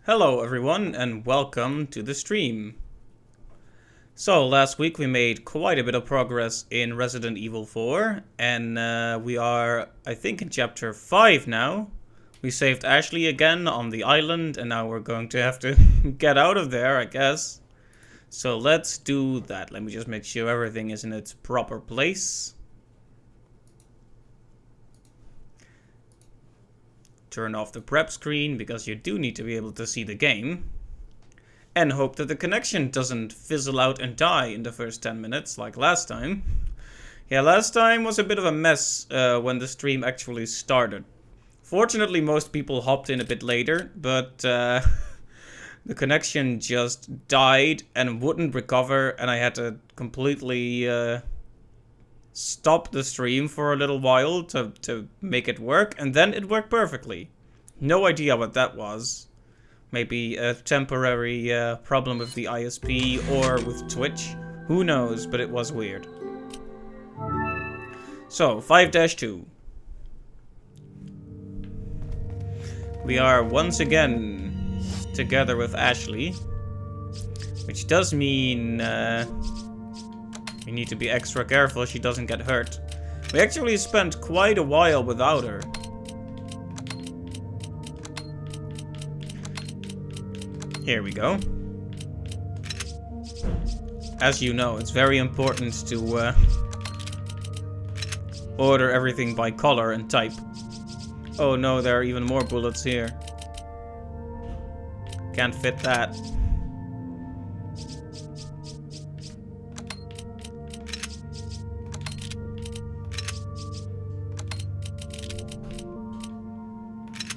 Hello everyone and welcome to the stream. So last week we made quite a bit of progress in Resident Evil 4 and we are, I think, in chapter 5 now. We saved Ashley again on the island and now we're going to have to get out of there, I guess. So let's do that. Let me just make sure everything is in its proper place. Turn off the prep screen because you do need to be able to see the game. And hope that the connection doesn't fizzle out and die in the first 10 minutes like last time. Yeah, last time was a bit of a mess when the stream actually started. Fortunately, most people hopped in a bit later, but the connection just died and wouldn't recover, and I had to completely stop the stream for a little while to make it work, and then it worked perfectly. No idea what that was. Maybe a temporary problem with the ISP or with Twitch. Who knows, but it was weird. So, 5-2. We are once again together with Ashley. Which does mean we need to be extra careful she doesn't get hurt. We actually spent quite a while without her. Here we go. As you know, it's very important to order everything by color and type. Oh no, there are even more bullets here. Can't fit that.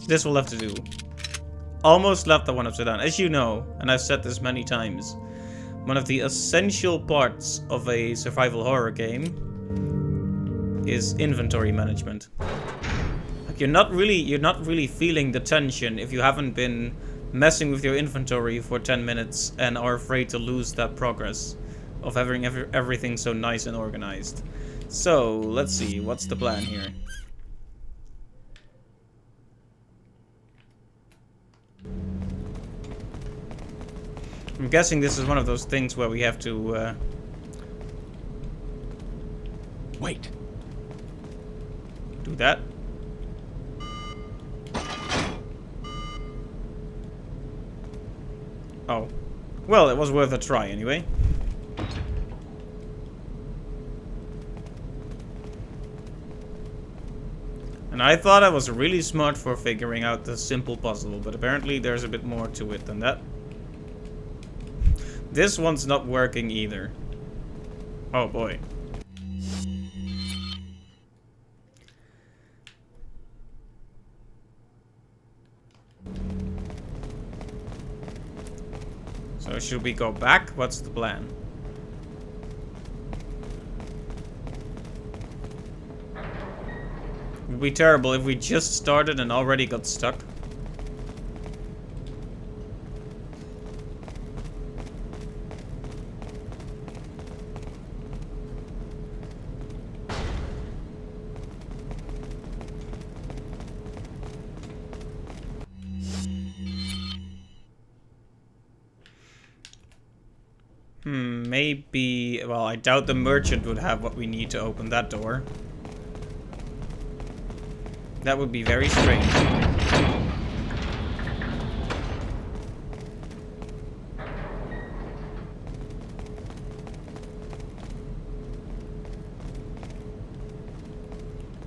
This will have to do. Almost left that one upside down. As you know, and I've said this many times, one of the essential parts of a survival horror game is inventory management. Like you're not really feeling the tension if you haven't been messing with your inventory for 10 minutes and are afraid to lose that progress of having everything so nice and organized. So, let's see, what's the plan here? I'm guessing this is one of those things where we have to, Wait. do that. Oh. Well, it was worth a try anyway. And I thought I was really smart for figuring out the simple puzzle, but apparently there's a bit more to it than that. This one's not working either. Oh boy. So should we go back? What's the plan? It would be terrible if we just started and already got stuck. Maybe... Well, I doubt the merchant would have what we need to open that door. That would be very strange.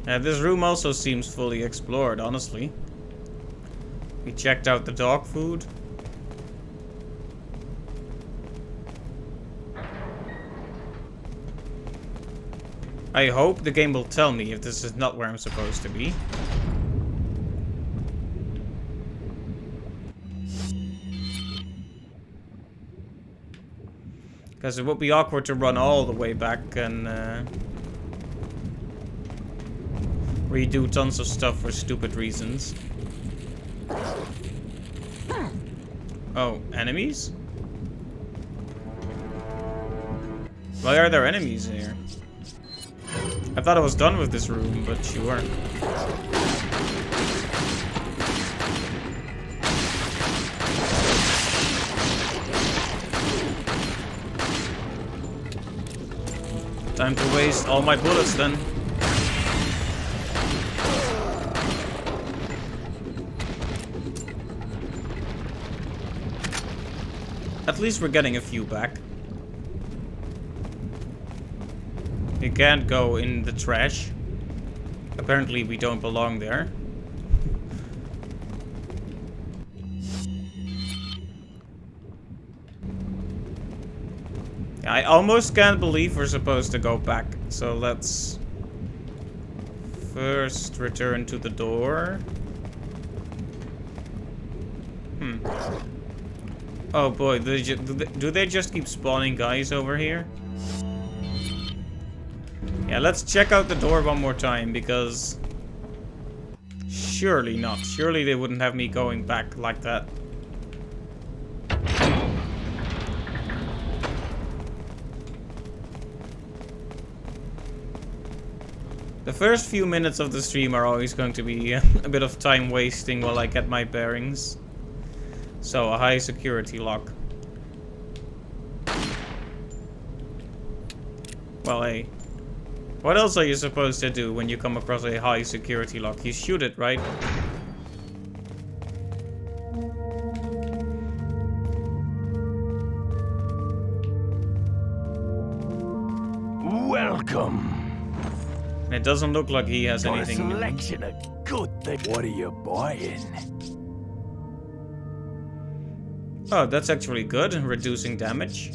This room also seems fully explored, honestly. We checked out the dog food. I hope the game will tell me if this is not where I'm supposed to be. Because it would be awkward to run all the way back and redo tons of stuff for stupid reasons. Oh, enemies? Why are there enemies here? I thought I was done with this room, but you weren't. Time to waste all my bullets then. At least we're getting a few back. We can't go in the trash. Apparently we don't belong there. I almost can't believe we're supposed to go back. So let's first return to the door. Oh boy, do they just keep spawning guys over here? Yeah, let's check out the door one more time, because surely not. Surely they wouldn't have me going back like that. The first few minutes of the stream are always going to be a bit of time wasting while I get my bearings. So, a high security lock. Well, hey. What else are you supposed to do when you come across a high security lock? You shoot it, right? Welcome. It doesn't look like he has Got anything. a selection of good things. What are you buying? Oh, that's actually good. Reducing damage.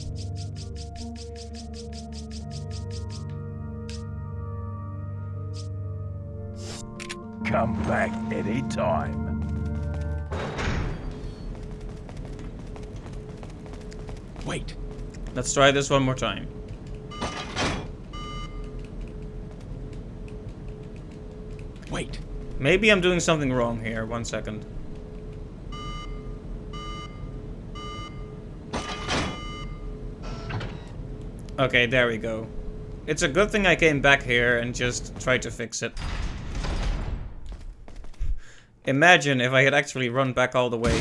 Come back anytime. Wait. Let's try this one more time. Wait. Maybe I'm doing something wrong here. 1 second. Okay, there we go. It's a good thing I came back here and just tried to fix it. Imagine if I had actually run back all the way.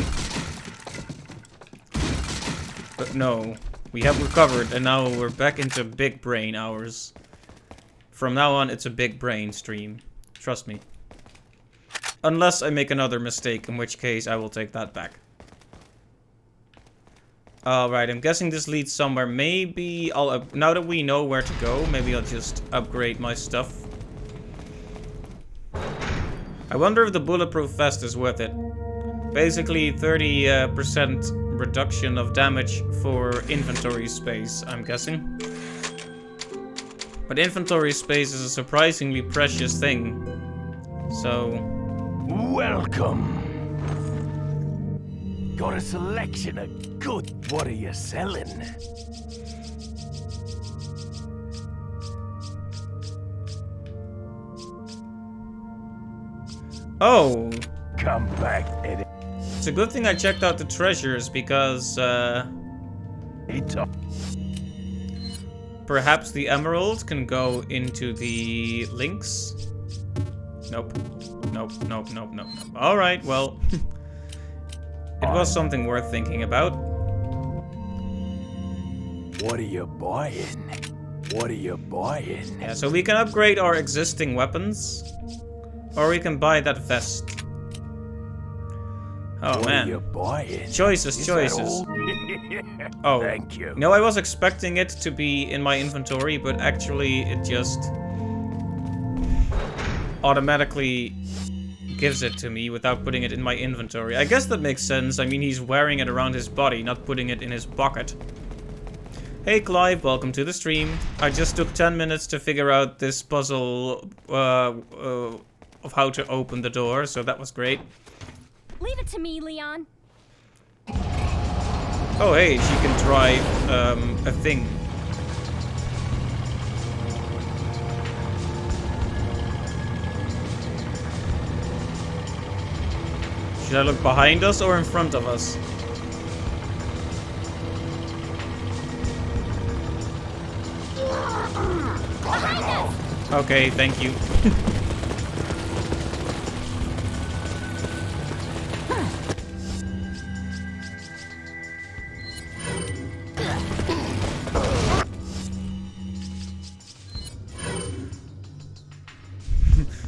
But no. We have recovered and now we're back into big brain hours. From now on, it's a big brain stream. Trust me. Unless I make another mistake, in which case I will take that back. Alright, I'm guessing this leads somewhere. Maybe I'll... now that we know where to go, maybe I'll just upgrade my stuff. I wonder if the bulletproof vest is worth it. Basically, 30% reduction of damage for inventory space, I'm guessing. But inventory space is a surprisingly precious thing. So... Welcome. Got a selection of good. What are you selling? oh! Come back any It's a good thing I checked out the treasures, because, time. perhaps the emerald can go into the links? Nope. Nope, nope, nope, nope, nope. Alright, well... it was something worth thinking about. What are you buying? What are you buying? Yeah, so we can upgrade our existing weapons. Or we can buy that vest. Oh, What are you man. buying? Choices, Is that choices. all? Oh, Thank you. no, I was expecting it to be in my inventory, but actually it just automatically gives it to me without putting it in my inventory. I guess that makes sense. I mean, he's wearing it around his body, not putting it in his pocket. Hey Clive, welcome to the stream. I just took 10 minutes to figure out this puzzle of how to open the door, so that was great. Leave it to me, Leon. Oh hey, she can drive a thing. Should I look behind us or in front of us? Behind us! Okay, thank you.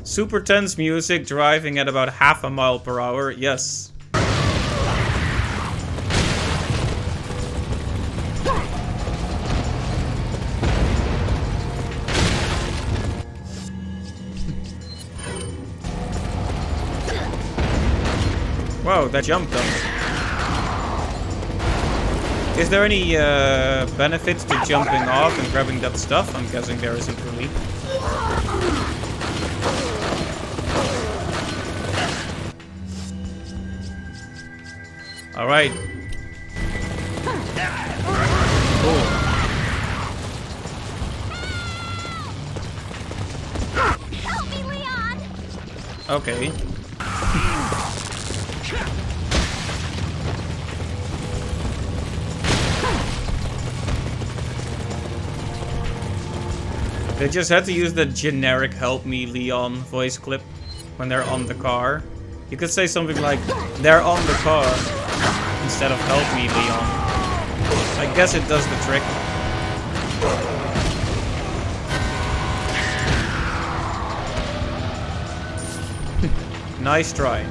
Super tense music, driving at about half a mile per hour. Yes. Whoa, that jumped up. Is there any benefits to jumping off and grabbing that stuff? I'm guessing there isn't really. Alright. Cool. Help me, Leon! Okay. They just had to use the generic "Help me, Leon" voice clip when they're on the car. You could say something like, "They're on the car," instead of "Help me, Leon." I guess it does the trick. Nice try.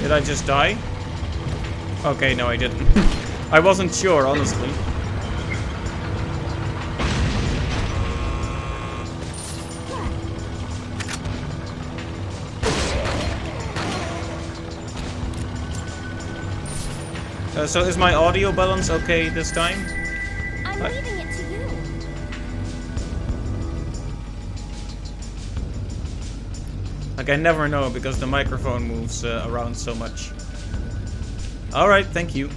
Did I just die? Okay, no I didn't. I wasn't sure, honestly. So is my audio balance okay this time? I'm leaving it to you. Like, I never know because the microphone moves around so much. Alright, thank you.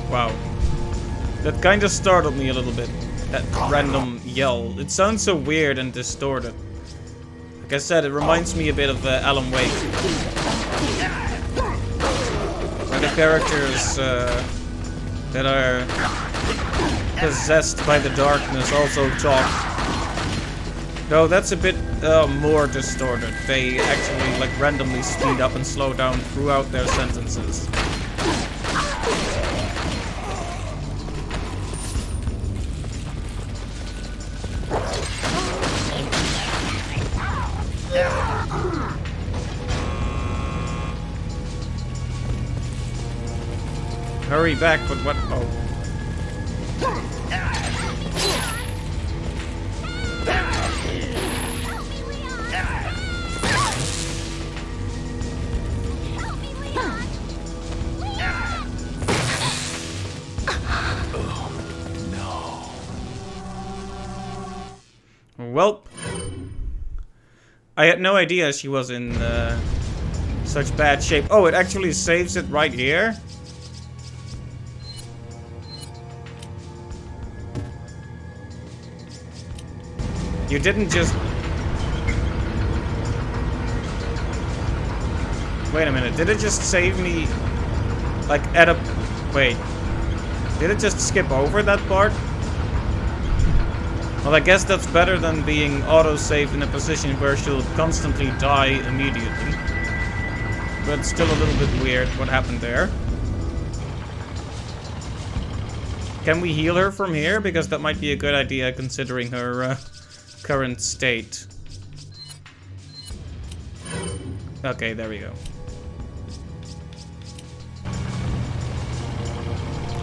Wow. That kind of startled me a little bit. That random yell. It sounds so weird and distorted. Like I said, it reminds me a bit of Alan Wake. Where the characters that are possessed by the darkness also talk. Though that's a bit more distorted. They actually like randomly speed up and slow down throughout their sentences. Hurry back, but what? Oh. Well, I had no idea she was in such bad shape. Oh, it actually saves it right here. You didn't just... Wait a minute, did it just save me, like, at a... Wait. Did it just skip over that part? Well, I guess that's better than being auto-saved in a position where she'll constantly die immediately. But still a little bit weird what happened there. Can we heal her from here? Because that might be a good idea considering her current state. Okay, there we go.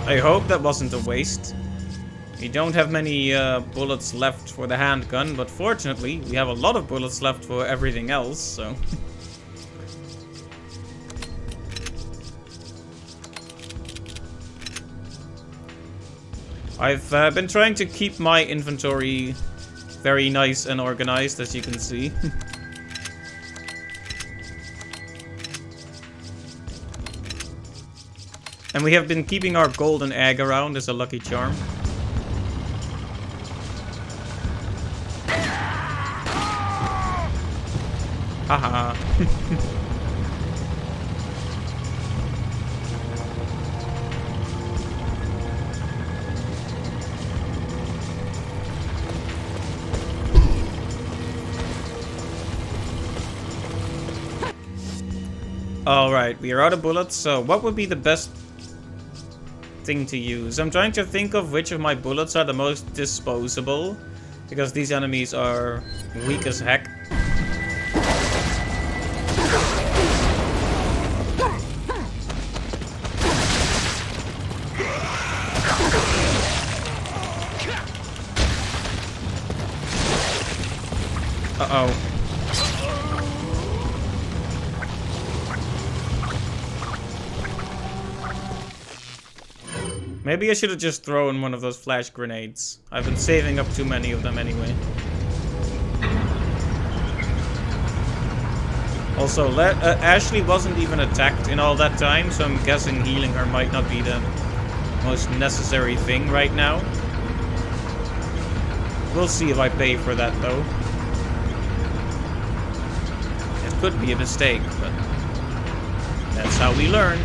I hope that wasn't a waste. We don't have many bullets left for the handgun, but fortunately, we have a lot of bullets left for everything else, so... I've been trying to keep my inventory very nice and organized, as you can see. And we have been keeping our golden egg around as a lucky charm. Haha. Alright, we are out of bullets, so what would be the best thing to use? I'm trying to think of which of my bullets are the most disposable, because these enemies are weak as heck. Uh-oh. Maybe I should have just thrown one of those flash grenades. I've been saving up too many of them anyway. Also, Ashley wasn't even attacked in all that time, so I'm guessing healing her might not be the most necessary thing right now. We'll see if I pay for that, though. It could be a mistake, but that's how we learn.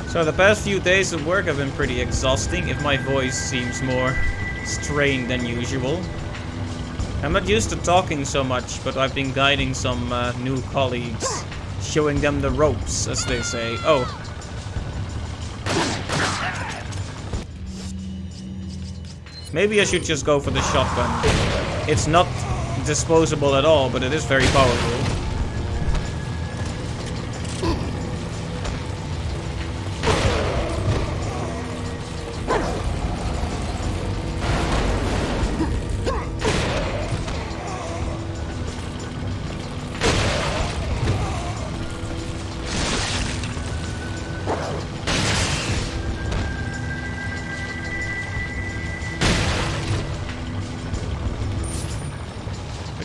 So the past few days of work have been pretty exhausting if my voice seems more strained than usual. I'm not used to talking so much, but I've been guiding some new colleagues, showing them the ropes, as they say. Oh. Maybe I should just go for the shotgun. It's not disposable at all, but it is very powerful.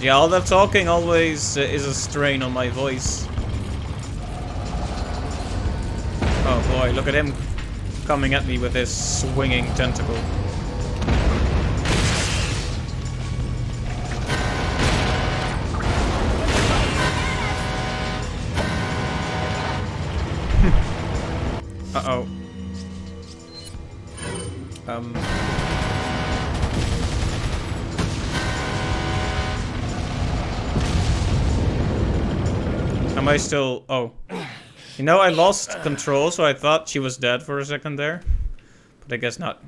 Yeah, all that talking always is a strain on my voice. Oh boy, look at him coming at me with his swinging tentacle. Uh-oh. Am I still... Oh. You know, I lost control, so I thought she was dead for a second there. But I guess not.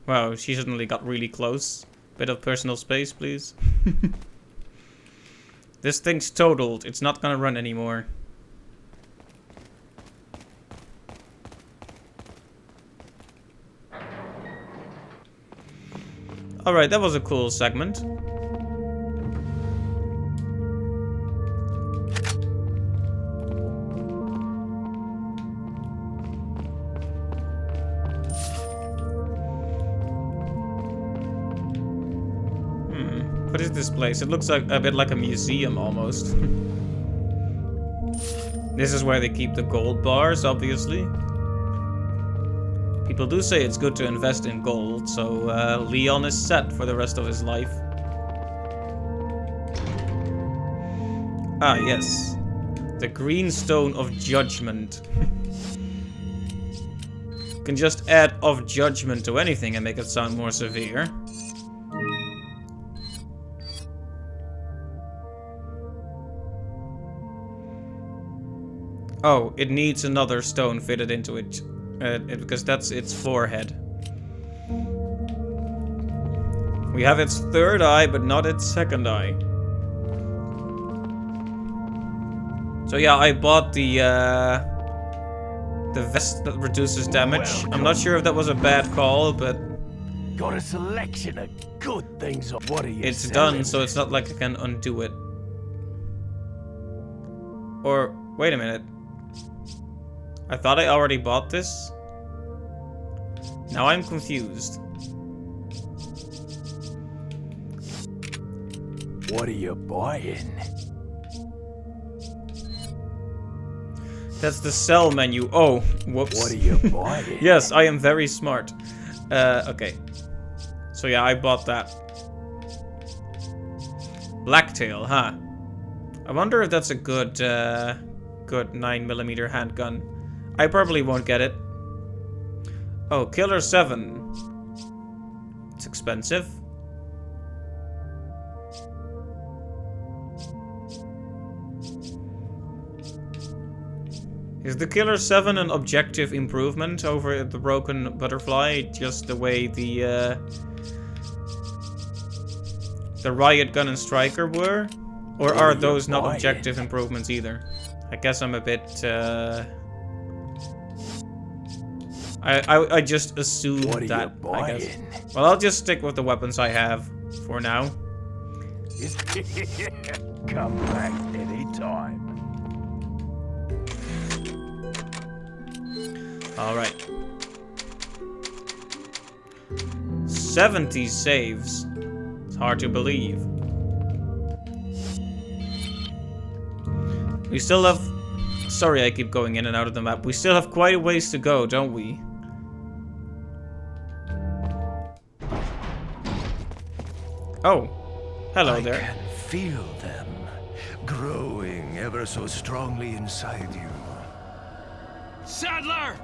Wow, she suddenly got really close. Bit of personal space, please. This thing's totaled. It's not gonna run anymore. Alright, that was a cool segment. What is this place? It looks like a bit like a museum almost. This is where they keep the gold bars, obviously. People do say it's good to invest in gold, so Leon is set for the rest of his life. Ah, yes. The Green Stone of Judgment. You can just add of Judgment to anything and make it sound more severe. Oh, it needs another stone fitted into it, because that's its forehead. We have its third eye, but not its second eye. So yeah, I bought the vest that reduces damage. Welcome. I'm not sure if that was a bad call, but Got a selection of good things. What are you it's selling? done, so it's not like I can undo it. Or, wait a minute. I thought I already bought this. Now I'm confused. What are you buying? That's the sell menu. Oh, whoops. What are you buying? Yes, I am very smart. Okay. So yeah, I bought that. Blacktail, huh? I wonder if that's a good, good 9mm handgun. I probably won't get it. Oh, Killer 7. It's expensive. Is the Killer 7 an objective improvement over the Broken Butterfly? Just the way the Riot Gun and Striker were? Or are those not objective improvements either? I guess I'm a bit, I just assumed that, I guess. Well, I'll just stick with the weapons I have for now. Come back anytime. Alright. 70 saves. It's hard to believe. We still have... Sorry, I keep going in and out of the map. We still have quite a ways to go, don't we? Oh. Hello there. I can feel them growing ever so strongly inside you. Sadler!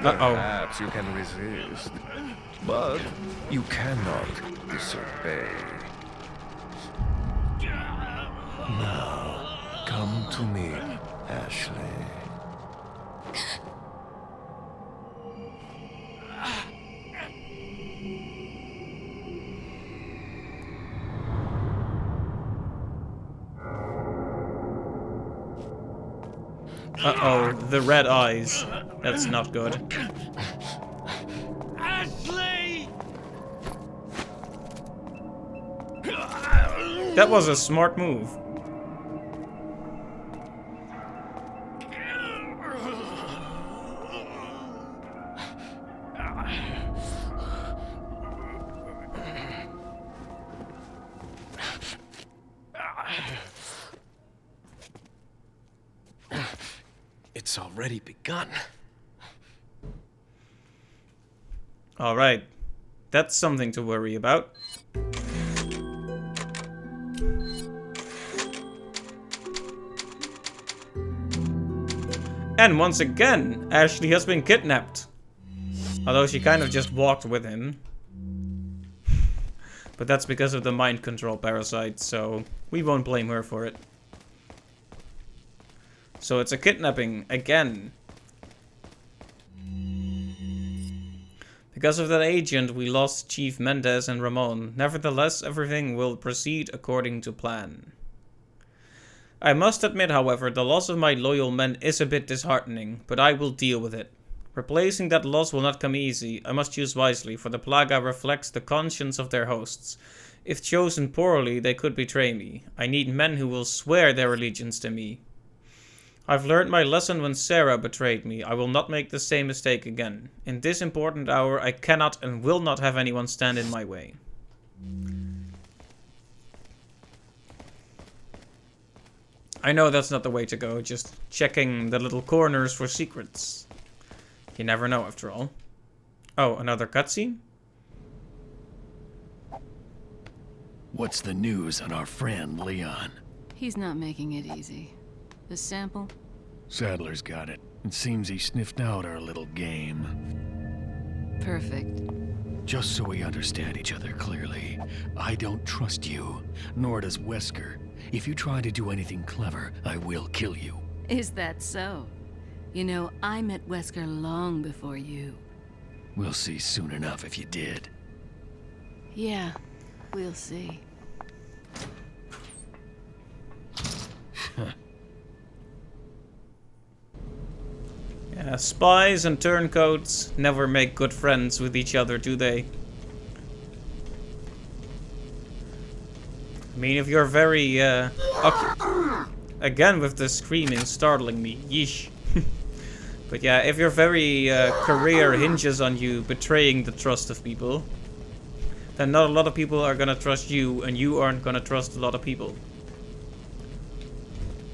Uh-oh. Perhaps you can resist, but you cannot disobey. Now, come to me, Ashley. Uh-oh, the red eyes. That's not good. Ashley! That was a smart move. It's already begun. Alright. That's something to worry about. And once again, Ashley has been kidnapped. Although she kind of just walked with him. But that's because of the mind control parasite, so we won't blame her for it. So it's a kidnapping again. Because of that agent, we lost Chief Mendez and Ramon. Nevertheless, everything will proceed according to plan. I must admit, however, the loss of my loyal men is a bit disheartening, but I will deal with it. Replacing that loss will not come easy. I must choose wisely, for the Plaga reflects the conscience of their hosts. If chosen poorly, they could betray me. I need men who will swear their allegiance to me. I've learned my lesson when Sarah betrayed me. I will not make the same mistake again. In this important hour, I cannot and will not have anyone stand in my way. I know that's not the way to go, just checking the little corners for secrets. You never know, after all. Oh, another cutscene? What's the news on our friend, Leon? He's not making it easy. The sample? Sadler's got it. It seems he sniffed out our little game. Perfect. Just so we understand each other clearly, I don't trust you, nor does Wesker. If you try to do anything clever, I will kill you. Is that so? You know, I met Wesker long before you. We'll see soon enough if you did. Yeah, we'll see. Yeah, spies and turncoats never make good friends with each other, do they? I mean, if you're very, again with the screaming startling me, yeesh. But yeah, if your very career hinges on you betraying the trust of people, then not a lot of people are gonna trust you, and you aren't gonna trust a lot of people.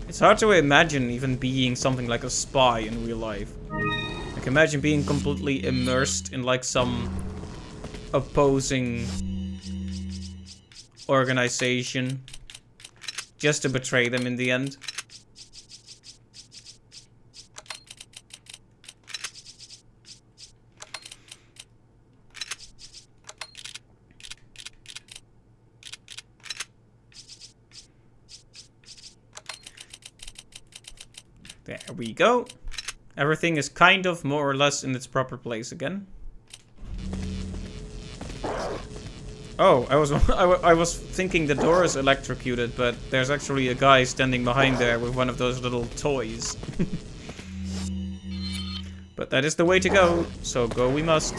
It's hard to imagine even being something like a spy in real life. Like, imagine being completely immersed in like some opposing organization just to betray them in the end. There we go. Everything is kind of more or less in its proper place again. Oh, I was thinking the door is electrocuted, but there's actually a guy standing behind there with one of those little toys. But that is the way to go, so go we must.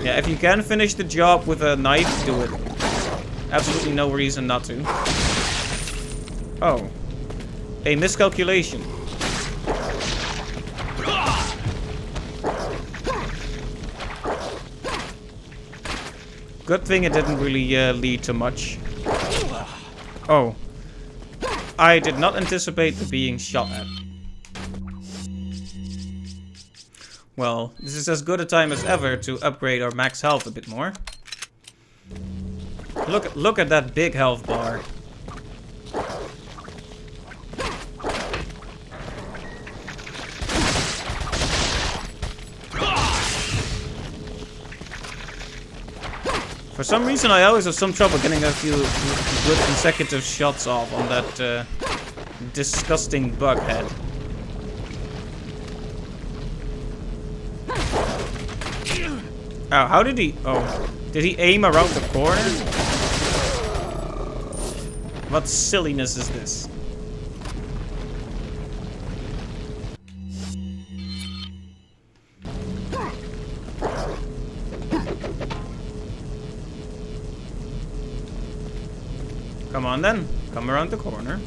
Yeah, if you can finish the job with a knife, do it. Absolutely no reason not to. Oh. A miscalculation. Good thing it didn't really lead to much. Oh. I did not anticipate being shot at. Well, this is as good a time as ever to upgrade our max health a bit more. Look at that big health bar. For some reason, I always have some trouble getting a few good consecutive shots off on that disgusting bug head. Oh, how did he... Oh, did he aim around the corner? What silliness is this? Come on then, come around the corner.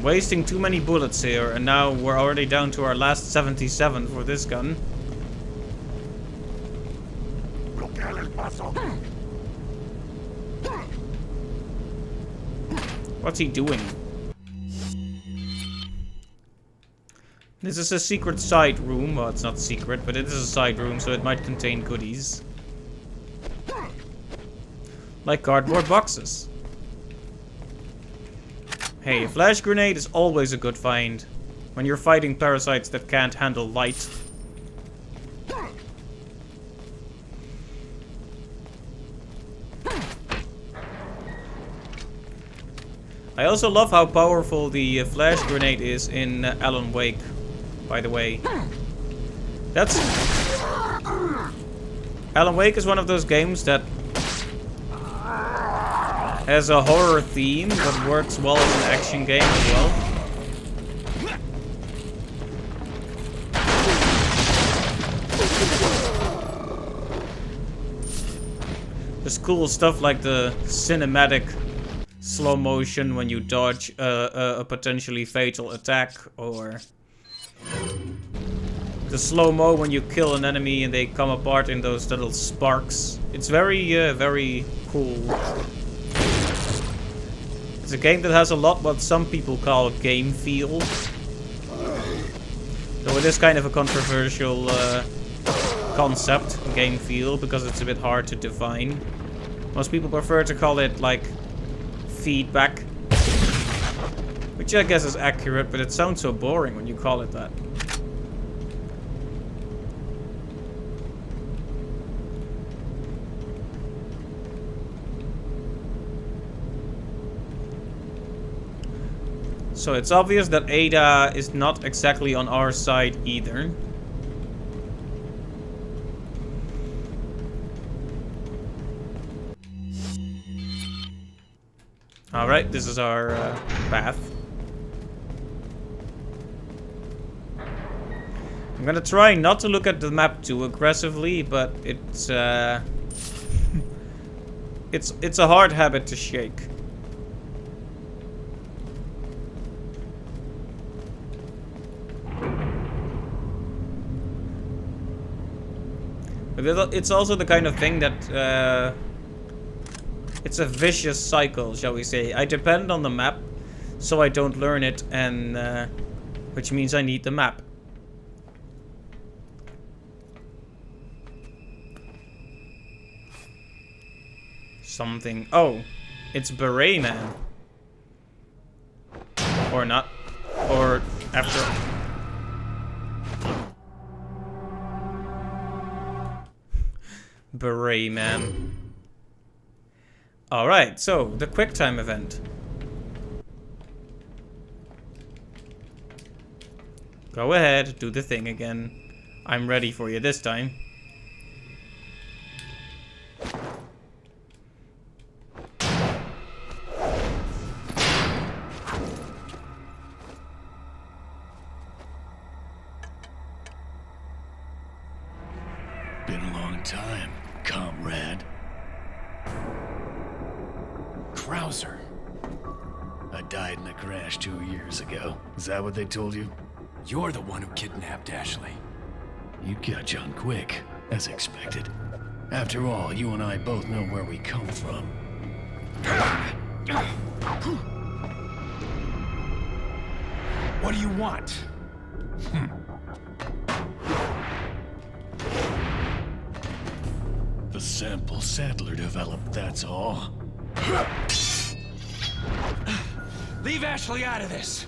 Wasting too many bullets here, and now we're already down to our last 77 for this gun. What's he doing? This is a secret side room. Well, it's not secret, but it is a side room, so it might contain goodies. Like cardboard boxes. Hey, a flash grenade is always a good find when you're fighting parasites that can't handle light. I also love how powerful the flash grenade is in Alan Wake, by the way. That's... Alan Wake is one of those games that has a horror theme that works well as an action game as well. There's cool stuff like the cinematic slow motion when you dodge a potentially fatal attack, or the slow-mo when you kill an enemy and they come apart in those little sparks. It's very, very cool. It's a game that has a lot what some people call game feel. Though it is kind of a controversial concept, game feel, because it's a bit hard to define. Most people prefer to call it, like, feedback. Which I guess is accurate, but it sounds so boring when you call it that. So it's obvious that Ada is not exactly on our side either. Alright, this is our path. I'm gonna try not to look at the map too aggressively, but it's it's a hard habit to shake. But it's also the kind of thing that it's a vicious cycle, shall we say. I depend on the map, so I don't learn it, and which means I need the map. Something. Oh, it's Beret Man. Or not. Or after. Beret Man. Alright, so the QuickTime event. Go ahead, do the thing again. I'm ready for you this time. Been a long time, comrade. Krauser. I died in a crash 2 years ago. Is that what they told you? You're the one who kidnapped Ashley. You catch on quick, as expected. After all, you and I both know where we come from. What do you want? The sample Sadler developed, that's all. Leave Ashley out of this.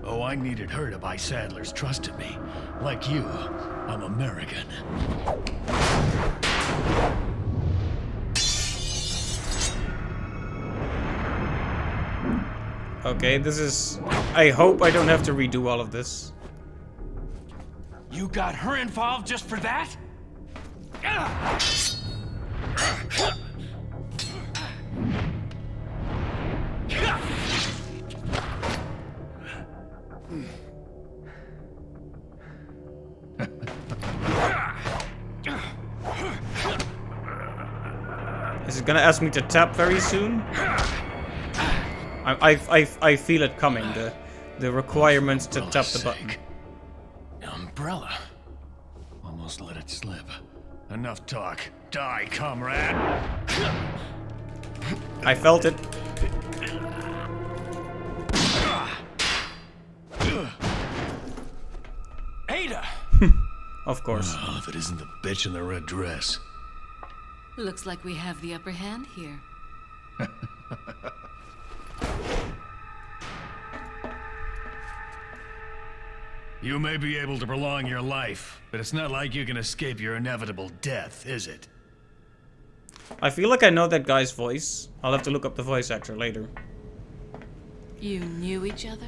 Oh, I needed her to buy Sadler's trust in me. Like you, I'm American. Okay, this is... I hope I don't have to redo all of this. You got her involved just for that? Is it gonna ask me to tap very soon? I feel it coming. The requirements to tap the button. Umbrella. Almost let it slip. Enough talk. Die, comrade! I felt it. Ada! Of course. Oh, if it isn't the bitch in the red dress. Looks like we have the upper hand here. You may be able to prolong your life, but it's not like you can escape your inevitable death, is it? I feel like I know that guy's voice. I'll have to look up the voice actor later. You knew each other?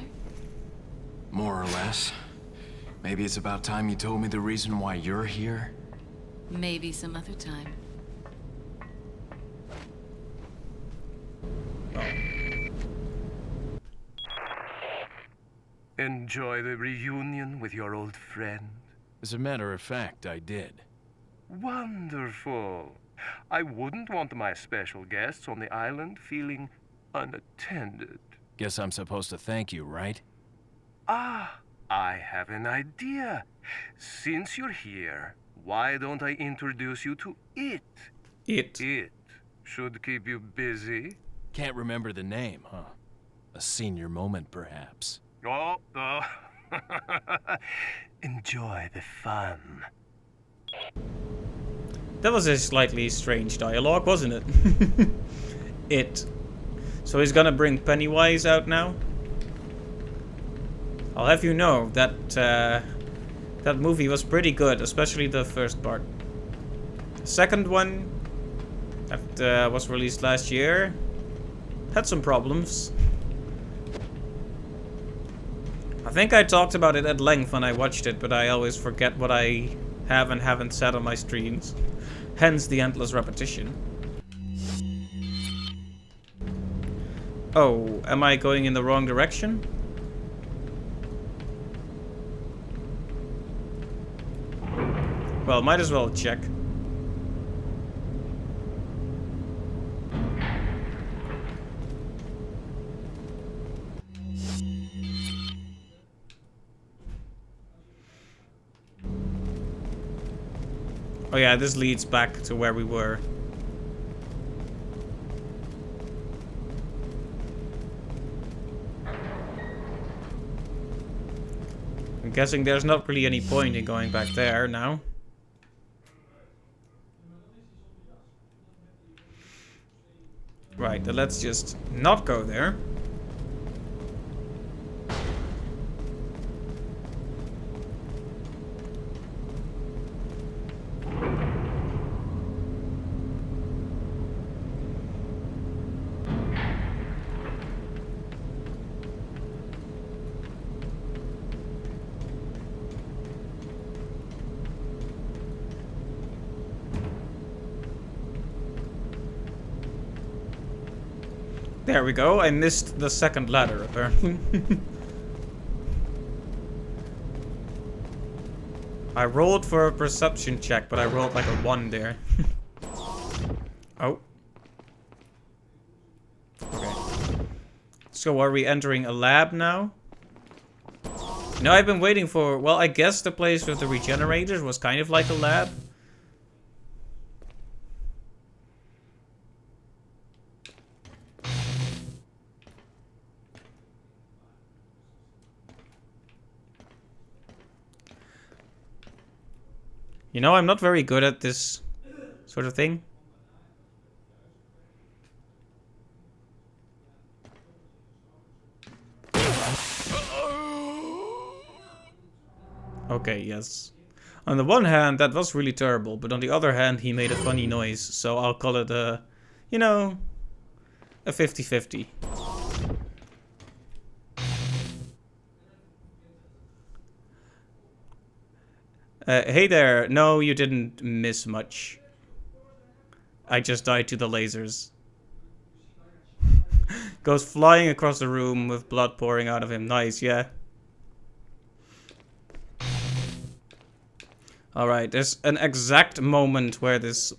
More or less. Maybe it's about time you told me the reason why you're here. Maybe some other time. Enjoy the reunion with your old friend? As a matter of fact, I did. Wonderful. I wouldn't want my special guests on the island feeling unattended. Guess I'm supposed to thank you, right? Ah, I have an idea. Since you're here, why don't I introduce you to it? It. It should keep you busy. Can't remember the name, huh? A senior moment, perhaps. Oh. Enjoy the fun. That was a slightly strange dialogue, wasn't it? It. So he's gonna bring Pennywise out now? I'll have you know that that movie was pretty good, especially the first part. The second one, that was released last year, had some problems. I think I talked about it at length when I watched it, but I always forget what I have and haven't said on my streams. Hence the endless repetition. Oh, am I going in the wrong direction? Well, might as well check. Oh yeah, this leads back to where we were. I'm guessing there's not really any point in going back there now. Right, then let's just not go there. There we go. I missed the second ladder, apparently. I rolled for a perception check, but I rolled like a 1 there. Oh. Okay. So are we entering a lab now? No, I've been waiting for... Well, I guess the place with the regenerators was kind of like a lab. You know, I'm not very good at this sort of thing. Okay, yes. On the one hand, that was really terrible, but on the other hand, he made a funny noise, so I'll call it a, you know, a 50-50. Hey there. No, you didn't miss much. I just died to the lasers. Goes flying across the room with blood pouring out of him. Nice, yeah. Alright, there's an exact moment where this...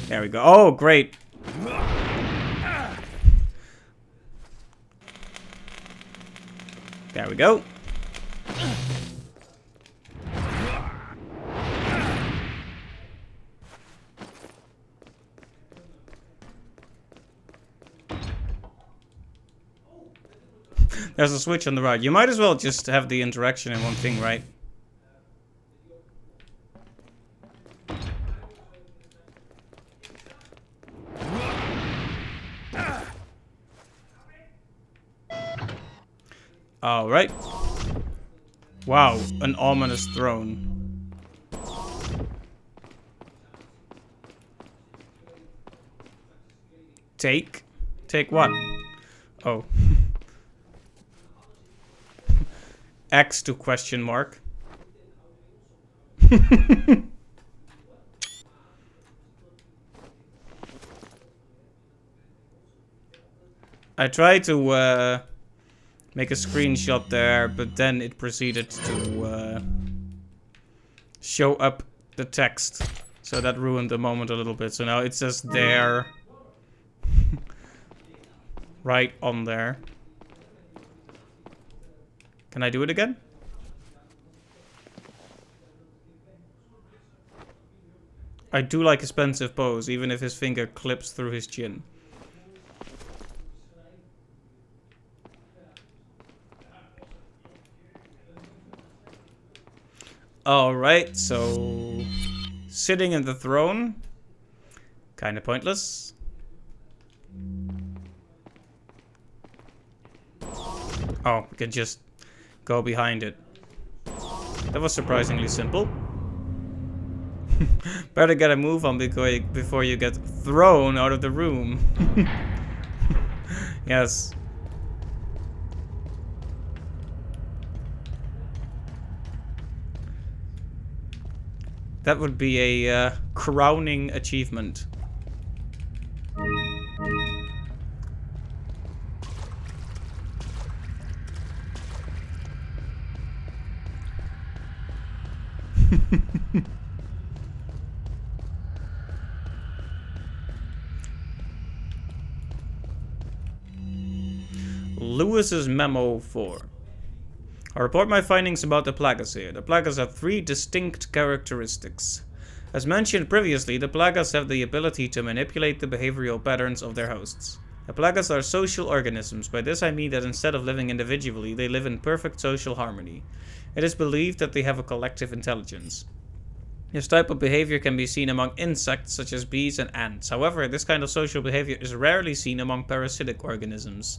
There we go. Oh, great. There we go. There's a switch on the right. You might as well just have the interaction in one thing, right? Alright. Wow, an ominous throne. Take? Take what? Oh. X to question mark. I tried to make a screenshot there, but then it proceeded to show up the text. So that ruined the moment a little bit. So now it says there. Right on there. Can I do it again? I do like his pensive pose, even if his finger clips through his chin. Alright, so... Sitting in the throne. Kinda pointless. Oh, we can just go behind it. That was surprisingly simple. Better get a move on before you get thrown out of the room. Yes. That would be a crowning achievement. Lewis's Memo 4. I report my findings about the Plagas here. The Plagas have 3 distinct characteristics. As mentioned previously, the Plagas have the ability to manipulate the behavioral patterns of their hosts. The Plagas are social organisms. By this I mean that instead of living individually, they live in perfect social harmony. It is believed that they have a collective intelligence. This type of behavior can be seen among insects such as bees and ants. However, this kind of social behavior is rarely seen among parasitic organisms.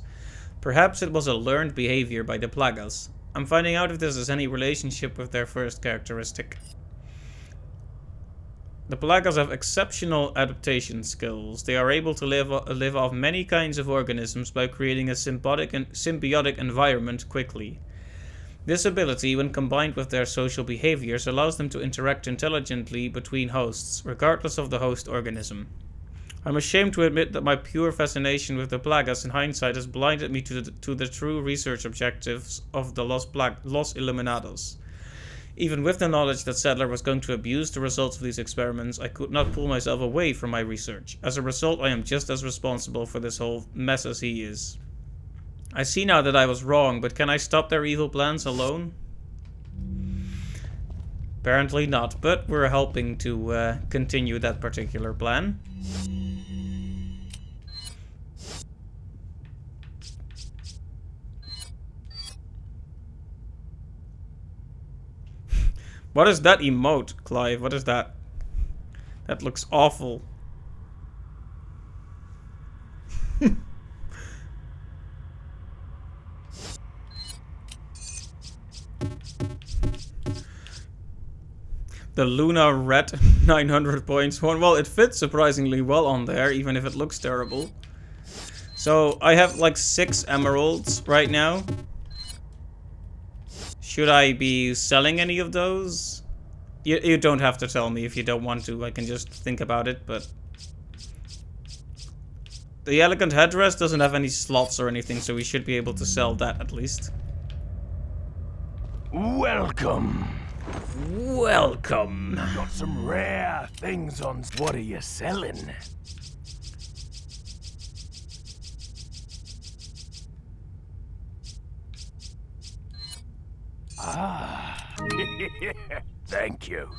Perhaps it was a learned behavior by the Plagas. I'm finding out if this has any relationship with their first characteristic. The Plagas have exceptional adaptation skills. They are able to live off many kinds of organisms by creating a symbiotic environment quickly. This ability, when combined with their social behaviors, allows them to interact intelligently between hosts, regardless of the host organism. I'm ashamed to admit that my pure fascination with the Plagas in hindsight has blinded me to the true research objectives of the Los Illuminados. Even with the knowledge that Sadler was going to abuse the results of these experiments, I could not pull myself away from my research. As a result, I am just as responsible for this whole mess as he is. I see now that I was wrong, but can I stop their evil plans alone? Apparently not, but we're helping to continue that particular plan. What is that emote, Clive? What is that? That looks awful. The Luna Red 900 points one. Well, it fits surprisingly well on there, even if it looks terrible. So, I have like 6 emeralds right now. Should I be selling any of those? You don't have to tell me if you don't want to. I can just think about it, but... The elegant headdress doesn't have any slots or anything, so we should be able to sell that at least. Welcome. Welcome. Got some rare things on. What are you selling? Ah. Thank you.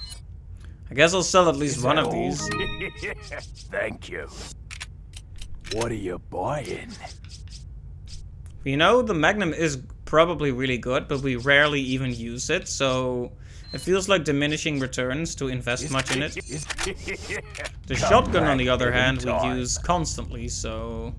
I guess I'll sell at least one of these. Thank you. What are you buying? You know, the Magnum is probably really good, but we rarely even use it, so it feels like diminishing returns to invest much in it. The shotgun, on the other hand, we use constantly, so...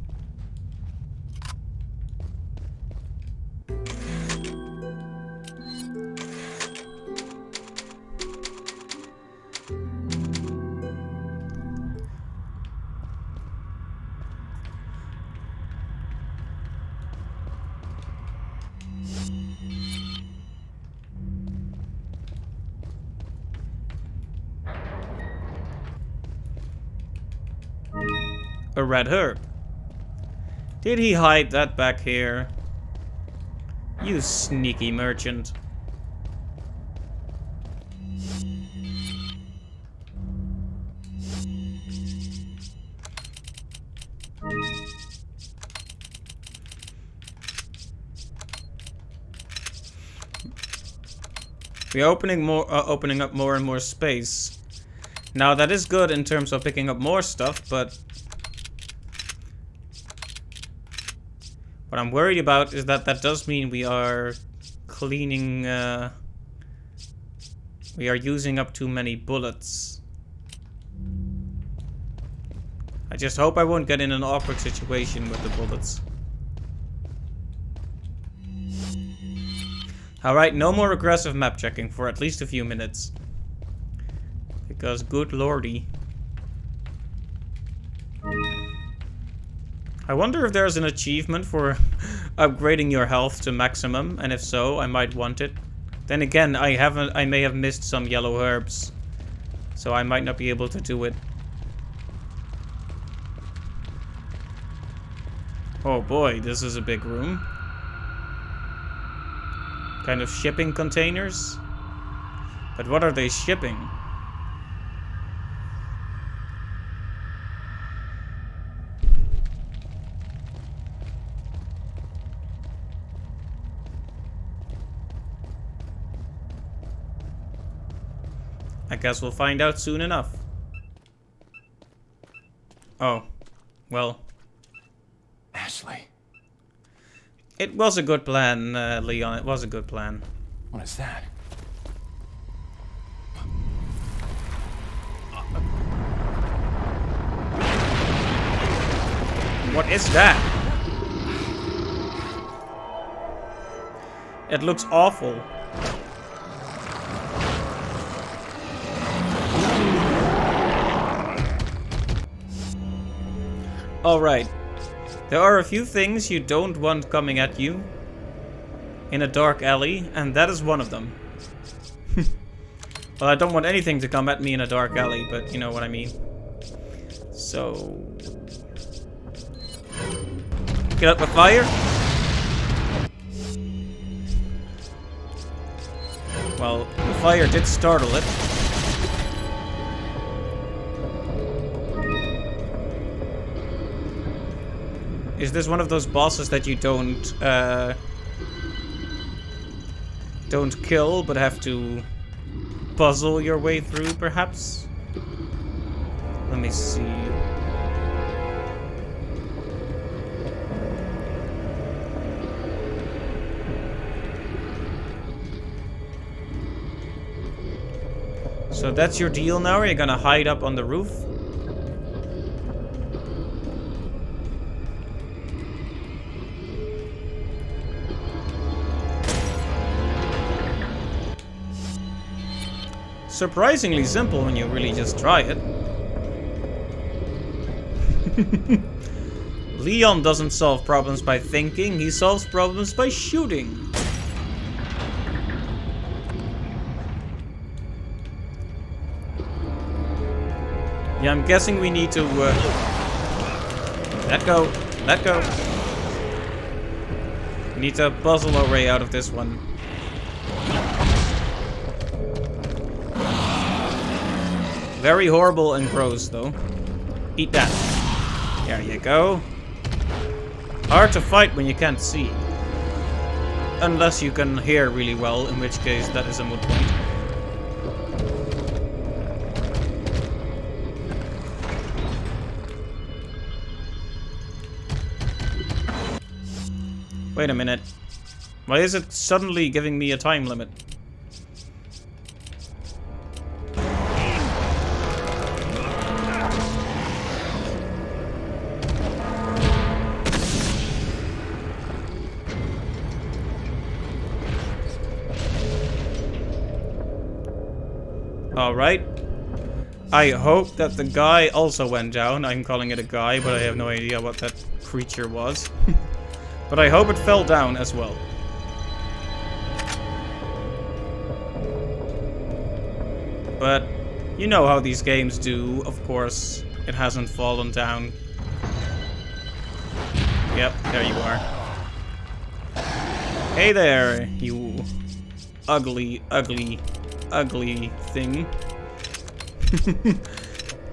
A red herb. Did he hide that back here? You sneaky merchant. We're opening up more and more space. Now that is good in terms of picking up more stuff, but what I'm worried about is that does mean we are cleaning, we are using up too many bullets. I just hope I won't get in an awkward situation with the bullets. Alright, no more aggressive map checking for at least a few minutes. Because good lordy. I wonder if there's an achievement for upgrading your health to maximum, and if so, I might want it. Then again, I may have missed some yellow herbs, so I might not be able to do it. Oh boy, this is a big room. Kind of shipping containers? But what are they shipping? I guess we'll find out soon enough. Oh, well. Ashley, It was a good plan, Leon. It was a good plan. what is that? What is that? It looks awful. Alright. There are a few things you don't want coming at you in a dark alley, and that is one of them. Well, I don't want anything to come at me in a dark alley, but you know what I mean. So... get up the fire. Well, the fire did startle it. Is this one of those bosses that you don't kill, but have to puzzle your way through, perhaps? Let me see. So that's your deal now? Are you gonna hide up on the roof? Surprisingly simple when you really just try it. Leon doesn't solve problems by thinking, he solves problems by shooting. Yeah, I'm guessing we need to let go. Let go. We need to puzzle our way out of this one. Very horrible and gross, though. Eat that. There you go. Hard to fight when you can't see. Unless you can hear really well, in which case that is a moot point. Wait a minute. Why is it suddenly giving me a time limit? Alright. I hope that the guy also went down. I'm calling it a guy, but I have no idea what that creature was. But I hope it fell down as well. But you know how these games do. Of course, it hasn't fallen down. Yep, there you are. Hey there, you ugly, ugly, ugly thing.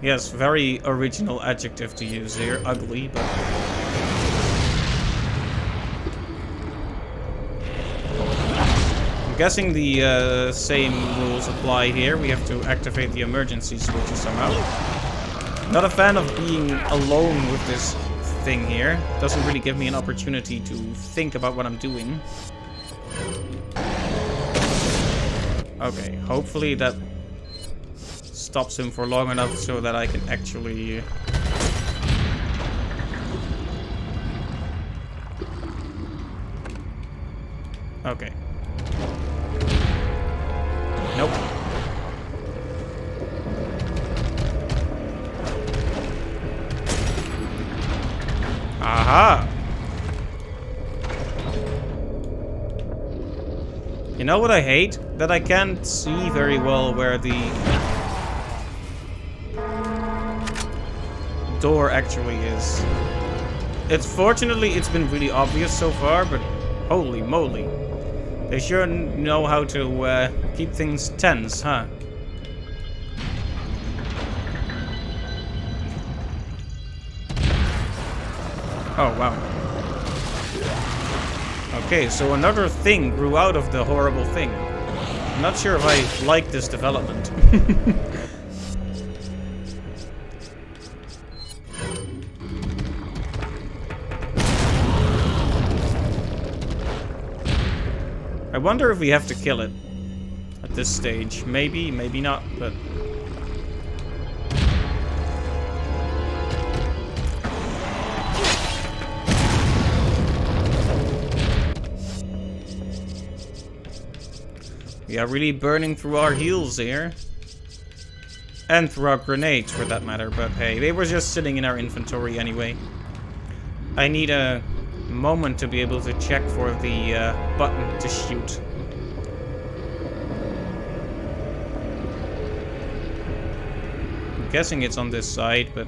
Yes, very original adjective to use here. Ugly, but... I'm guessing the same rules apply here. We have to activate the emergency switches somehow. Not a fan of being alone with this thing here. Doesn't really give me an opportunity to think about what I'm doing. Okay, hopefully that stops him for long enough so that I can actually... Okay. Nope. Aha! You know what I hate? That I can't see very well where the door actually is. Fortunately, it's been really obvious so far, but holy moly. They sure know how to keep things tense, huh? Oh, wow. Okay, so another thing grew out of the horrible thing. I'm not sure if I like this development. I wonder if we have to kill it at this stage. Maybe, maybe not, but... we are really burning through our heals here. And through our grenades, for that matter. But hey, they were just sitting in our inventory anyway. I need a moment to be able to check for the button to shoot. I'm guessing it's on this side, but...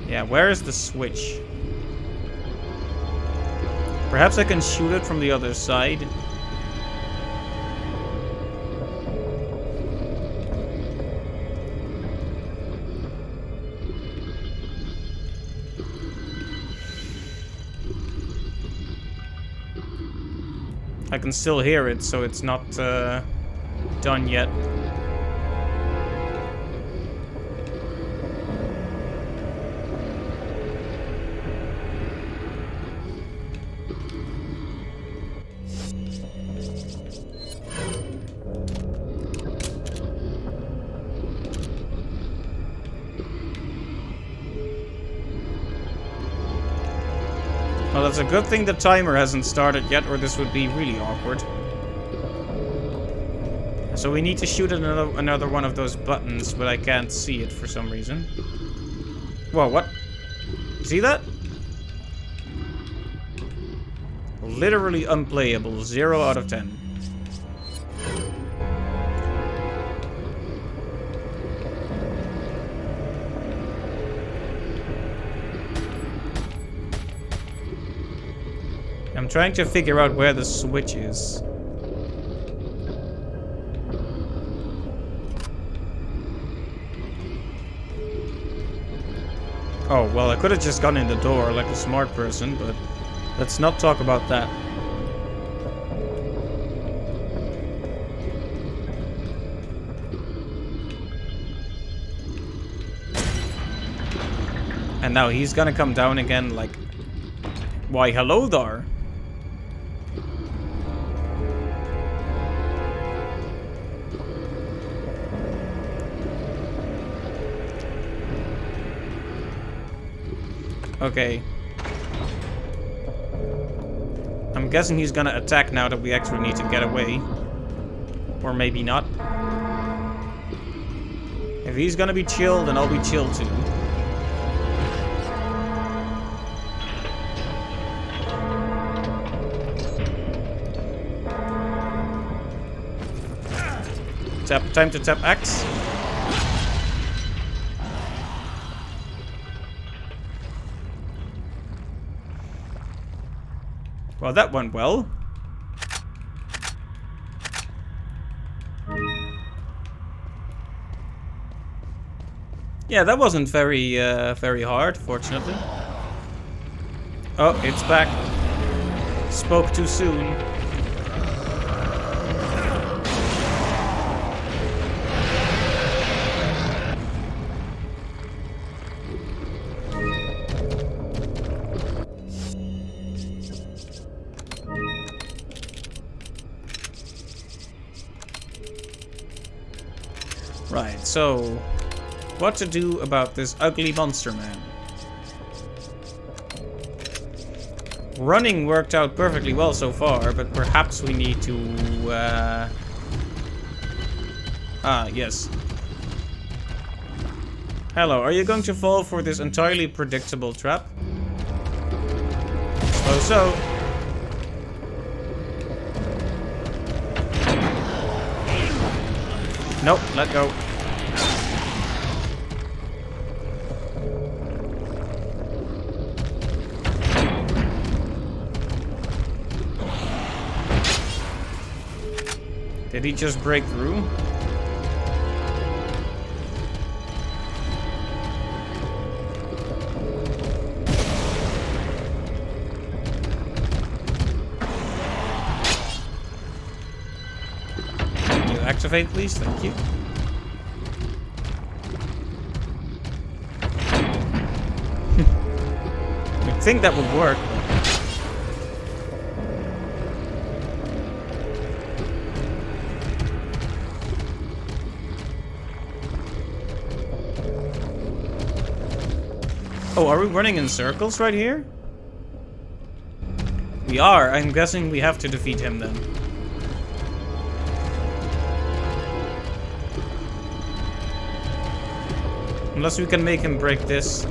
yeah, where is the switch? Perhaps I can shoot it from the other side. I can still hear it, so it's not done yet. Well, it's a good thing the timer hasn't started yet, or this would be really awkward. So we need to shoot another one of those buttons, but I can't see it for some reason. Whoa, what? See that? Literally unplayable. 0 out of 10. I'm trying to figure out where the switch is. Oh, well, I could have just gone in the door like a smart person, but let's not talk about that. And now he's gonna come down again like... why, hello there. Okay. I'm guessing he's gonna attack now that we actually need to get away. Or maybe not. If he's gonna be chill, then I'll be chill too. Time to tap X. Well, that went well. Yeah, that wasn't very hard, fortunately. Oh, it's back. Spoke too soon. Right, so what to do about this ugly monster man? Running worked out perfectly well so far, but perhaps we need to yes. Hello, are you going to fall for this entirely predictable trap? Suppose so. Nope, let go. Did he just break through? activate, please. Thank you. I think that would work. Oh, are we running in circles right here? We are. I'm guessing we have to defeat him then. Unless we can make him break this.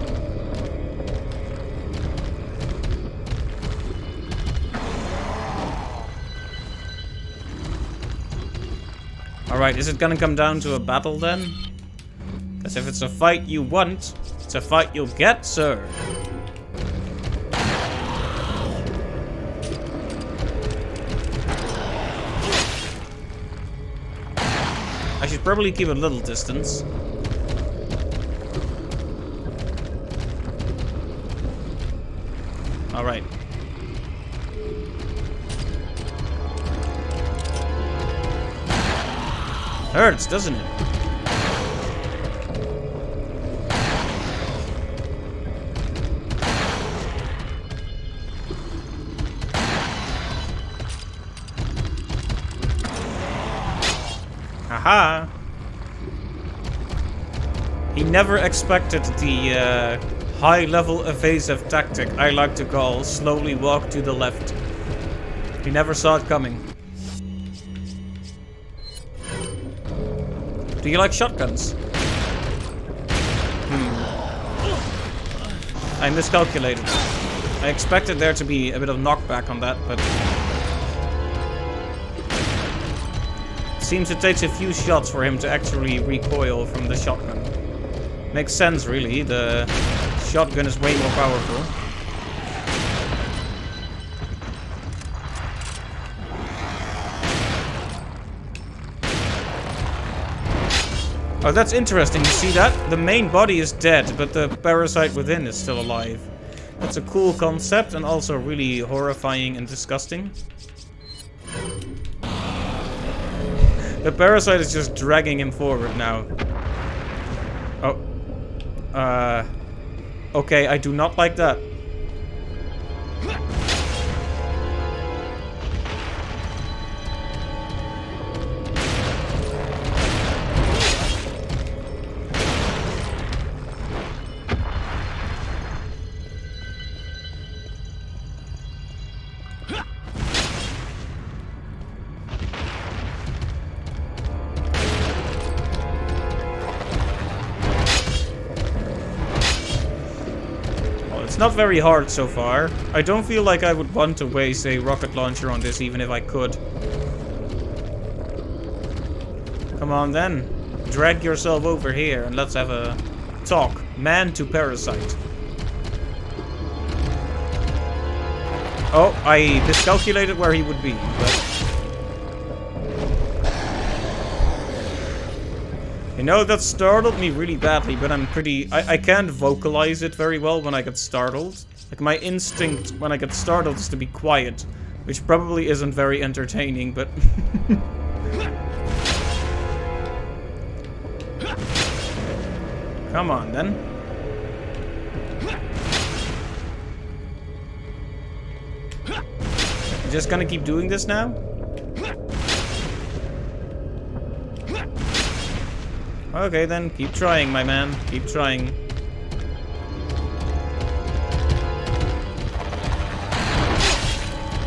Alright, is it gonna come down to a battle then? Because if it's a fight you want, it's a fight you'll get, sir. I should probably keep a little distance. Alright. Hurts, doesn't it? Haha! He never expected the high-level evasive tactic I like to call slowly walk to the left. He never saw it coming. Do you like shotguns? I miscalculated. I expected there to be a bit of knockback on that, but... it seems it takes a few shots for him to actually recoil from the shotgun. Makes sense, really. The shotgun is way more powerful. Oh, that's interesting. You see that? The main body is dead, but the parasite within is still alive. That's a cool concept and also really horrifying and disgusting. The parasite is just dragging him forward now. Oh. Okay, I do not like that. Not very hard so far. I don't feel like I would want to waste a rocket launcher on this even if I could. Come on then. Drag yourself over here and let's have a talk. Man to parasite. Oh, I miscalculated where he would be, but... you know, that startled me really badly, but I'm pretty... I can't vocalize it very well when I get startled. Like, my instinct when I get startled is to be quiet, which probably isn't very entertaining, but... Come on, then. You just gonna keep doing this now? Okay then, keep trying, my man. Keep trying.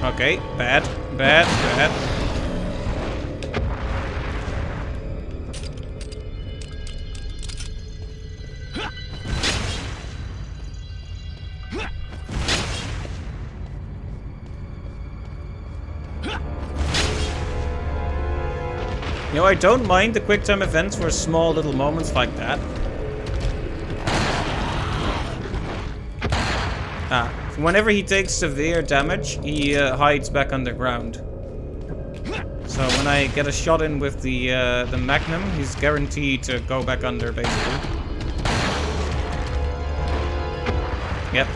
Okay, bad, bad, bad. You know, I don't mind the quick time events for small little moments like that. Whenever he takes severe damage, he hides back underground. So when I get a shot in with the Magnum, he's guaranteed to go back under, basically. Yep.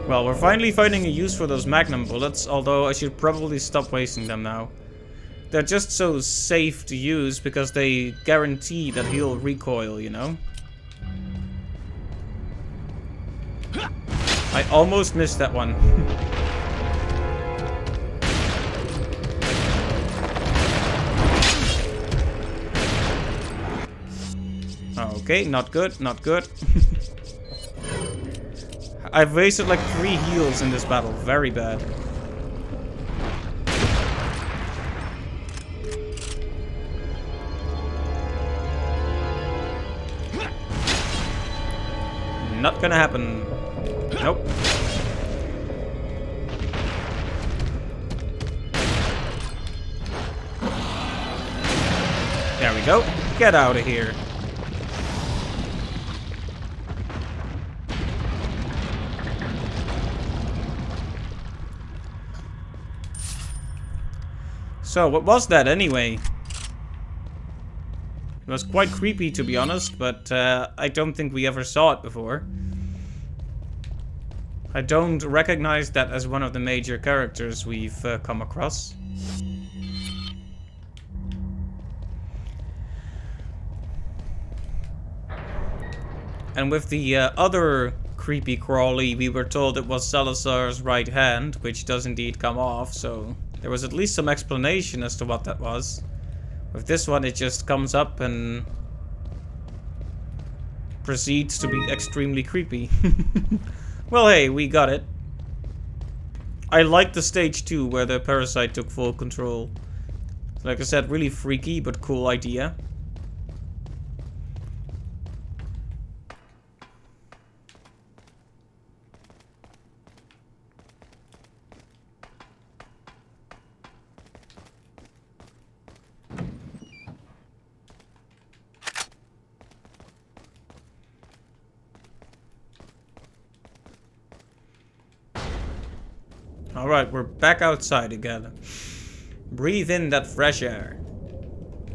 Well, we're finally finding a use for those Magnum bullets, although I should probably stop wasting them now. they're just so safe to use because they guarantee that he'll recoil, you know? I almost missed that one. Okay, not good, not good. I've wasted like 3 heals in this battle. Very bad. Not gonna happen. Nope. There we go. Get out of here. So, what was that anyway? It was quite creepy, to be honest, but I don't think we ever saw it before. I don't recognize that as one of the major characters we've come across. And with the other creepy crawly, we were told it was Salazar's right hand, which does indeed come off, so there was at least some explanation as to what that was. With this one, it just comes up and proceeds to be extremely creepy. Well, hey, we got it. I like the stage 2 where the parasite took full control. Like I said, really freaky but cool idea. Alright, we're back outside again. Breathe in that fresh air.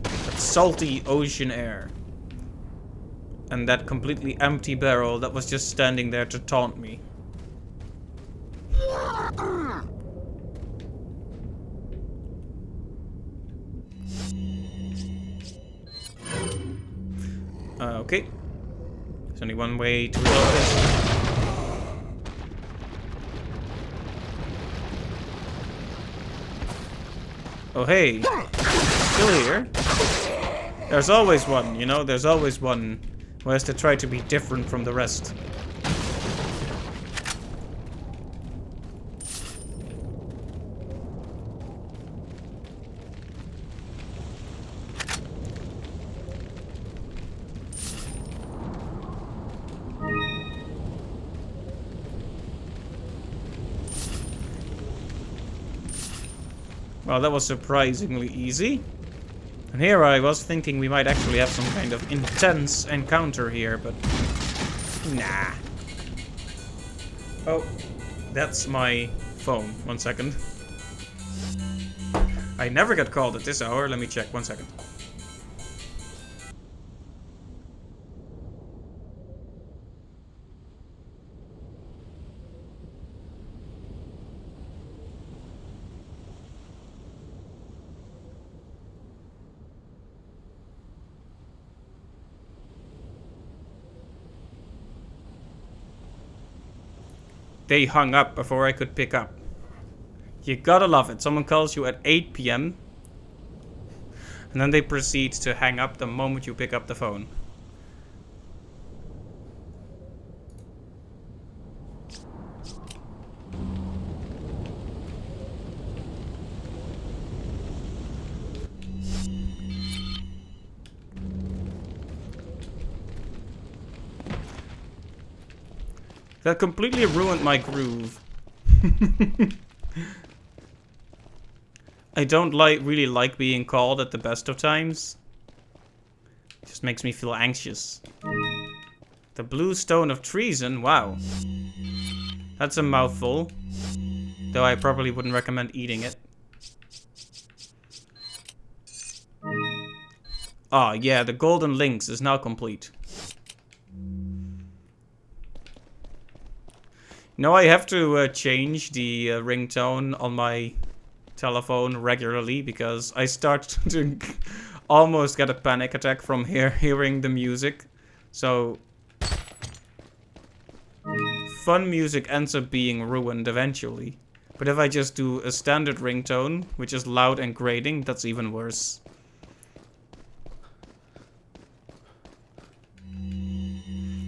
That salty ocean air. And that completely empty barrel that was just standing there to taunt me. Okay. There's only one way to resolve this. Oh hey, still here? There's always one, you know, there's always one who has to try to be different from the rest. Well, that was surprisingly easy. And here I was thinking we might actually have some kind of intense encounter here, but nah. Oh, that's my phone. 1 second. I never get called at this hour. Let me check. 1 second. They hung up before I could pick up. You gotta love it. Someone calls you at 8 PM. And then they proceed to hang up the moment you pick up the phone. That completely ruined my groove. I don't really like being called at the best of times. It just makes me feel anxious. The Blue Stone of Treason? Wow. That's a mouthful. Though I probably wouldn't recommend eating it. Ah, yeah, the Golden Lynx is now complete. No, I have to change the ringtone on my telephone regularly because I start to almost get a panic attack from hearing the music. So fun music ends up being ruined eventually. But if I just do a standard ringtone, which is loud and grating, that's even worse.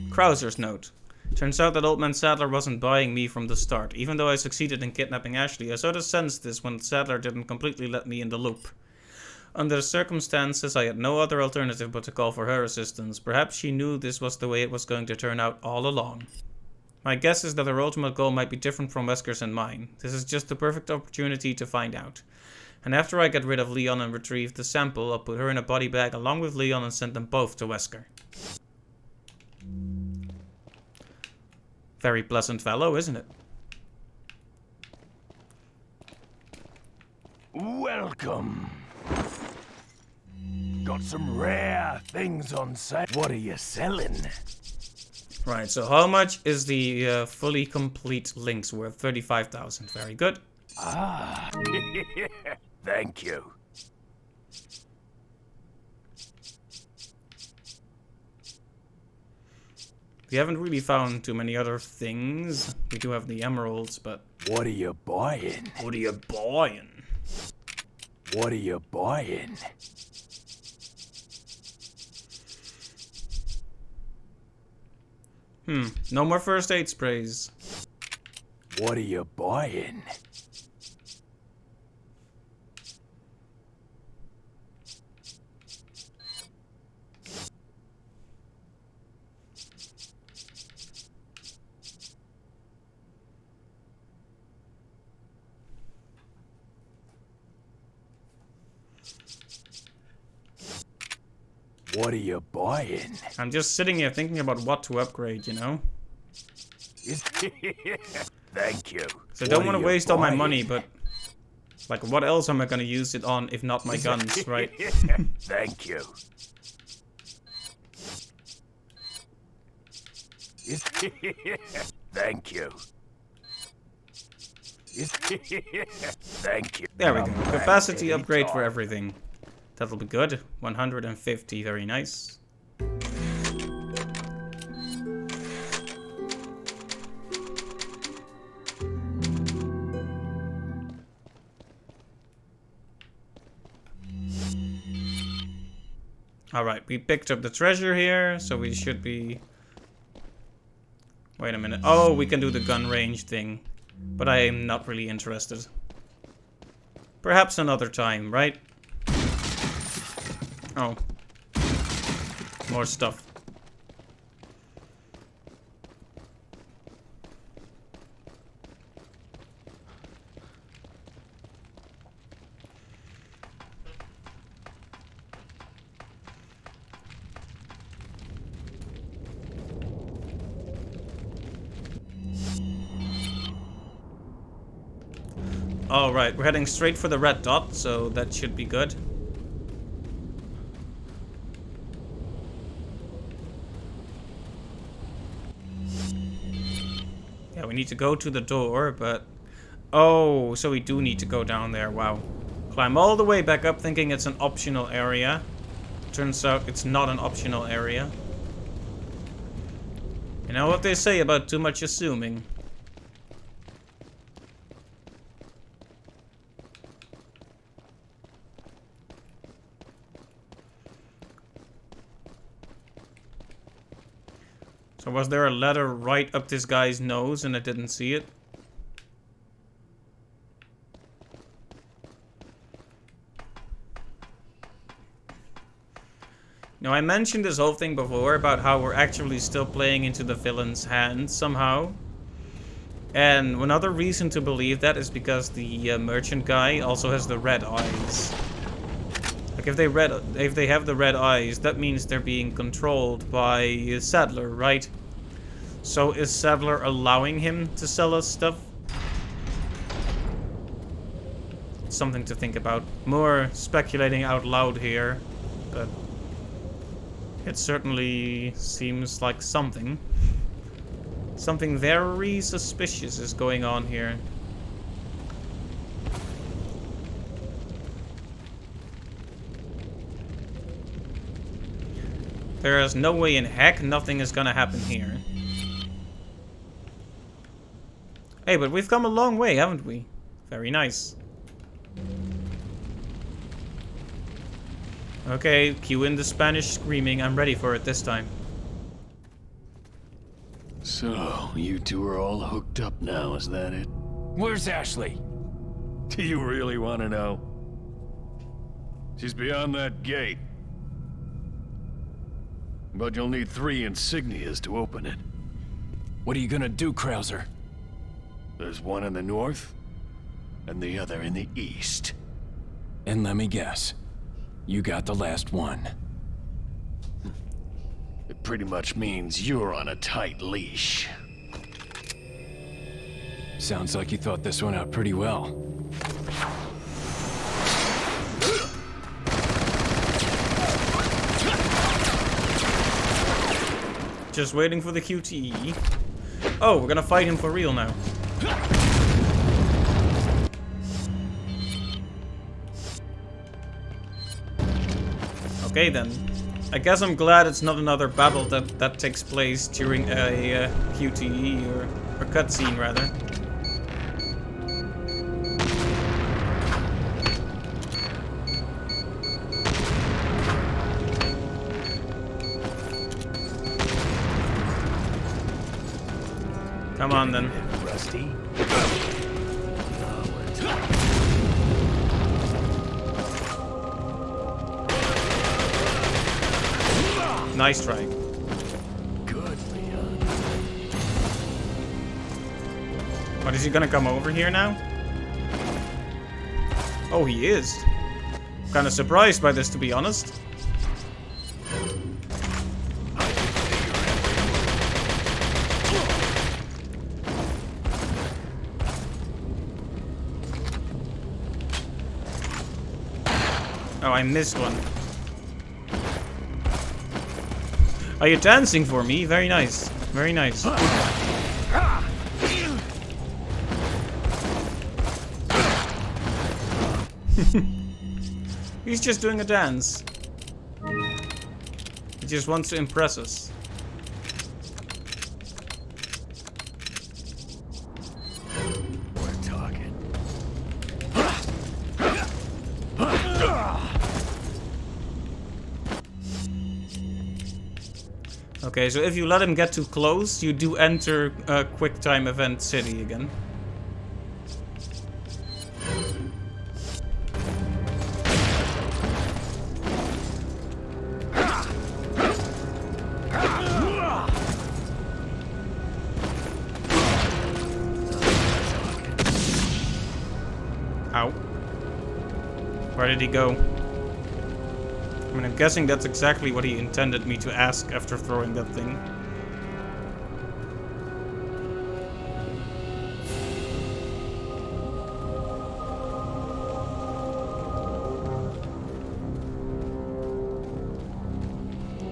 Krauser's note. Turns out that Old Man Sadler wasn't buying me from the start. Even though I succeeded in kidnapping Ashley, I sort of sensed this when Sadler didn't completely let me in the loop. Under the circumstances, I had no other alternative but to call for her assistance. Perhaps she knew this was the way it was going to turn out all along. My guess is that her ultimate goal might be different from Wesker's and mine. This is just the perfect opportunity to find out. And after I get rid of Leon and retrieve the sample, I'll put her in a body bag along with Leon and send them both to Wesker. Very pleasant fellow, isn't it? Welcome. Got some rare things on sale. What are you selling? Right, so how much is the fully complete links worth? 35,000. Very good. Ah, thank you. We haven't really found too many other things. We do have the emeralds, but... What are you buying? What are you buying? What are you buying? No more first aid sprays. What are you buying? What are you buying? I'm just sitting here thinking about what to upgrade, you know? Thank you. So I don't want to waste all my money, but... Like, what else am I going to use it on if not my guns, right? Thank you. Thank you. Thank you. There we go. Capacity upgrade for everything. That'll be good. 150, very nice. Alright, we picked up the treasure here, so we should be... Wait a minute. Oh, we can do the gun range thing. But I am not really interested. Perhaps another time, right? Oh. More stuff. Alright, we're heading straight for the red dot, so that should be good. Yeah, we need to go to the door, but... Oh, so we do need to go down there, wow. Climb all the way back up thinking it's an optional area. Turns out it's not an optional area. You know what they say about too much assuming. So was there a ladder right up this guy's nose and I didn't see it? Now I mentioned this whole thing before about how we're actually still playing into the villain's hands somehow. And another reason to believe that is because the merchant guy also has the red eyes. Like if they have the red eyes, that means they're being controlled by Sadler, right? So is Sadler allowing him to sell us stuff? Something to think about. More speculating out loud here, but it certainly seems like something. Something very suspicious is going on here. There is no way in heck nothing is gonna happen here. Hey, but we've come a long way, haven't we? Very nice. Okay, cue in the Spanish screaming. I'm ready for it this time. So, you two are all hooked up now, is that it? Where's Ashley? Do you really want to know? She's beyond that gate. But you'll need 3 insignias to open it. What are you gonna do, Krauser? There's one in the north, and the other in the east. And let me guess. You got the last one. It pretty much means you're on a tight leash. Sounds like you thought this one out pretty well. Just waiting for the QTE. Oh, we're gonna fight him for real now. Okay then. I guess I'm glad it's not another battle that takes place during a QTE or cutscene rather. Come on then. Rusty. Nice try. Good, Leon. But is he gonna come over here now? Oh, he is. Kind of surprised by this, to be honest. Oh, I missed one. Are you dancing for me? Very nice. Very nice. He's just doing a dance. He just wants to impress us. We're talking. Okay, so if you let him get too close, you do enter QuickTime Event City again. Ow. Where did he go? I mean, I'm guessing that's exactly what he intended me to ask after throwing that thing.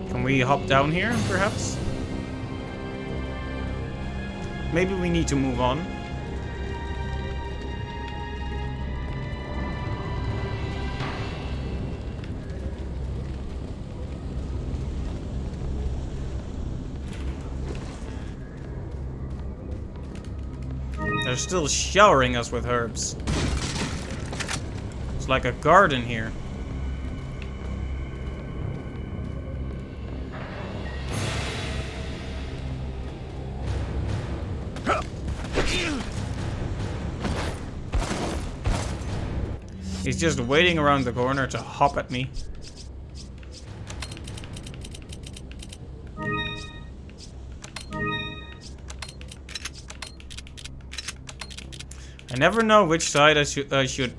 Can we hop down here, perhaps? Maybe we need to move on. They're still showering us with herbs. It's like a garden here. He's just waiting around the corner to hop at me. I never know which side I should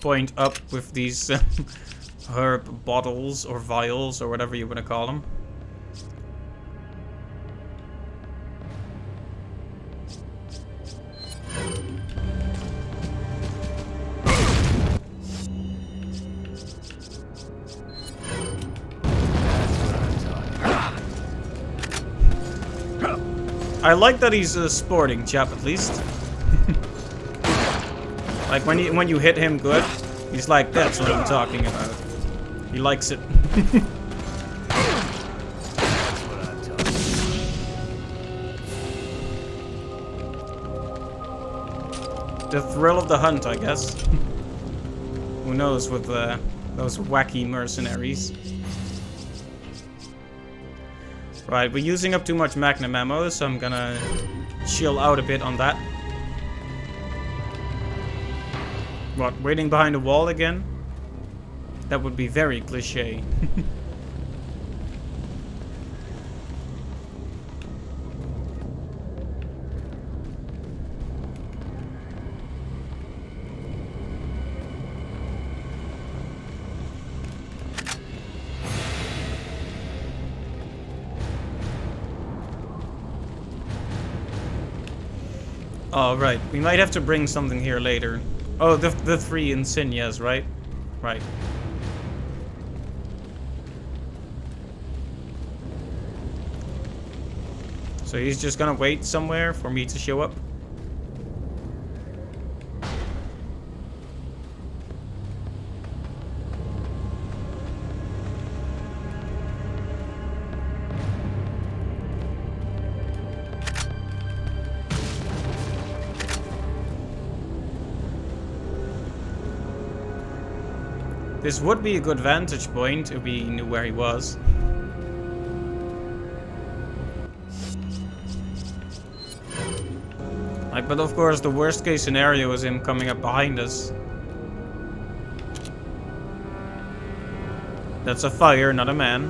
point up with these herb bottles or vials or whatever you want to call them. I like that he's a sporting chap at least. Like when you hit him good, he's like, that's what I'm talking about. He likes it. the thrill of the hunt, I guess. Who knows with those wacky mercenaries. Right, we're using up too much magnum ammo, so I'm gonna chill out a bit on that. What, waiting behind a wall again? That would be very cliché. Oh, right. We might have to bring something here later. Oh, the 3 insignias, right? Right. So he's just gonna wait somewhere for me to show up? This would be a good vantage point if we knew where he was. Like, but of course the worst case scenario is him coming up behind us. That's a fire, not a man.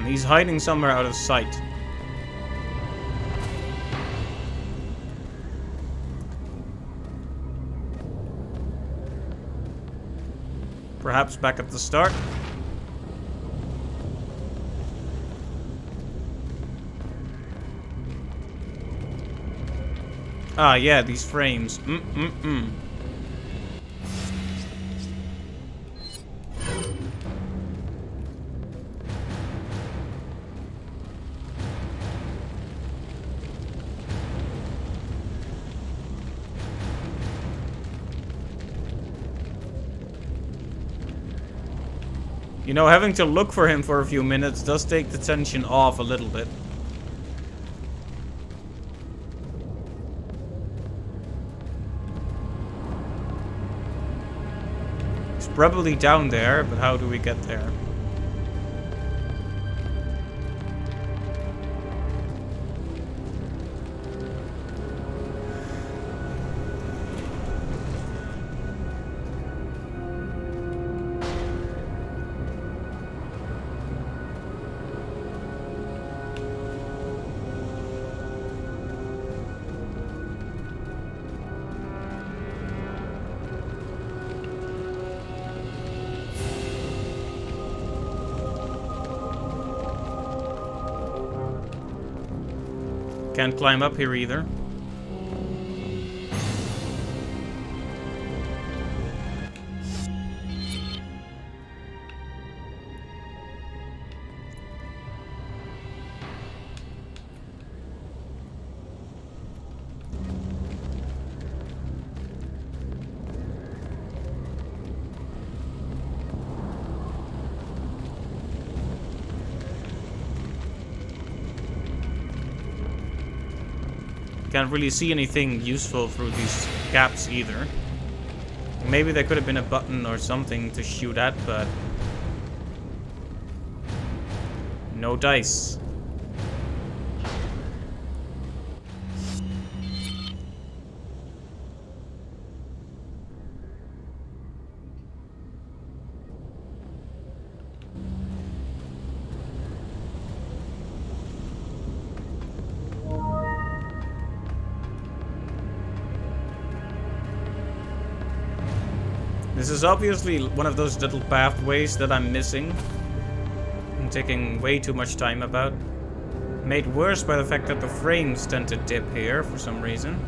He's hiding somewhere out of sight. Perhaps back at the start. Ah, yeah, these frames. You know, having to look for him for a few minutes does take the tension off a little bit. He's probably down there, but how do we get there? Can't climb up here either. Can't really see anything useful through these gaps either. Maybe there could have been a button or something to shoot at, but no dice. This is obviously one of those little pathways that I'm missing. I'm taking way too much time about. Made worse by the fact that the frames tend to dip here for some reason.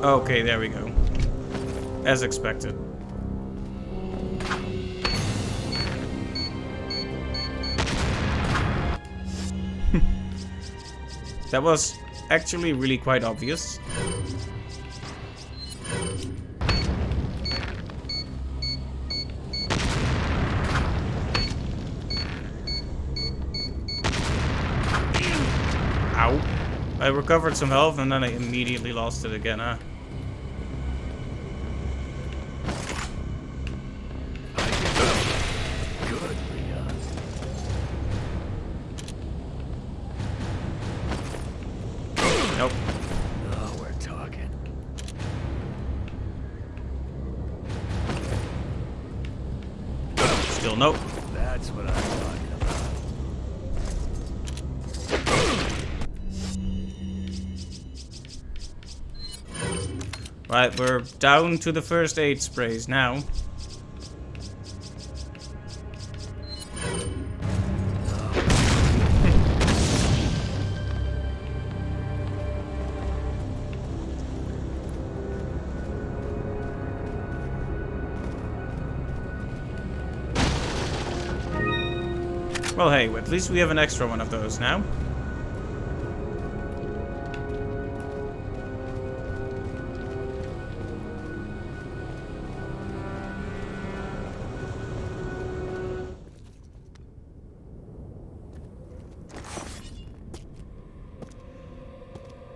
Okay, there we go. As expected. That was actually really quite obvious. Ow. I recovered some health and then I immediately lost it again, huh? Good, Leon. Nope. Now we're talking. Still nope. That's what I'm talking about. Right, we're down to the first aid sprays now. Well, hey, at least we have an extra one of those now.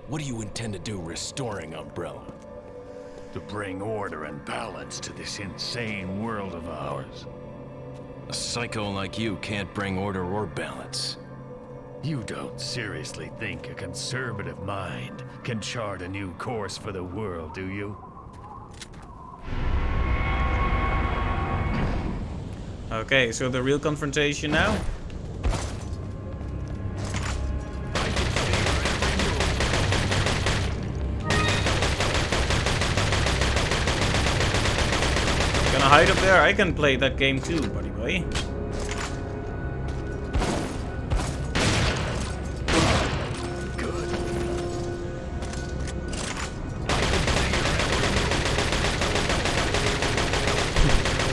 What do you intend to do restoring Umbrella? To bring order and balance to this insane world of ours. A psycho like you can't bring order or balance. You don't seriously think a conservative mind can chart a new course for the world, do you? Okay, so the real confrontation now? Gonna hide up there? I can play that game too, buddy boy.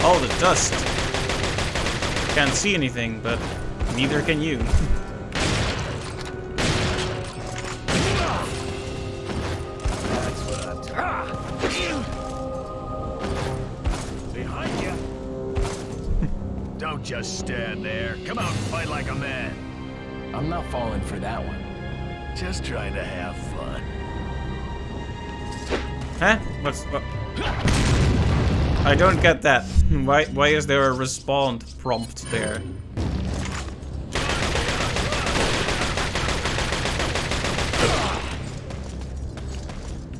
All the dust. Can't see anything, but neither can you. Behind you. Don't just stand there. Come out and fight like a man. I'm not falling for that one. Just trying to have fun. Huh? What? I don't get that. Why is there a respawn prompt there?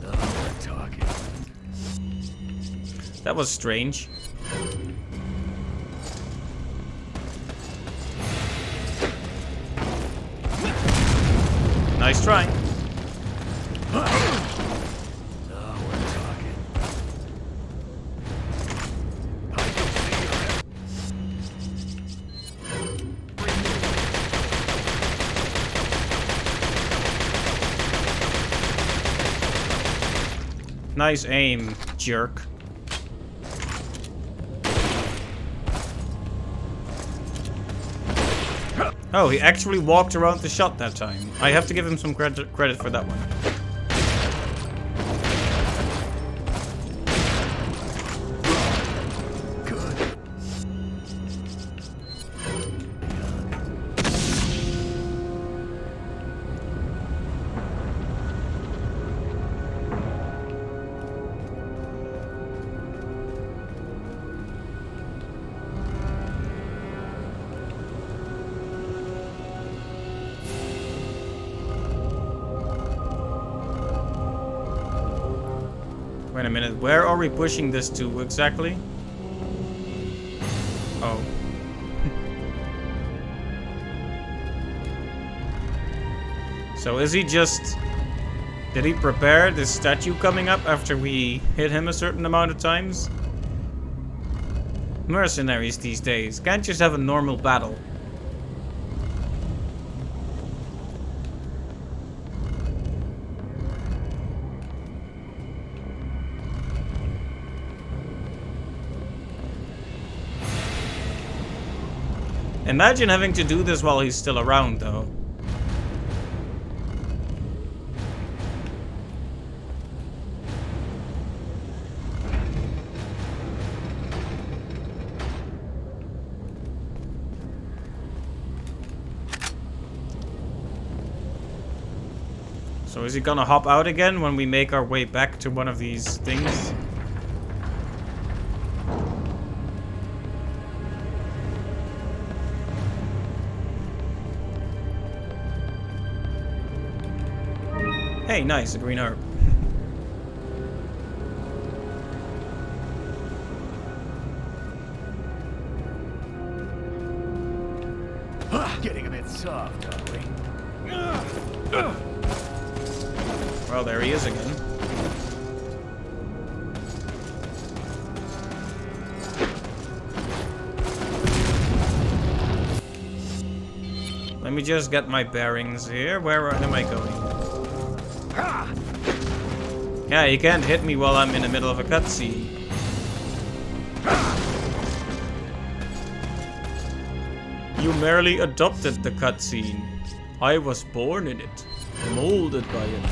Now we're talking. That was strange. Nice try. Now we're talking. Nice aim, jerk. Oh, he actually walked around the shot that time. I have to give him some credit for that one. Wait a minute, where are we pushing this to exactly? Oh. So is he just... Did he prepare this statue coming up after we hit him a certain amount of times? Mercenaries these days can't just have a normal battle. Imagine having to do this while he's still around, though. So is he gonna hop out again when we make our way back to one of these things? Hey, nice, a green herb. Getting a bit soft, are we? Well, there he is again. Let me just get my bearings here. Where am I going? Yeah, you can't hit me while I'm in the middle of a cutscene. You merely adopted the cutscene. I was born in it, molded by it.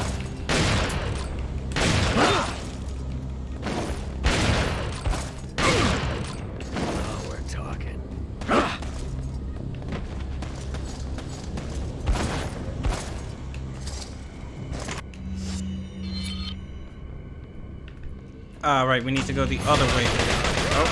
Now we're talking. Ah, right, we need to go the other way. Oh.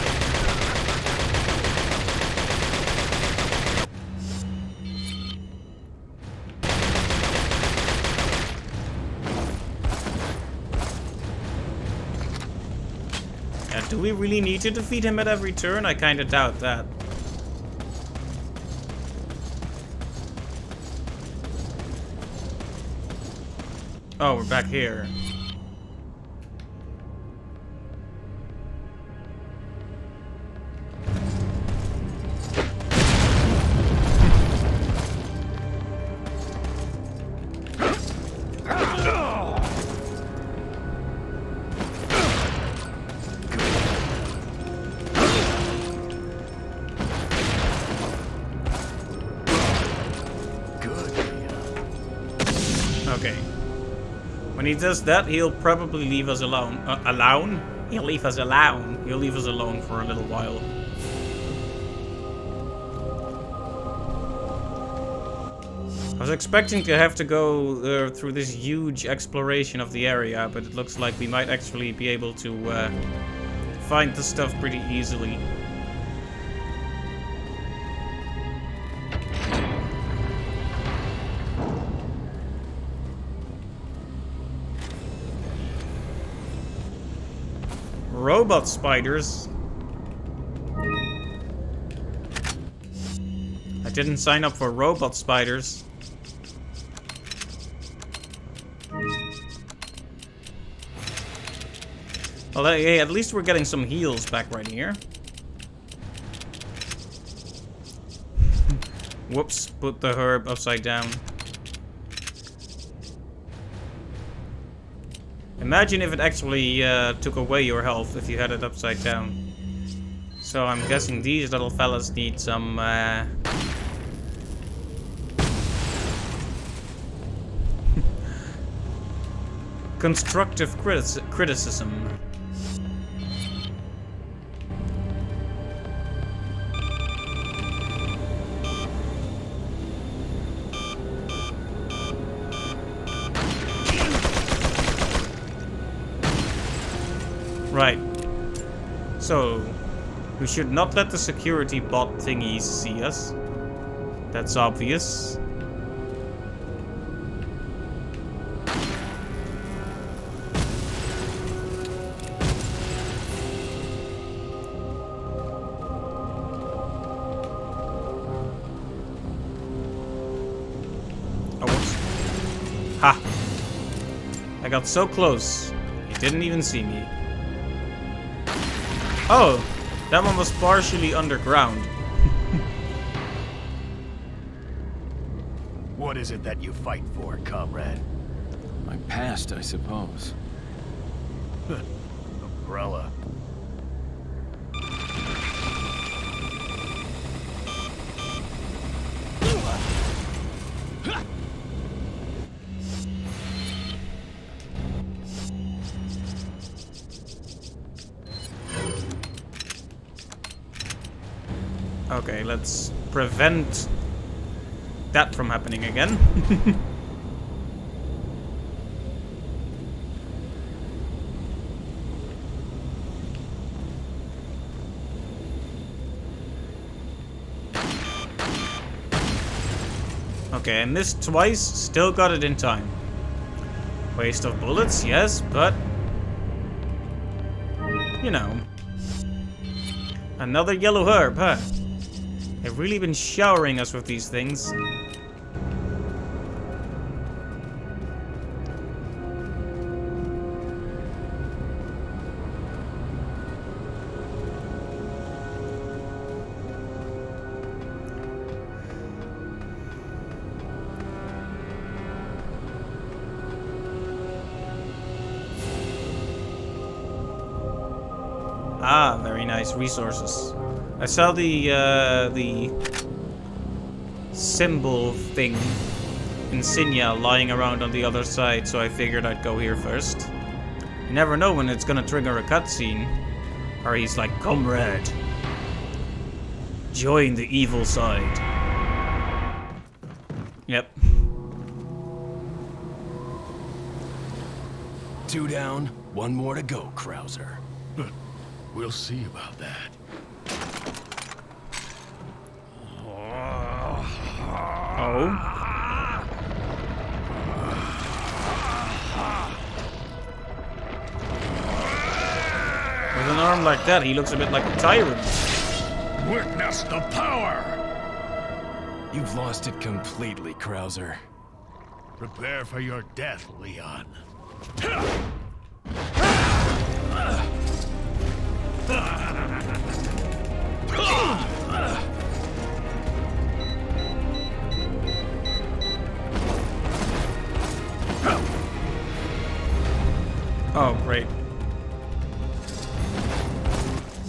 Yeah, do we really need to defeat him at every turn? I kinda doubt that. Oh, we're back here. Okay. When he does that, he'll probably leave us alone. Alone? He'll leave us alone. He'll leave us alone for a little while. I was expecting to have to go through this huge exploration of the area, but it looks like we might actually be able to find the stuff pretty easily. Robot spiders. I didn't sign up for robot spiders. Well, hey, at least we're getting some heals back right here. Whoops, put the herb upside down. Imagine if it actually took away your health if you had it upside down. So I'm guessing these little fellas need some constructive criticism. Right. So, we should not let the security bot thingies see us. That's obvious. Oh, whoops. Ha! I got so close. He didn't even see me. Oh, that one was partially underground. What is it that you fight for, comrade? My past, I suppose. Umbrella. Okay, let's prevent that from happening again. Okay, I missed twice, still got it in time. Waste of bullets, yes, but... you know. Another yellow herb, huh? They've really been showering us with these things. Ah, very nice resources. I saw the symbol thing, insignia, lying around on the other side, so I figured I'd go here first. You never know when it's gonna trigger a cutscene, or he's like, "Comrade, join the evil side." Yep. 2 down, 1 more to go, Krauser. We'll see about that. Oh. With an arm like that, he looks a bit like a tyrant. Witness the power! You've lost it completely, Krauser. Prepare for your death, Leon. Oh, great.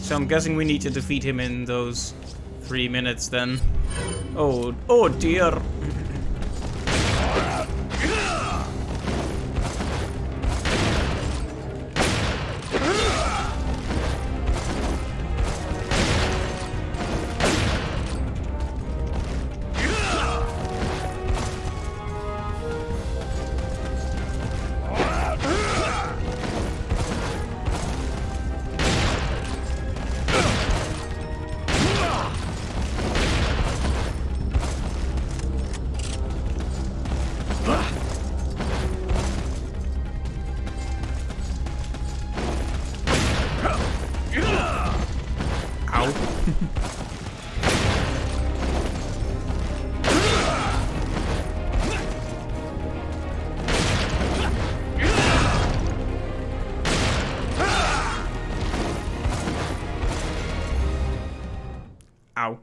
So I'm guessing we need to defeat him in those 3 minutes then. Oh dear. Ow.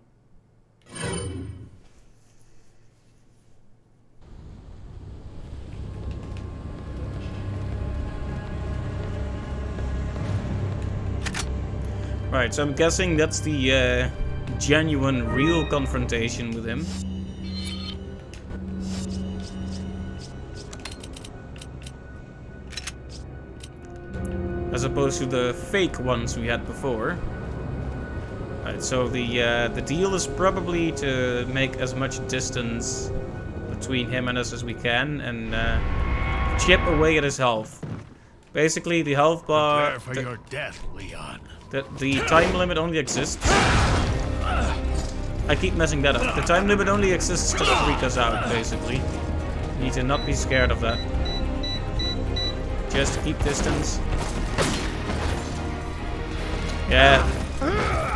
Right, so I'm guessing that's the genuine, real confrontation with him. As opposed to the fake ones we had before. Right, so the deal is probably to make as much distance between him and us as we can and chip away at his health. Basically, the health bar... Prepare for your death, Leon. The time limit only exists... I keep messing that up. The time limit only exists to freak us out, basically. You need to not be scared of that. Just keep distance. Yeah.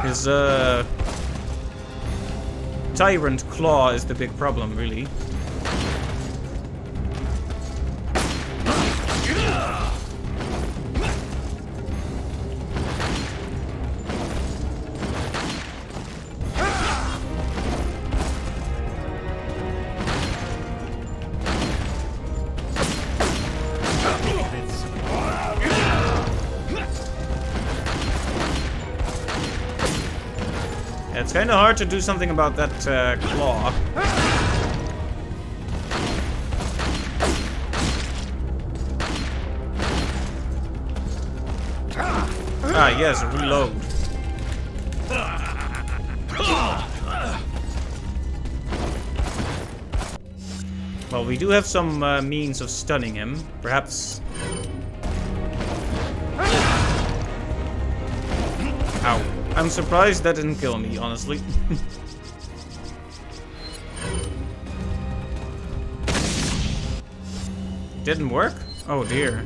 His, Tyrant Claw is the big problem, really. It's kind of hard to do something about that claw. Ah, yes, reload. Well, we do have some means of stunning him. Perhaps... Ow. I'm surprised that didn't kill me, honestly. Didn't work? Oh dear.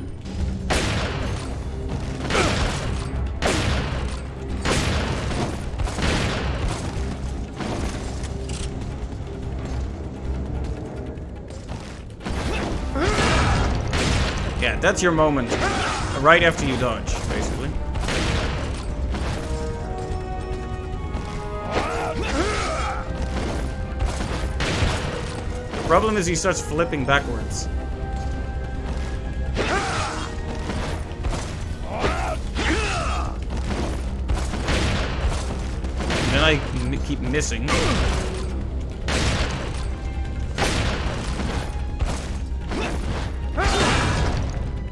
Yeah, that's your moment. Right after you dodge, basically. The problem is he starts flipping backwards. And then I keep missing.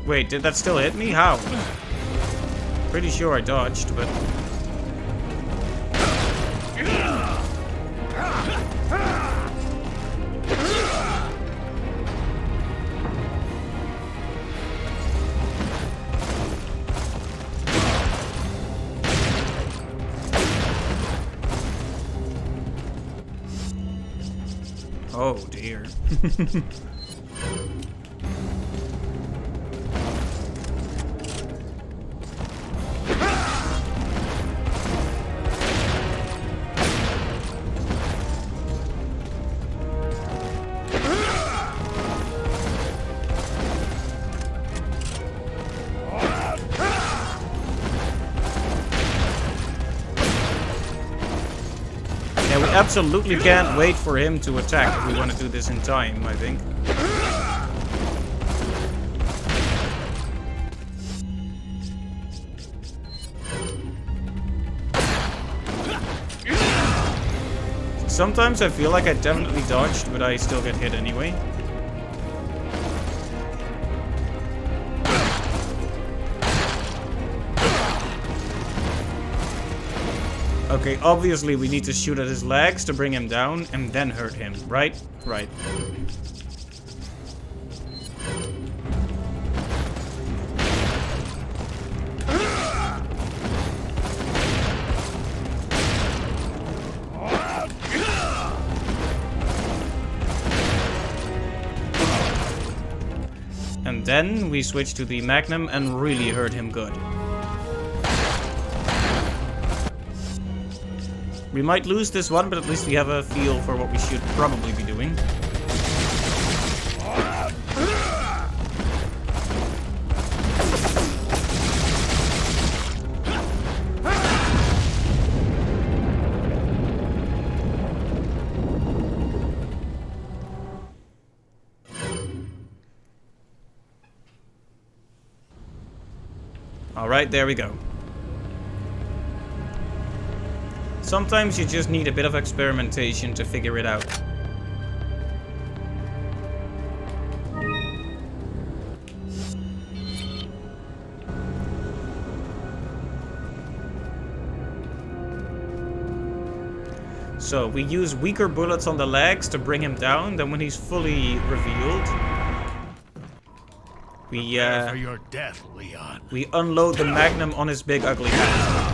Wait, did that still hit me? How? Pretty sure I dodged, but... Oh dear. Yeah, we absolutely can't wait for him to attack if we want to do this in time, I think. Sometimes I feel like I definitely dodged, but I still get hit anyway. Okay, obviously we need to shoot at his legs to bring him down and then hurt him, right? Right. And then we switch to the Magnum and really hurt him good. We might lose this one, but at least we have a feel for what we should probably be doing. Alright, there we go. Sometimes you just need a bit of experimentation to figure it out. So, we use weaker bullets on the legs to bring him down, then when he's fully revealed, we For your death, Leon. we unload the Magnum on his big ugly head.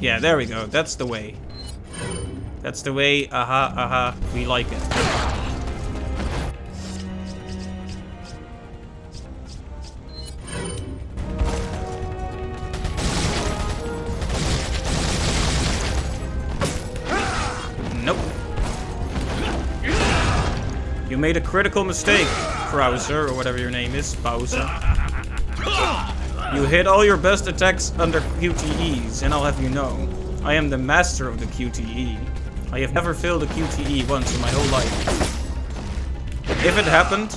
Yeah, there we go. That's the way. That's the way. Aha, aha. We like it. Nope. You made a critical mistake, Krauser, or whatever your name is, Bowser. You hit all your best attacks under QTEs, and I'll have you know, I am the master of the QTE. I have never failed a QTE once in my whole life. If it happened,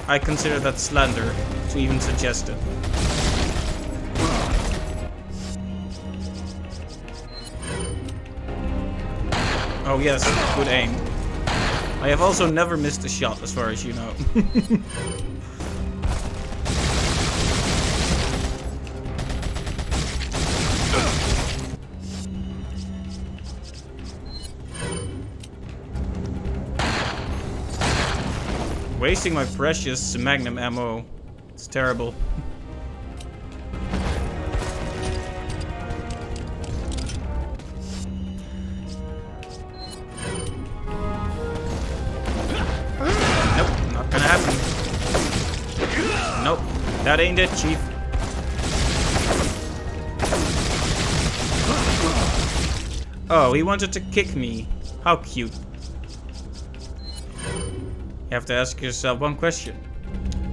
I consider that slander to even suggest it. Oh yes, good aim. I have also never missed a shot, as far as you know. Wasting my precious magnum ammo. It's terrible. Nope, not gonna happen. Nope, that ain't it, Chief. Oh, he wanted to kick me. How cute. You have to ask yourself one question.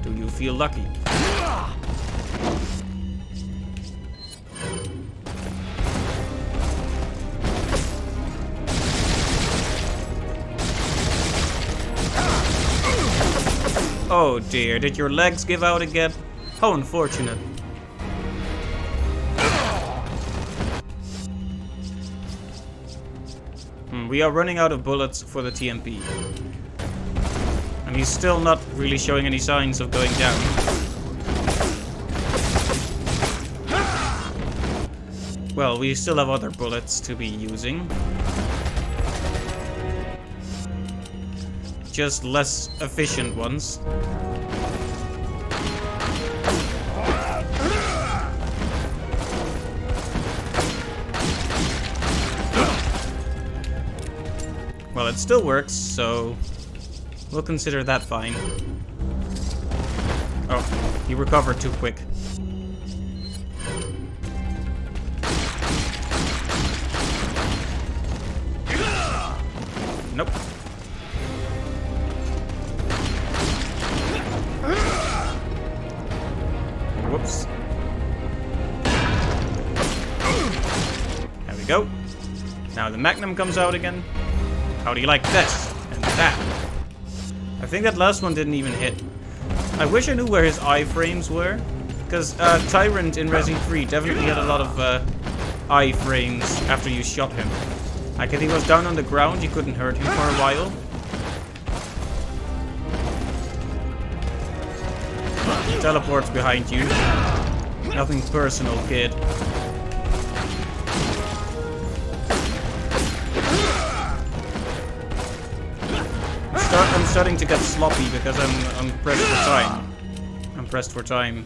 Do you feel lucky? Oh dear, did your legs give out again? How unfortunate. We are running out of bullets for the TMP. And he's still not really showing any signs of going down. Well, we still have other bullets to be using. Just less efficient ones. Well, it still works, so we'll consider that fine. Oh, he recovered too quick. Nope. Whoops. There we go. Now the Magnum comes out again. How do you like this? And that. I think that last one didn't even hit. I wish I knew where his iframes were. Because Tyrant in Resident 3 definitely had a lot of iframes after you shot him. Like if he was down on the ground, you couldn't hurt him for a while. He teleports behind you. Nothing personal, kid. I'm starting to get sloppy because I'm pressed for time. I'm pressed for time.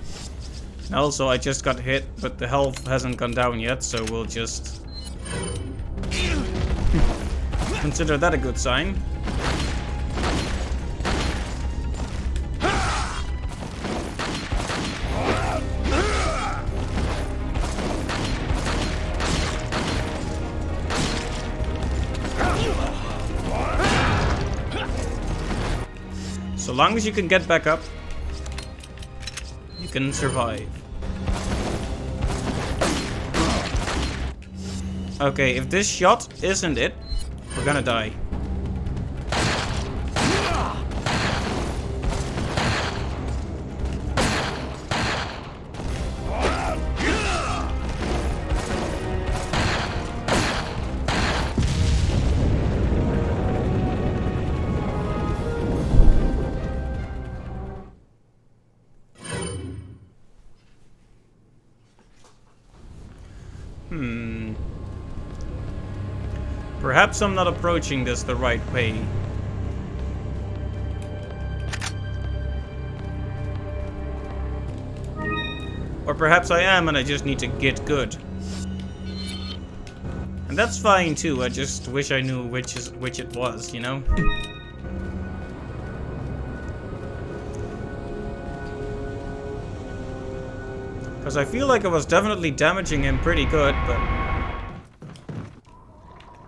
And also, I just got hit, but the health hasn't gone down yet, so we'll just consider that a good sign. So long as you can get back up, you can survive. Okay, if this shot isn't it, we're gonna die. Perhaps I'm not approaching this the right way. Or perhaps I am and I just need to get good. And that's fine too, I just wish I knew which it was, you know? Because I feel like I was definitely damaging him pretty good, but...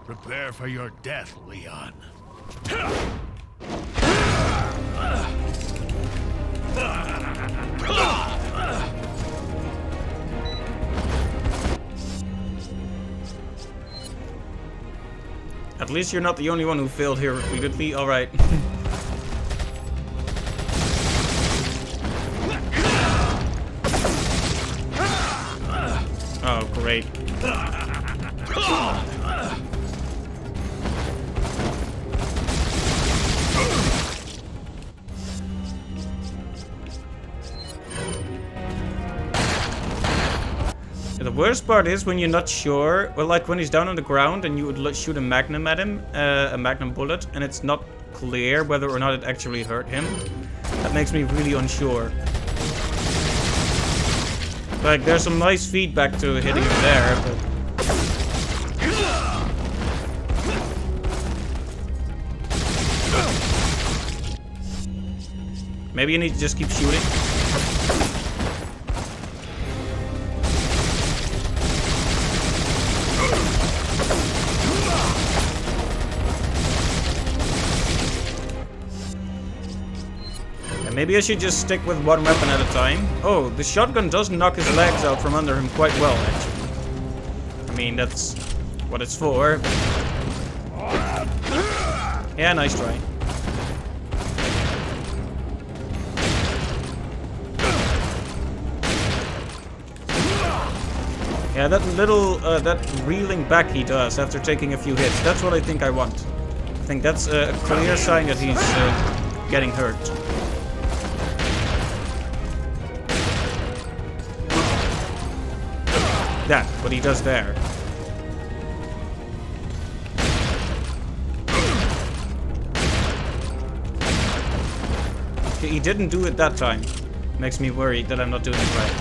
Prepare for your death, Leon. At least you're not the only one who failed here repeatedly. Alright. Oh, great. worst part is when you're not sure, well, like when he's down on the ground and you would shoot a magnum at him, a magnum bullet, and it's not clear whether or not it actually hurt him. That makes me really unsure. Like, there's some nice feedback to hitting him there, but... Maybe you need to just keep shooting. Maybe I should just stick with one weapon at a time. Oh, the shotgun does knock his legs out from under him quite well, actually. I mean, that's what it's for. Yeah, nice try. Yeah, that little, that reeling back he does after taking a few hits, that's what I think I want. I think that's a clear sign that he's getting hurt. That, what he does there. Okay, he didn't do it that time. Makes me worried that I'm not doing it right.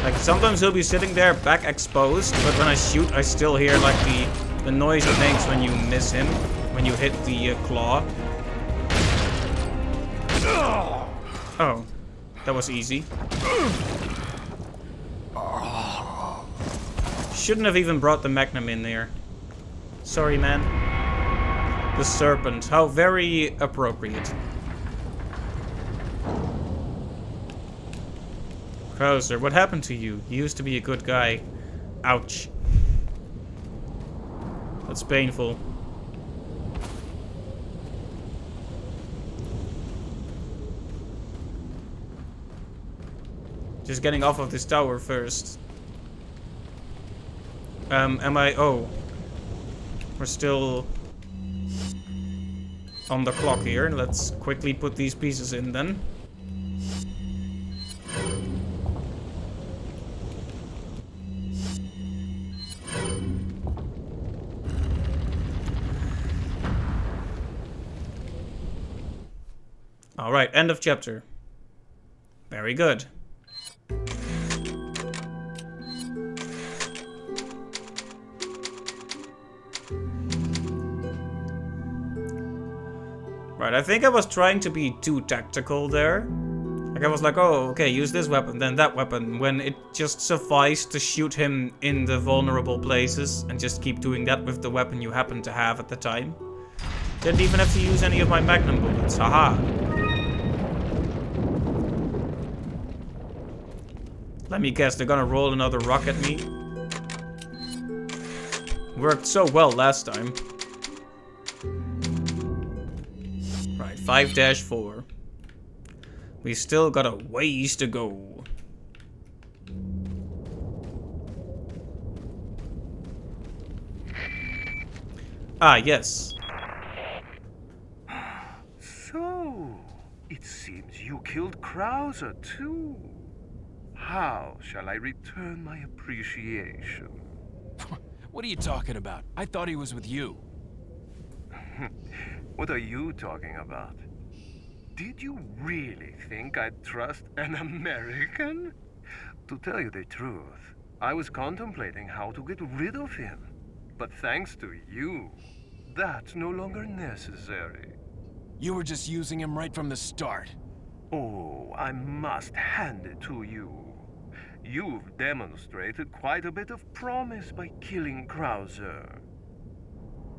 Like, sometimes he'll be sitting there back exposed, but when I shoot, I still hear, like, the noise it makes when you miss him, when you hit the claw. Oh, that was easy. Shouldn't have even brought the Magnum in there. Sorry, man. The serpent, how very appropriate. Krauser, what happened to you? You used to be a good guy. Ouch. That's painful. Just getting off of this tower first. Am I... Oh. We're still on the clock here. Let's quickly put these pieces in then. Alright, end of chapter. Very good. Right, I think I was trying to be too tactical there. Like, I was like, oh, okay, use this weapon, then that weapon, when it just sufficed to shoot him in the vulnerable places and just keep doing that with the weapon you happen to have at the time. Didn't even have to use any of my magnum bullets, haha. Let me guess, they're gonna roll another rock at me. Worked so well last time. Right, 5-4. We still got a ways to go. Ah, yes. So, it seems you killed Krauser too. How shall I return my appreciation? What are you talking about? I thought he was with you. What are you talking about? Did you really think I'd trust an American? To tell you the truth, I was contemplating how to get rid of him. But thanks to you, that's no longer necessary. You were just using him right from the start. Oh, I must hand it to you. You've demonstrated quite a bit of promise by killing Krauser.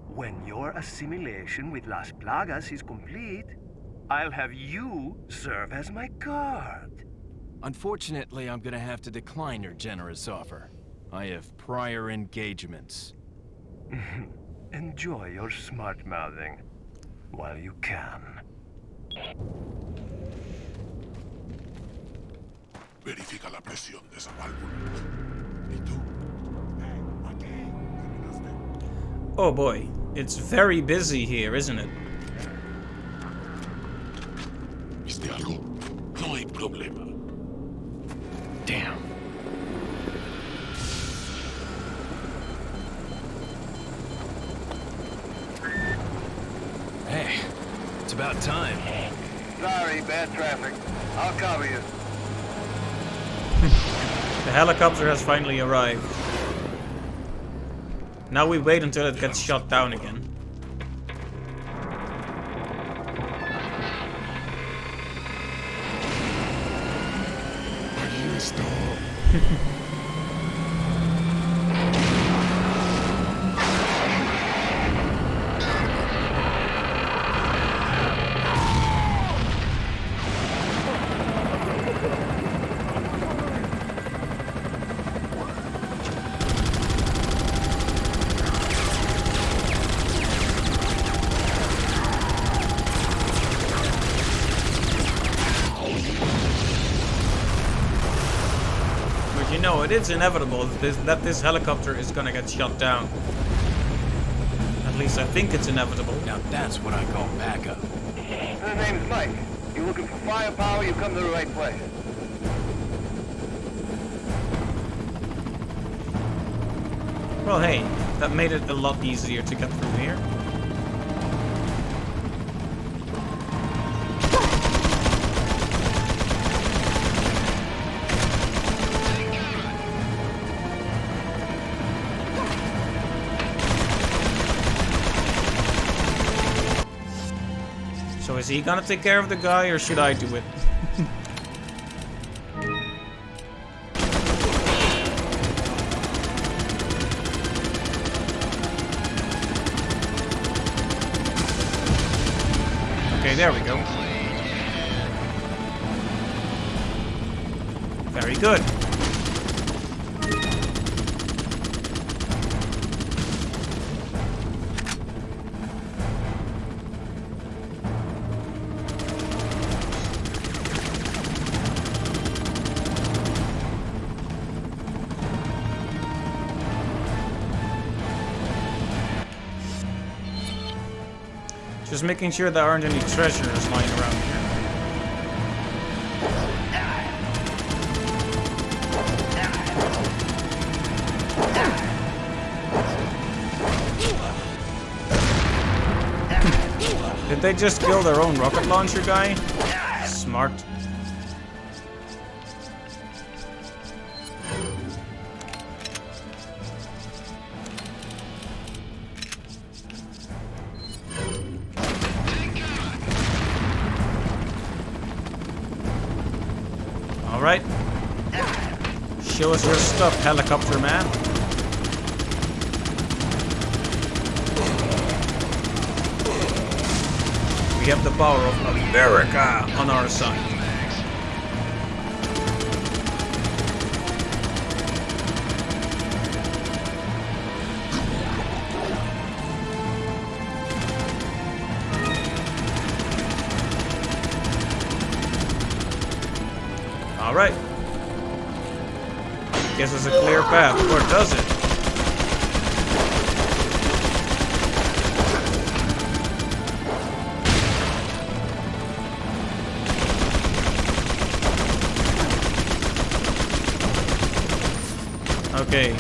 When your assimilation with Las Plagas is complete, I'll have you serve as my guard. Unfortunately, I'm gonna have to decline your generous offer. I have prior engagements. Enjoy your smart-mouthing while you can. Verifica la presión de esa válvula. ¿Y tú? Oh boy, it's very busy here, isn't it? ¿Viste algo? No hay problema. about time. Sorry, bad traffic. I'll cover you. The helicopter has finally arrived. Now we wait until it gets shot down again. Why do you stop? You know, it is inevitable that this helicopter is gonna get shot down. At least I think it's inevitable. Now that's what I call backup. The name's Mike. You looking for firepower, you come to the right place. Well, hey, that made it a lot easier to get through here. So is he gonna take care of the guy, or should I do it? Okay, there we go. Very good. Just making sure there aren't any treasures lying around here. Did they just kill their own rocket launcher guy? Smart. Alright. Show us your stuff, helicopter man. We have the power of America on our side. Alright. Gives us a clear path, or does it? Okay.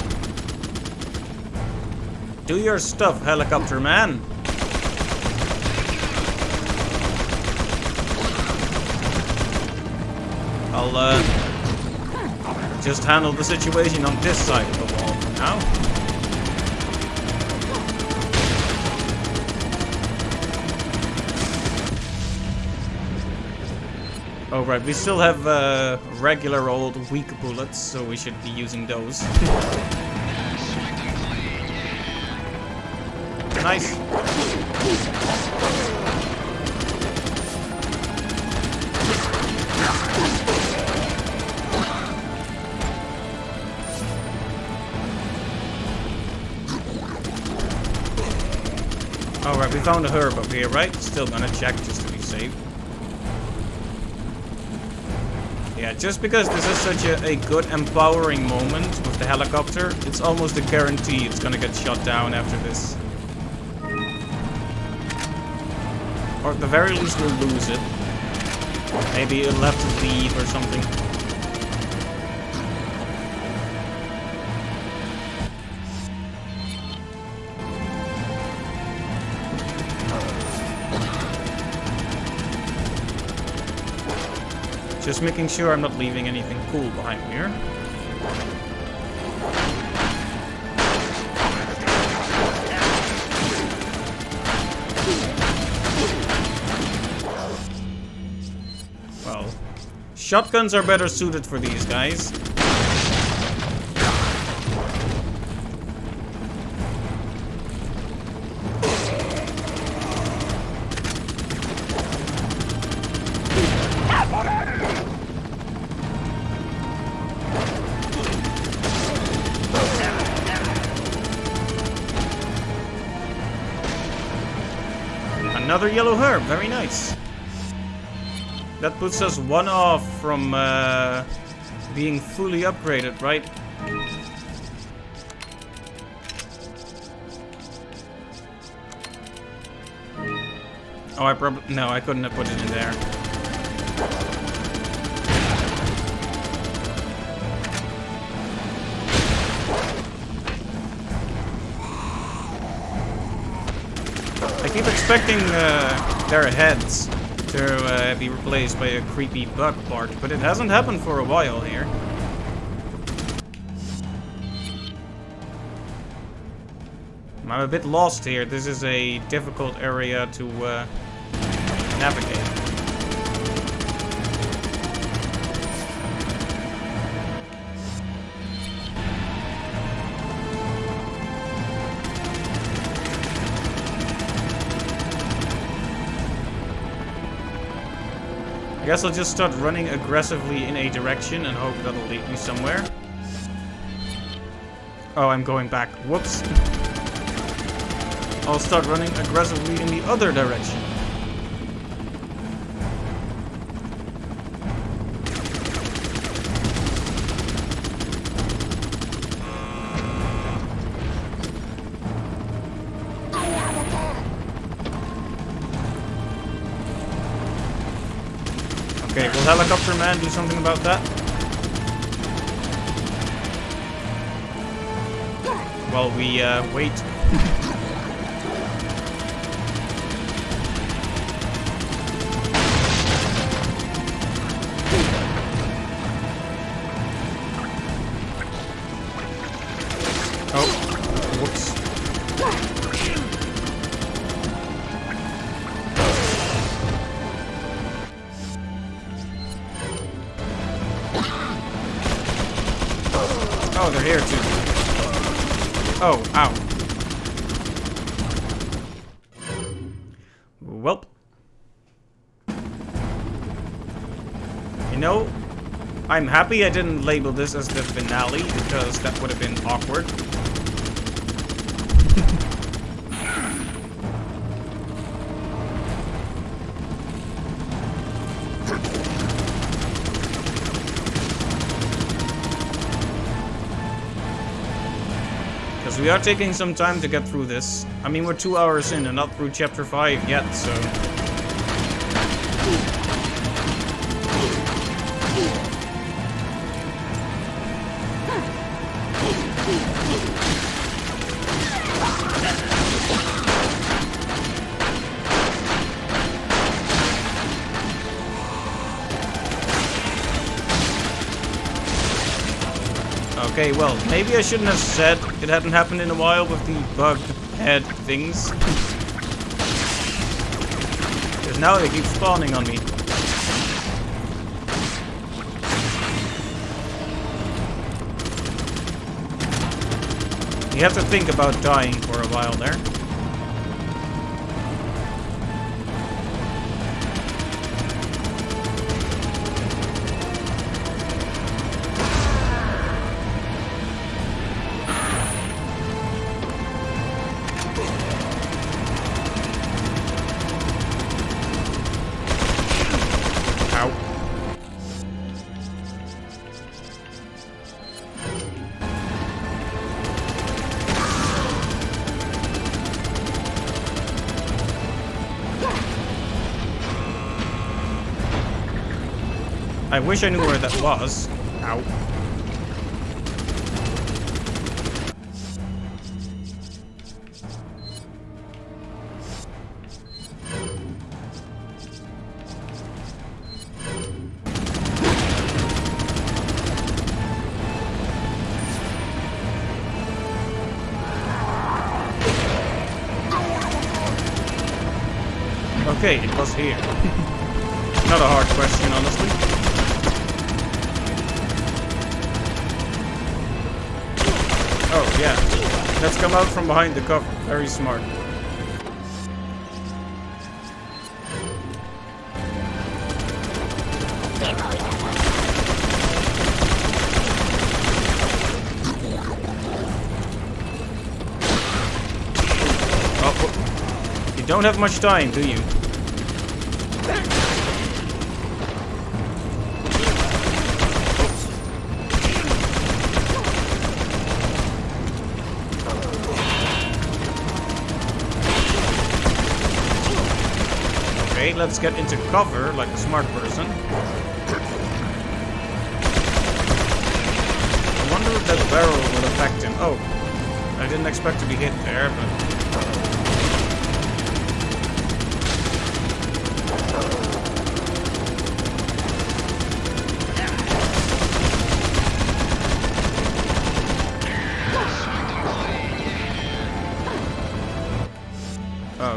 Do your stuff, helicopter man. I'll just handle the situation on this side of the wall for now. Oh right, we still have regular old weak bullets, so we should be using those. Nice. Alright, we found a herb up here, right? Still gonna check just to be safe. Yeah, just because this is such a good empowering moment with the helicopter, it's almost a guarantee it's gonna get shot down after this. Or at the very least we'll lose it. Maybe it'll have to leave or something. Just making sure I'm not leaving anything cool behind me here. Well, shotguns are better suited for these guys. Another yellow herb, very nice. That puts us one off from being fully upgraded, right? Oh, no, I couldn't have put it in there. I keep expecting their heads to be replaced by a creepy bug part, but it hasn't happened for a while here. I'm a bit lost here. This is a difficult area to navigate. I guess I'll just start running aggressively in a direction and hope that'll lead me somewhere. Oh, I'm going back. Whoops. I'll start running aggressively in the other direction. Okay, will Helicopter Man do something about that? While we wait. Oh, whoops. Oh, they're here too. Oh, ow. Welp. You know, I'm happy I didn't label this as the finale, because that would have been awkward. Because we are taking some time to get through this. I mean, we're 2 hours in and not through chapter 5 yet, so... Okay, well, maybe I shouldn't have said it hadn't happened in a while with the bug head things. Because now they keep spawning on me. You have to think about dying for a while there. I wish I knew where that was. Ow. Okay, it was here. Not a hard question, honestly. Oh, yeah. Let's come out from behind the cover. Very smart. Oh, you don't have much time, do you? Okay, let's get into cover like a smart person. I wonder if that barrel will affect him. Oh, I didn't expect to be hit there, but...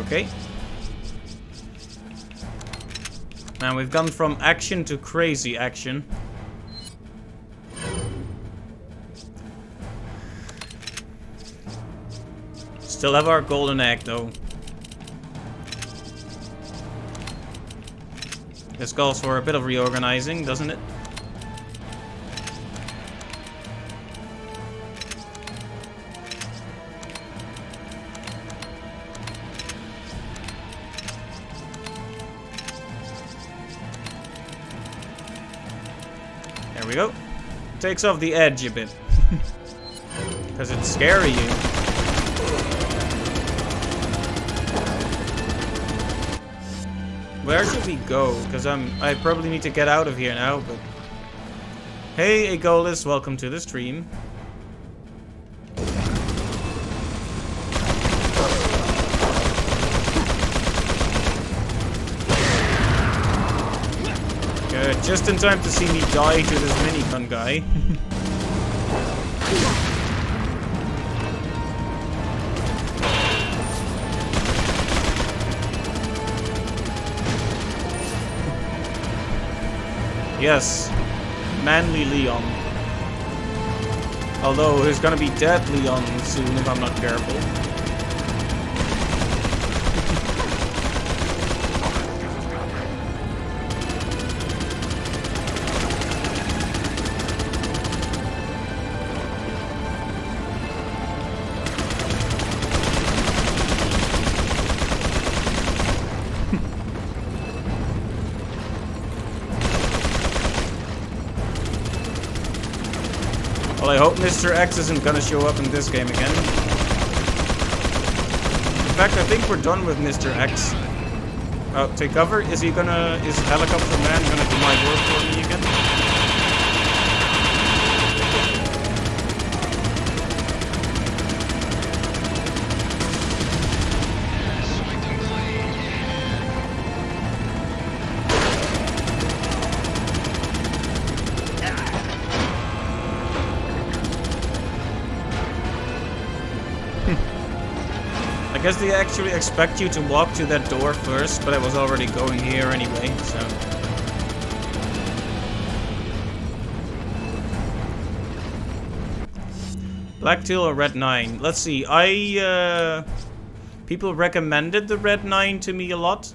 Okay. Now we've gone from action to crazy action. Still have our golden egg though. This calls for a bit of reorganizing, doesn't it? There we go. Takes off the edge a bit. Because it's scary you. Where should we go? Because I probably need to get out of here now, but... Hey, Agolis, welcome to the stream. Good, just in time to see me die to this minigun guy. Yes, manly Leon. Although he's gonna be dead Leon soon if I'm not careful. Well, I hope Mr. X isn't gonna show up in this game again. In fact, I think we're done with Mr. X. Oh, take cover. Is Helicopter Man gonna do my work for me again? I guess they actually expect you to walk to that door first, but I was already going here anyway, so... Blacktail or Red 9? Let's see, people recommended the Red 9 to me a lot.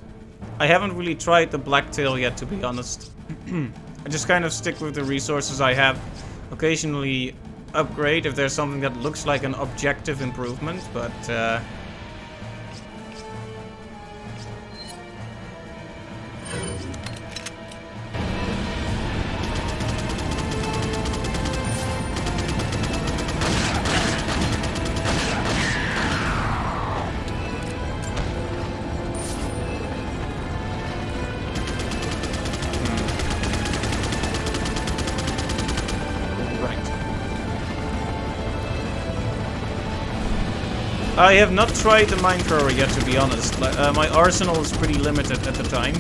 I haven't really tried the Blacktail yet, to be honest. I just kind of stick with the resources I have. Occasionally upgrade if there's something that looks like an objective improvement, but... I have not tried the mine thrower yet, to be honest. My arsenal is pretty limited at the time.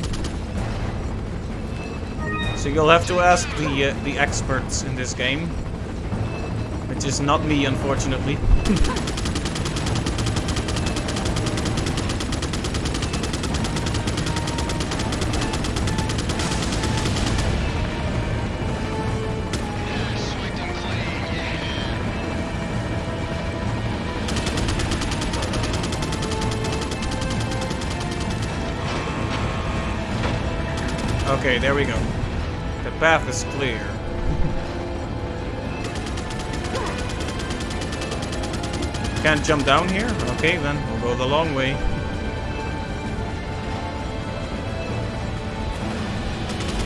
So you'll have to ask the experts in this game. Which is not me, unfortunately. Okay, there we go. The path is clear. Can't jump down here? Okay, then we'll go the long way.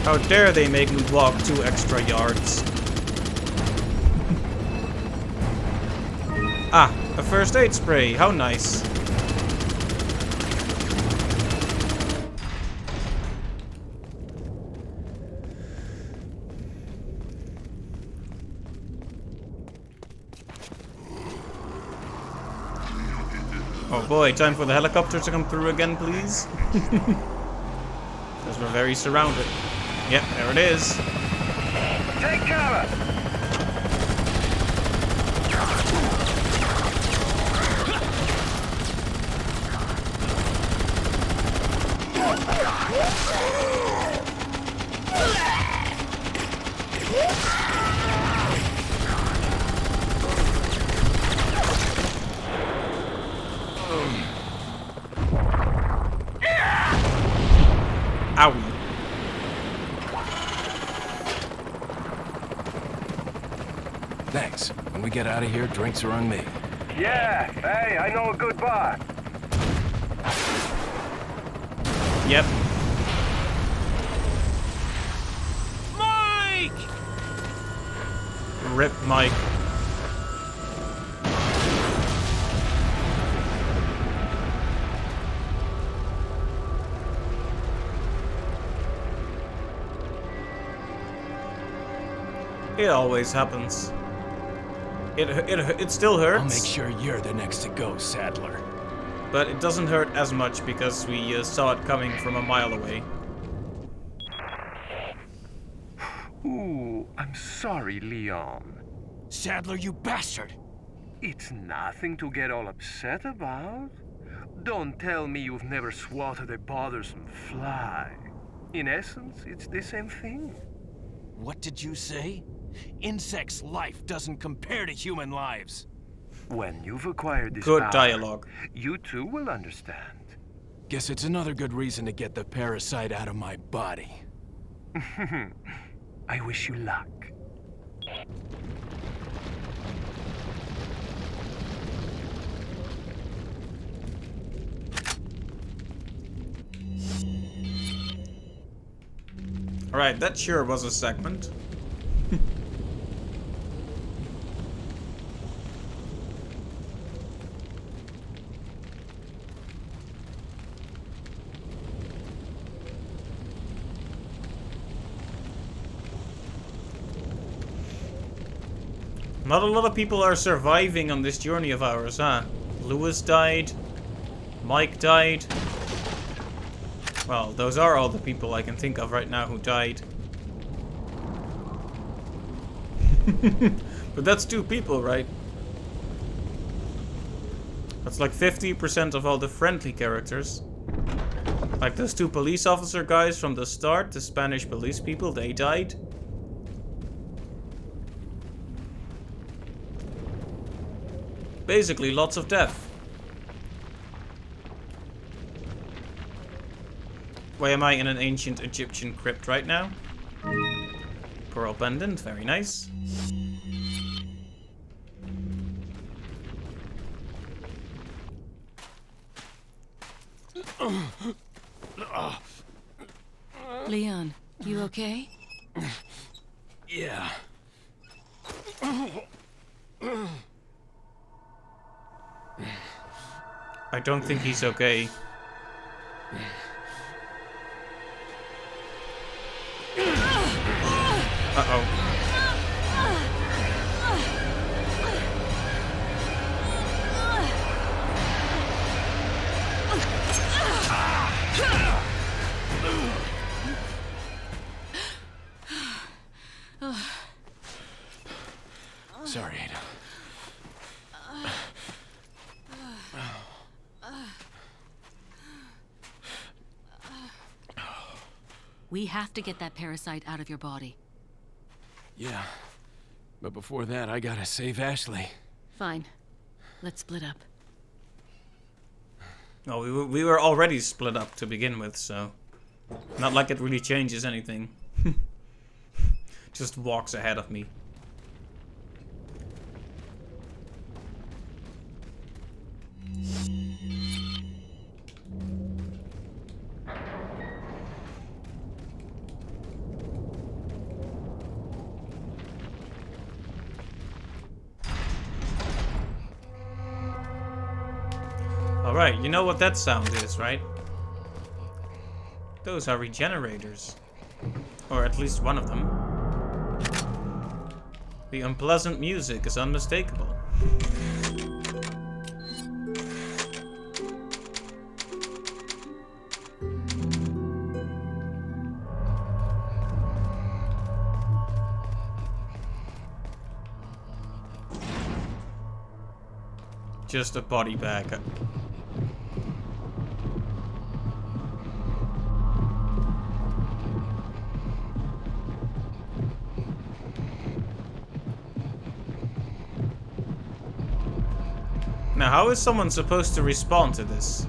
How dare they make me walk 2 extra yards? Ah, a first aid spray. How nice. Oh boy, time for the helicopter to come through again, please. Because we're very surrounded. Yep, there it is. Take cover! Owie. Thanks. When we get out of here, drinks are on me. Yeah, hey, I know a good bar. Yep. Mike! Rip Mike. It always happens. It still hurts. I'll make sure you're the next to go, Saddler. But it doesn't hurt as much because we saw it coming from a mile away. Ooh, I'm sorry, Leon. Saddler, you bastard! It's nothing to get all upset about. Don't tell me you've never swatted a bothersome fly. In essence, it's the same thing. What did you say? Insects' life doesn't compare to human lives. When you've acquired this Good power, dialogue. you too will understand. Guess it's another good reason to get the parasite out of my body. I wish you luck. Alright, that sure was a segment. Not a lot of people are surviving on this journey of ours, huh? Lewis died. Mike died. Well, those are all the people I can think of right now who died. But that's 2 people, right? That's like 50% of all the friendly characters. Like those 2 police officer guys from the start, the Spanish police people, they died. Basically, lots of death. Why am I in an ancient Egyptian crypt right now? Pearl pendant, very nice. Leon, you okay? Yeah. I don't think he's okay. Uh-oh. Sorry, Ada. We have to get that parasite out of your body. Yeah. But before that, I gotta save Ashley. Fine. Let's split up. No, we were already split up to begin with, so... Not like it really changes anything. Just walks ahead of me. Alright, you know what that sound is, right? Those are regenerators. Or at least one of them. The unpleasant music is unmistakable. Just a body bag. Now, how is someone supposed to respond to this?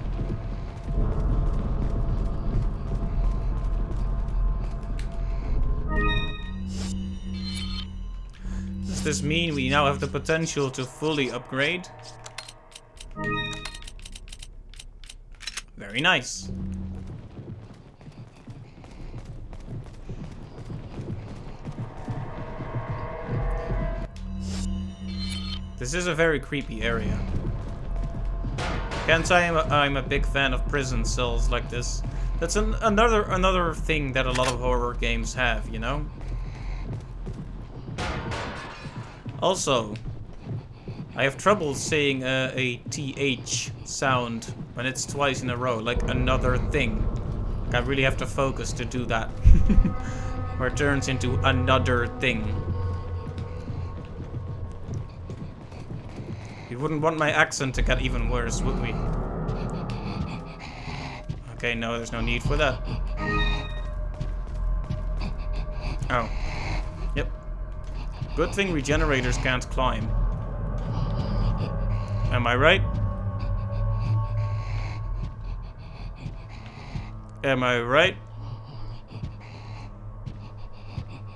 Does this mean we now have the potential to fully upgrade? Very nice. This is a very creepy area. Can't say I'm a big fan of prison cells like this. That's another thing that a lot of horror games have, you know? Also, I have trouble saying a TH sound when it's twice in a row, like another thing. Like I really have to focus to do that. Where it turns into another thing. We wouldn't want my accent to get even worse, would we? Okay, no, there's no need for that. Oh. Yep. Good thing regenerators can't climb. Am I right? Am I right?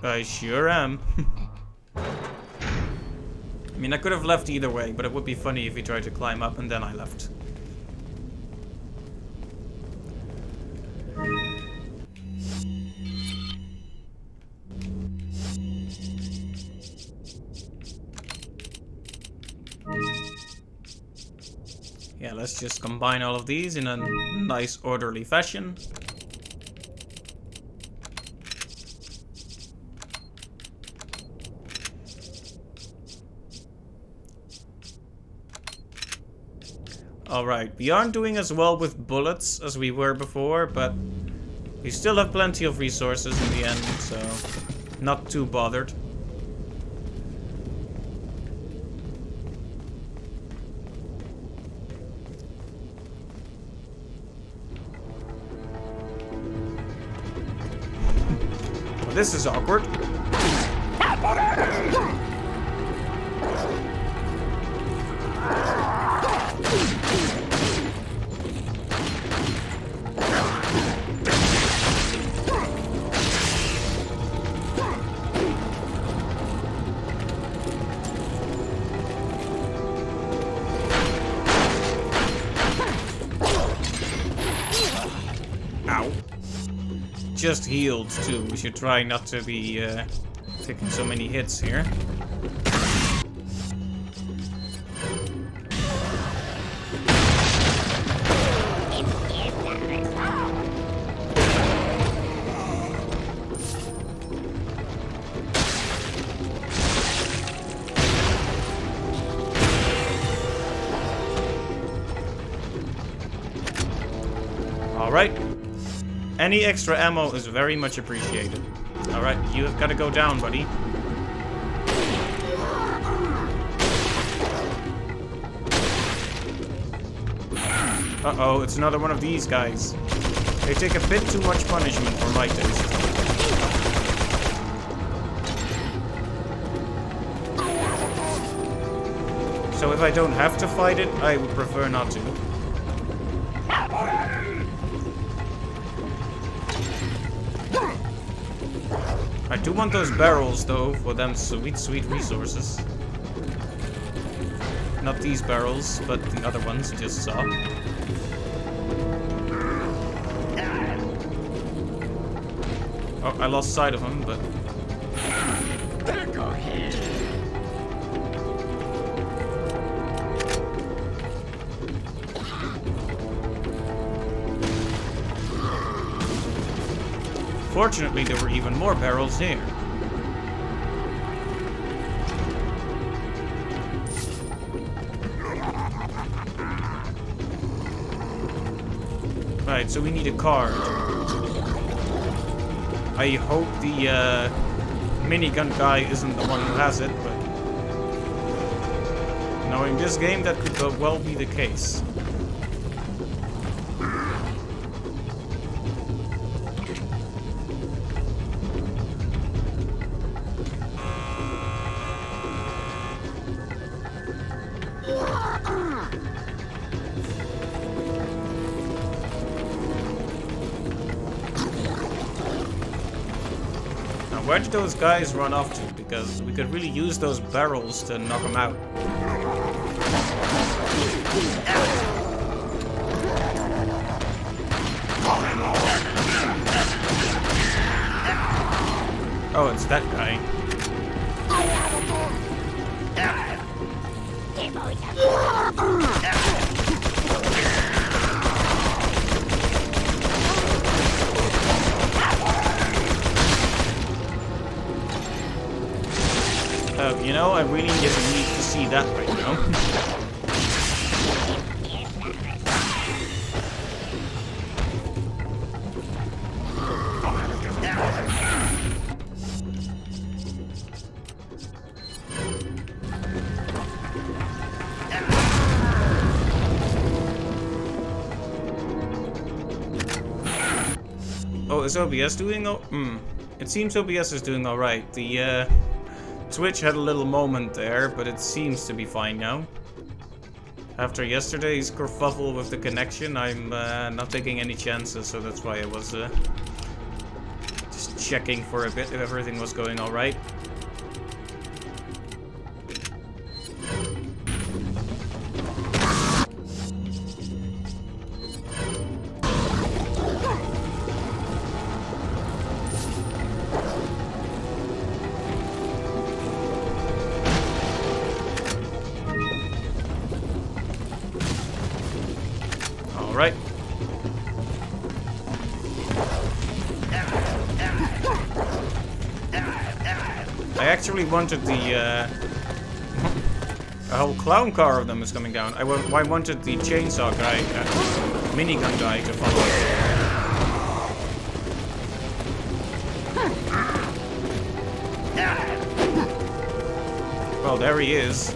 I sure am. I mean, I could have left either way, but it would be funny if he tried to climb up and then I left. Yeah, let's just combine all of these in a nice orderly fashion. Alright, we aren't doing as well with bullets as we were before, but we still have plenty of resources in the end, so not too bothered. Well, this is awkward. Just healed too. We should try not to be taking so many hits here. All right. Any extra ammo is very much appreciated. Alright, you have got to go down, buddy. Uh-oh, it's another one of these guys. They take a bit too much punishment for my taste. So if I don't have to fight it, I would prefer not to. I do want those barrels though for them sweet, sweet resources. Not these barrels, but the other ones you just saw. Oh, I lost sight of him, but... Fortunately, there were even more barrels here. Right, so we need a card. I hope the minigun guy isn't the one who has it, but knowing this game, that could well be the case. Where did those guys run off to? Because we could really use those barrels to knock them out. Oh, it's that guy. You know, I really need to see that right now. Oh, is OBS doing it seems OBS is doing alright. The Twitch had a little moment there, but it seems to be fine now. After yesterday's kerfuffle with the connection, I'm not taking any chances, so that's why I was just checking for a bit if everything was going alright. Alright. I actually wanted the, a whole clown car of them is coming down. I wanted the chainsaw guy, minigun guy to follow us. Well, there he is.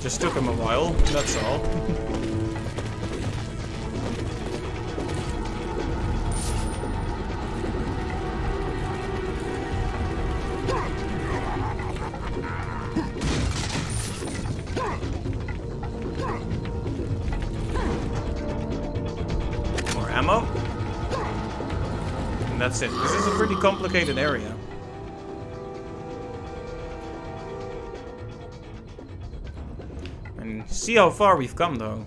Just took him a while, that's all. Ammo? And that's it. This is a pretty complicated area. And see how far we've come though.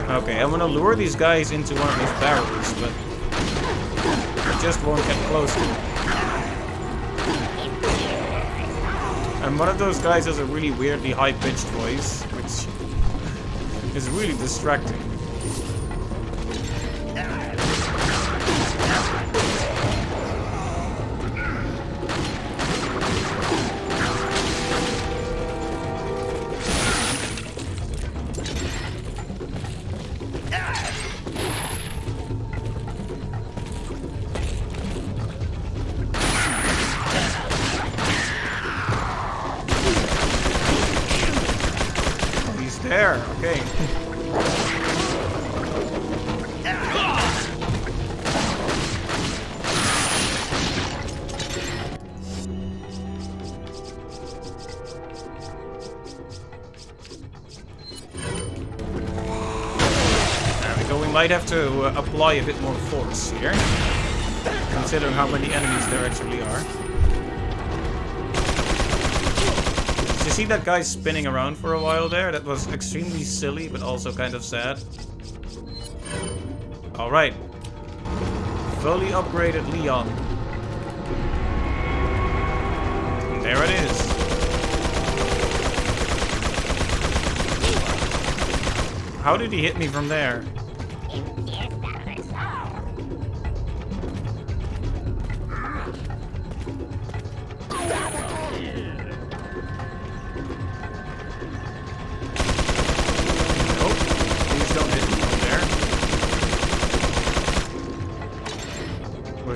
Okay, I want to lure these guys into one of these barrels, but I just won't get close to them. And one of those guys has a really weirdly high-pitched voice, which is really distracting. hair. Okay. There we go. We might have to apply a bit more force here, considering how many enemies there actually are. Did you see that guy spinning around for a while there? That was extremely silly, but also kind of sad. Alright. Fully upgraded Leon. And there it is. How did he hit me from there?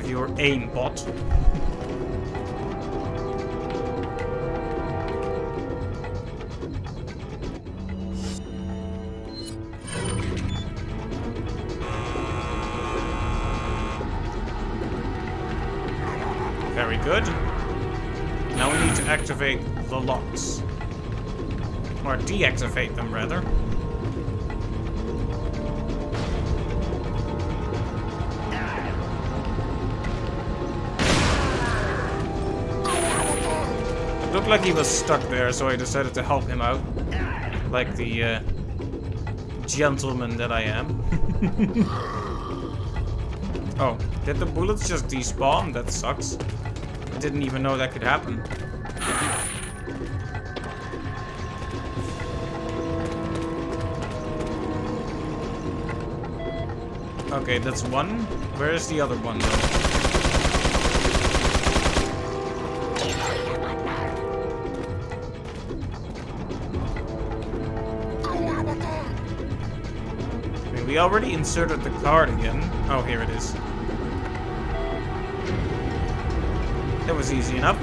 Your aim bot. Very good. Now we need to activate the locks. Or deactivate them, rather. Looked like he was stuck there, so I decided to help him out. Like the gentleman that I am. Oh, did the bullets just despawn? That sucks. I didn't even know that could happen. Okay, that's one. Where is the other one, though? We already inserted the card again. Oh, here it is. That was easy enough.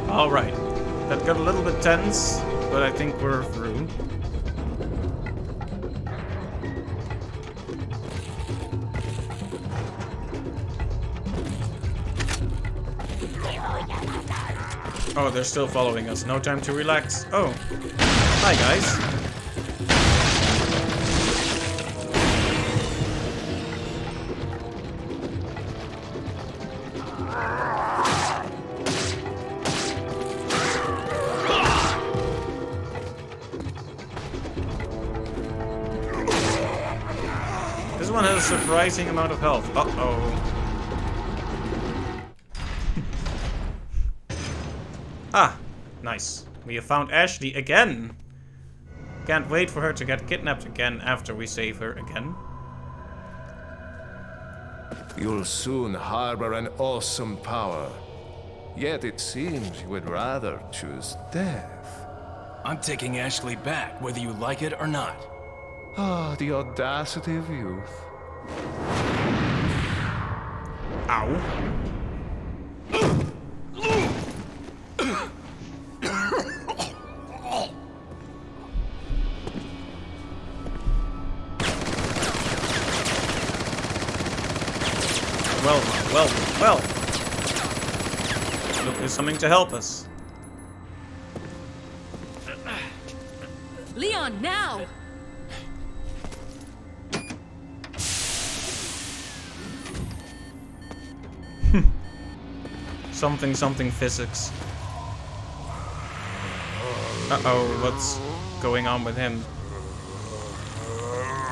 Alright. That got a little bit tense, but I think we're through. Oh, they're still following us. No time to relax. Oh. Hi, guys. This one has a surprising amount of health. Uh-oh. Ah, nice. We have found Ashley again. Can't wait for her to get kidnapped again after we save her again. You'll soon harbor an awesome power. Yet it seems you would rather choose death. I'm taking Ashley back, whether you like it or not. Ah, the audacity of youth. Ow. Well. Look, there's something to help us. Leon, now! Something physics. Uh-oh, what's going on with him?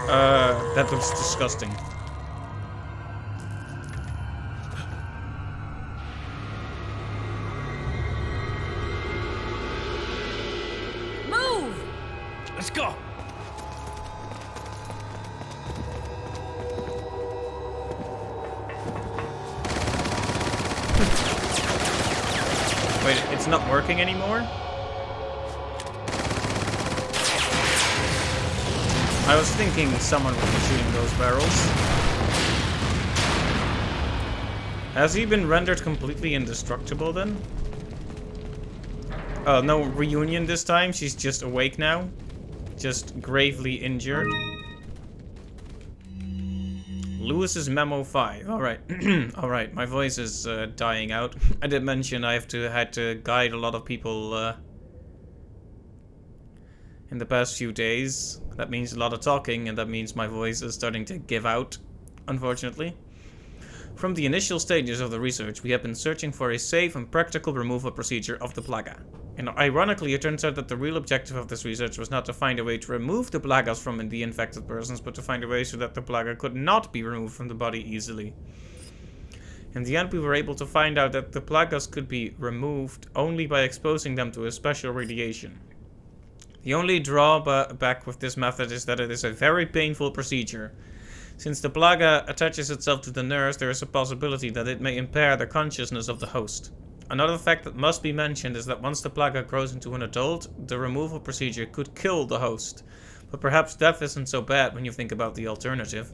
That looks disgusting. Let's go! Wait, it's not working anymore? I was thinking someone would be shooting those barrels. Has he been rendered completely indestructible then? Oh, no reunion this time. She's just awake now. Just gravely injured. Lewis's Memo 5. Alright. Alright, my voice is dying out. I did mention I had to guide a lot of people in the past few days. That means a lot of talking, and that means my voice is starting to give out, unfortunately. From the initial stages of the research, we have been searching for a safe and practical removal procedure of the Plaga. And ironically, it turns out that the real objective of this research was not to find a way to remove the Plagas from the infected persons, but to find a way so that the Plaga could not be removed from the body easily. In the end, we were able to find out that the Plagas could be removed only by exposing them to a special radiation. The only drawback with this method is that it is a very painful procedure. Since the Plaga attaches itself to the nerves, there is a possibility that it may impair the consciousness of the host. Another fact that must be mentioned is that once the Plaga grows into an adult, the removal procedure could kill the host. But perhaps death isn't so bad when you think about the alternative.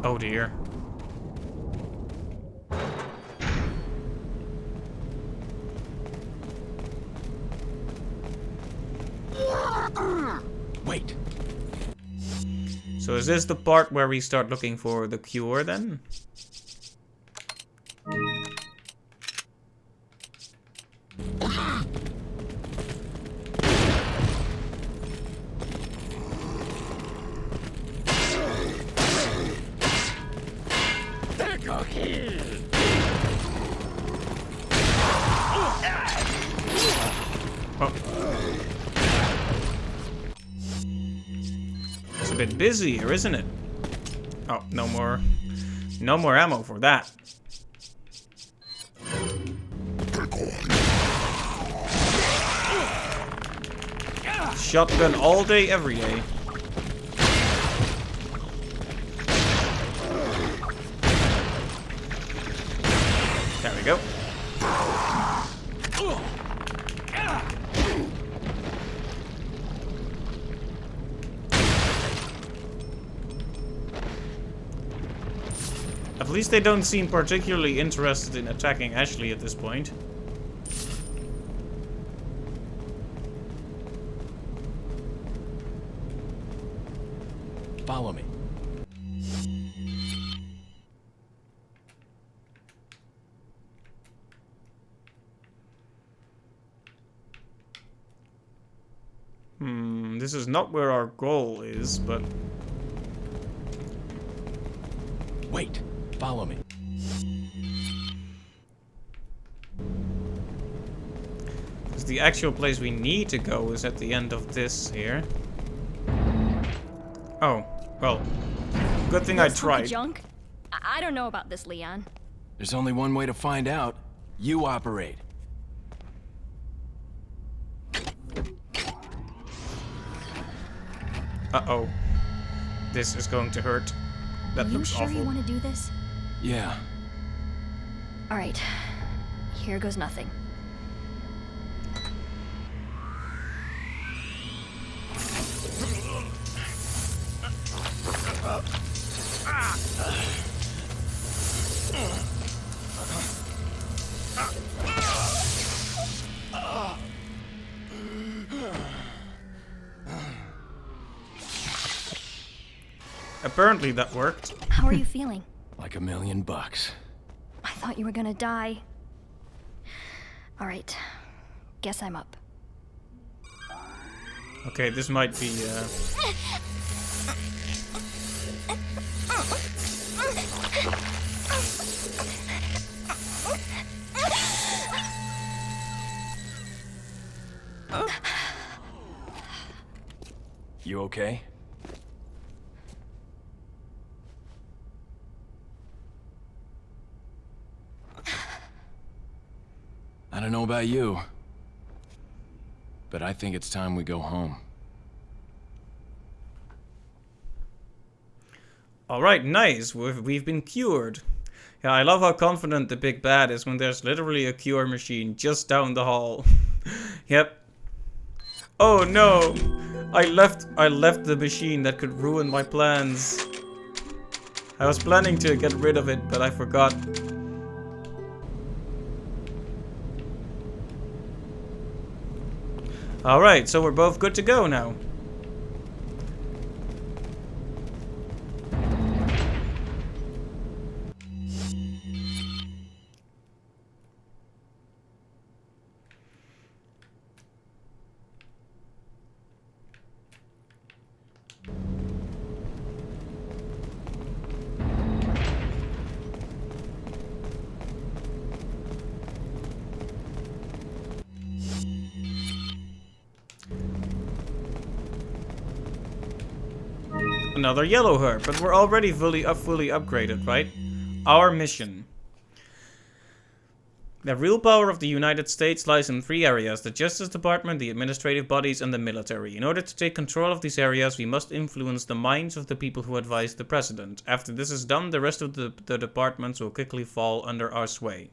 Oh dear. Wait. So is this the part where we start looking for the cure then? It's a bit busy here, isn't it? Oh, no more ammo for that. Shotgun all day, every day. There we go. At least they don't seem particularly interested in attacking Ashley at this point. Follow me. This is not where our goal is, but... Wait, follow me. Because the actual place we need to go is at the end of this here. Oh, well, good thing I This hunk of tried. junk? I don't know about this, Leon. There's only one way to find out. You operate. Uh-oh. This is going to hurt. That Are you looks sure awful. you want to do this? Yeah. All right. Here goes nothing. Apparently that worked. How are you feeling? Like $1,000,000. I thought you were gonna die. All right. Guess I'm up. Okay, this might be, You okay? I don't know about you, but I think it's time we go home. Alright, nice. We've been cured. Yeah, I love how confident the big bad is when there's literally a cure machine just down the hall. Yep. Oh no! I left the machine that could ruin my plans. I was planning to get rid of it, but I forgot. Alright, so we're both good to go now. Another yellow herb, but we're already fully upgraded, right? Our mission. The real power of the United States lies in 3 areas: the Justice Department, the administrative bodies, and the military. In order to take control of these areas, we must influence the minds of the people who advise the president. After this is done, the rest of the departments will quickly fall under our sway.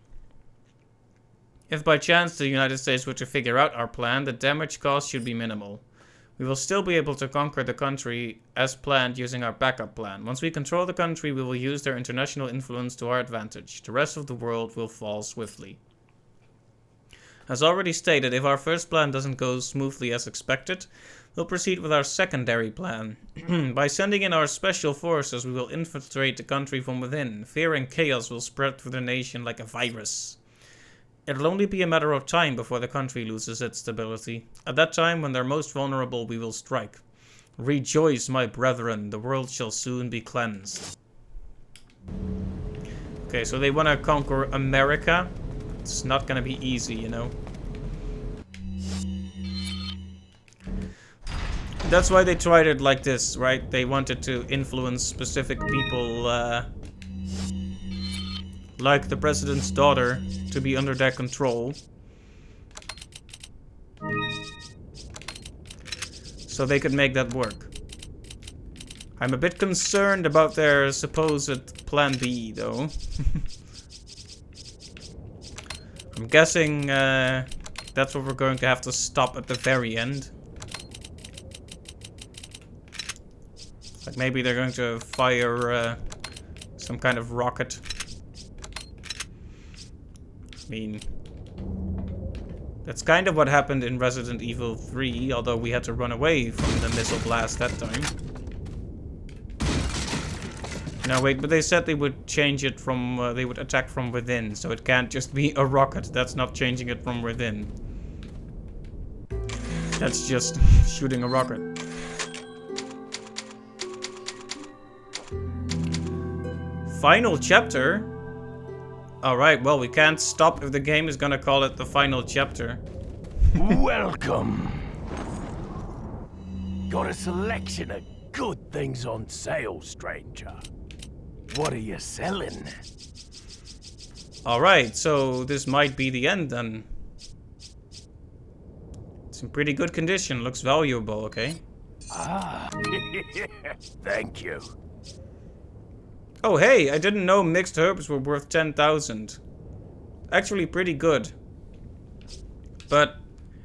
If by chance the United States were to figure out our plan, the damage caused should be minimal. We will still be able to conquer the country as planned using our backup plan. Once we control the country, we will use their international influence to our advantage. The rest of the world will fall swiftly. As already stated, if our first plan doesn't go smoothly as expected, we'll proceed with our secondary plan. By sending in our special forces, we will infiltrate the country from within. Fear and chaos will spread through the nation like a virus. It'll only be a matter of time before the country loses its stability. At that time, when they're most vulnerable, we will strike. Rejoice, my brethren, the world shall soon be cleansed. Okay, so they want to conquer America. It's not gonna be easy, you know. That's why they tried it like this, right? They wanted to influence specific people, like the president's daughter, to be under their control. So they could make that work. I'm a bit concerned about their supposed plan B, though. I'm guessing that's what we're going to have to stop at the very end. Like maybe they're going to fire some kind of rocket. I mean, that's kind of what happened in Resident Evil 3, although we had to run away from the missile blast that time. No, wait, but they said they would change it from, they would attack from within, so it can't just be a rocket. That's not changing it from within. That's just shooting a rocket. Final chapter? Alright, well, we can't stop if the game is gonna call it the final chapter. Welcome. Got a selection of good things on sale, stranger. What are you selling? Alright, so this might be the end then. It's in pretty good condition, looks valuable, okay? Ah, thank you. Oh hey, I didn't know mixed herbs were worth 10,000. Actually pretty good. But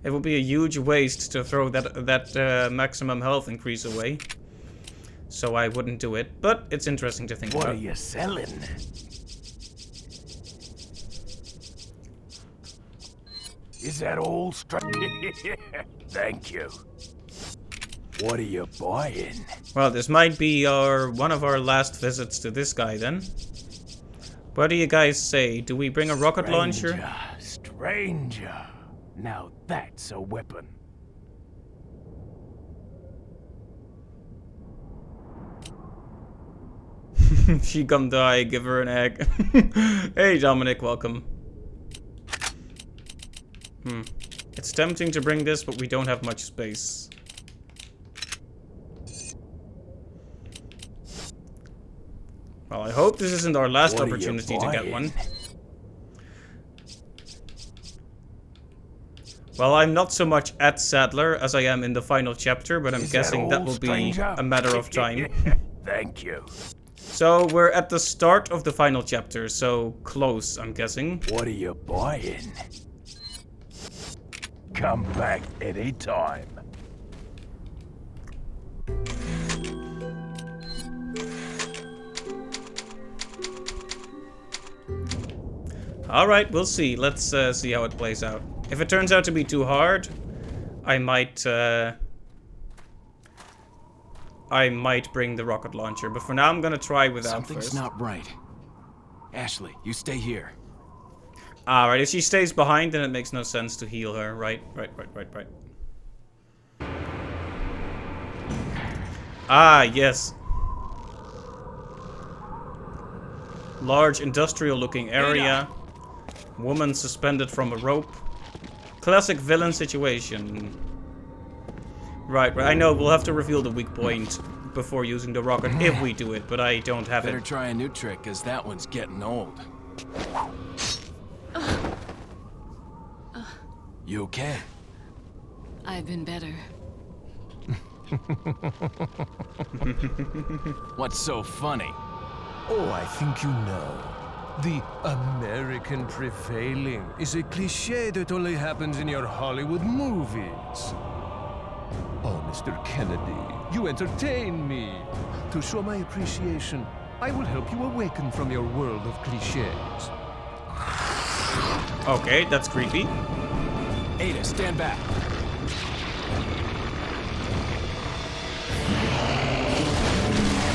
it would be a huge waste to throw that maximum health increase away. So I wouldn't do it, but it's interesting to think about. What are you selling? Is that all, Thank you. What are you buying? Well, this might be one of our last visits to this guy then. What do you guys say? Do we bring a rocket launcher? Stranger. Now that's a weapon. She come die, give her an egg. Hey Dominic, welcome. It's tempting to bring this, but we don't have much space. Well, I hope this isn't our last opportunity to get one. Well, I'm not so much at Sadler as I am in the final chapter, but I'm guessing that will be a matter of time. Thank you. So, we're at the start of the final chapter, so close, I'm guessing. What are you buying? Come back anytime. Alright, we'll see. Let's see how it plays out. If it turns out to be too hard, I might bring the rocket launcher. But for now, I'm gonna try without Something's first. not right. Ashley, you stay here. Alright, if she stays behind, then it makes no sense to heal her. Right. Ah, yes. Large industrial-looking area. Woman suspended from a rope. Classic villain situation. Right. I know we'll have to reveal the weak point before using the rocket if we do it, but I don't have Better it. try a new trick, cause that one's getting old. You okay? I've been better. What's so funny? Oh, I think you know. The American prevailing is a cliché that only happens in your Hollywood movies. Oh, Mr. Kennedy, you entertain me. To show my appreciation, I will help you awaken from your world of clichés. Okay, that's creepy. Ada, stand back.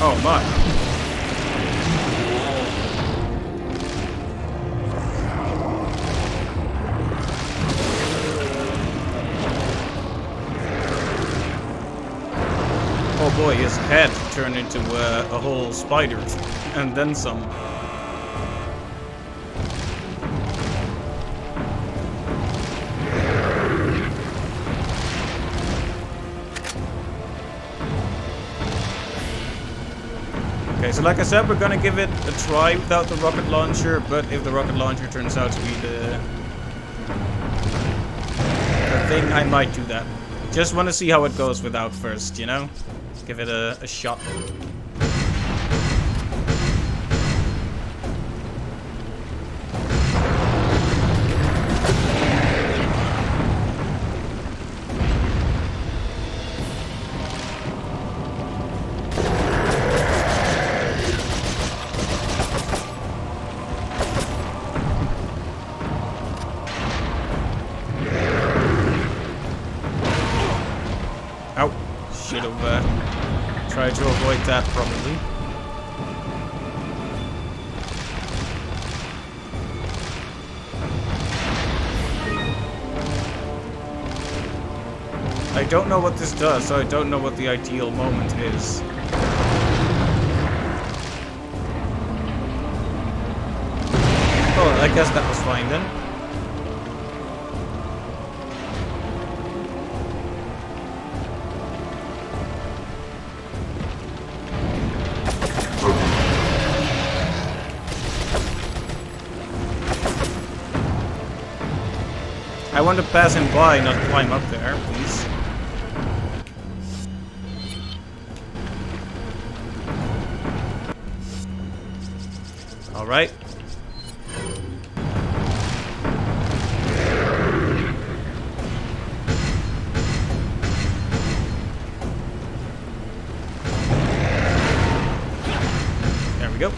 Oh my. Oh boy, his head turned into a whole spider, and then some. Okay, so like I said, we're gonna give it a try without the rocket launcher, but if the rocket launcher turns out to be the thing, I might do that. Just want to see how it goes without first, you know? Give it a shot. Ow. Should have tried to avoid that, probably. I don't know what this does, so I don't know what the ideal moment is. Oh, I guess that was fine then. I want to pass him by, not climb up there, please. Alright. There we go.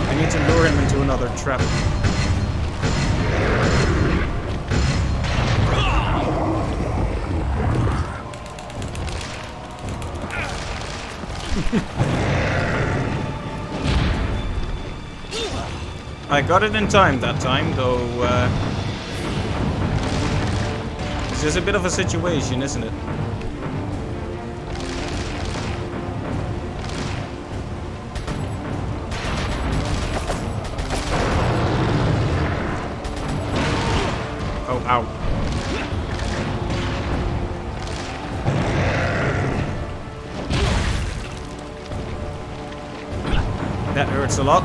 I need to lure him into another trap. I got it in time that time, though. This is a bit of a situation, isn't it? Oh, ow. That hurts a lot.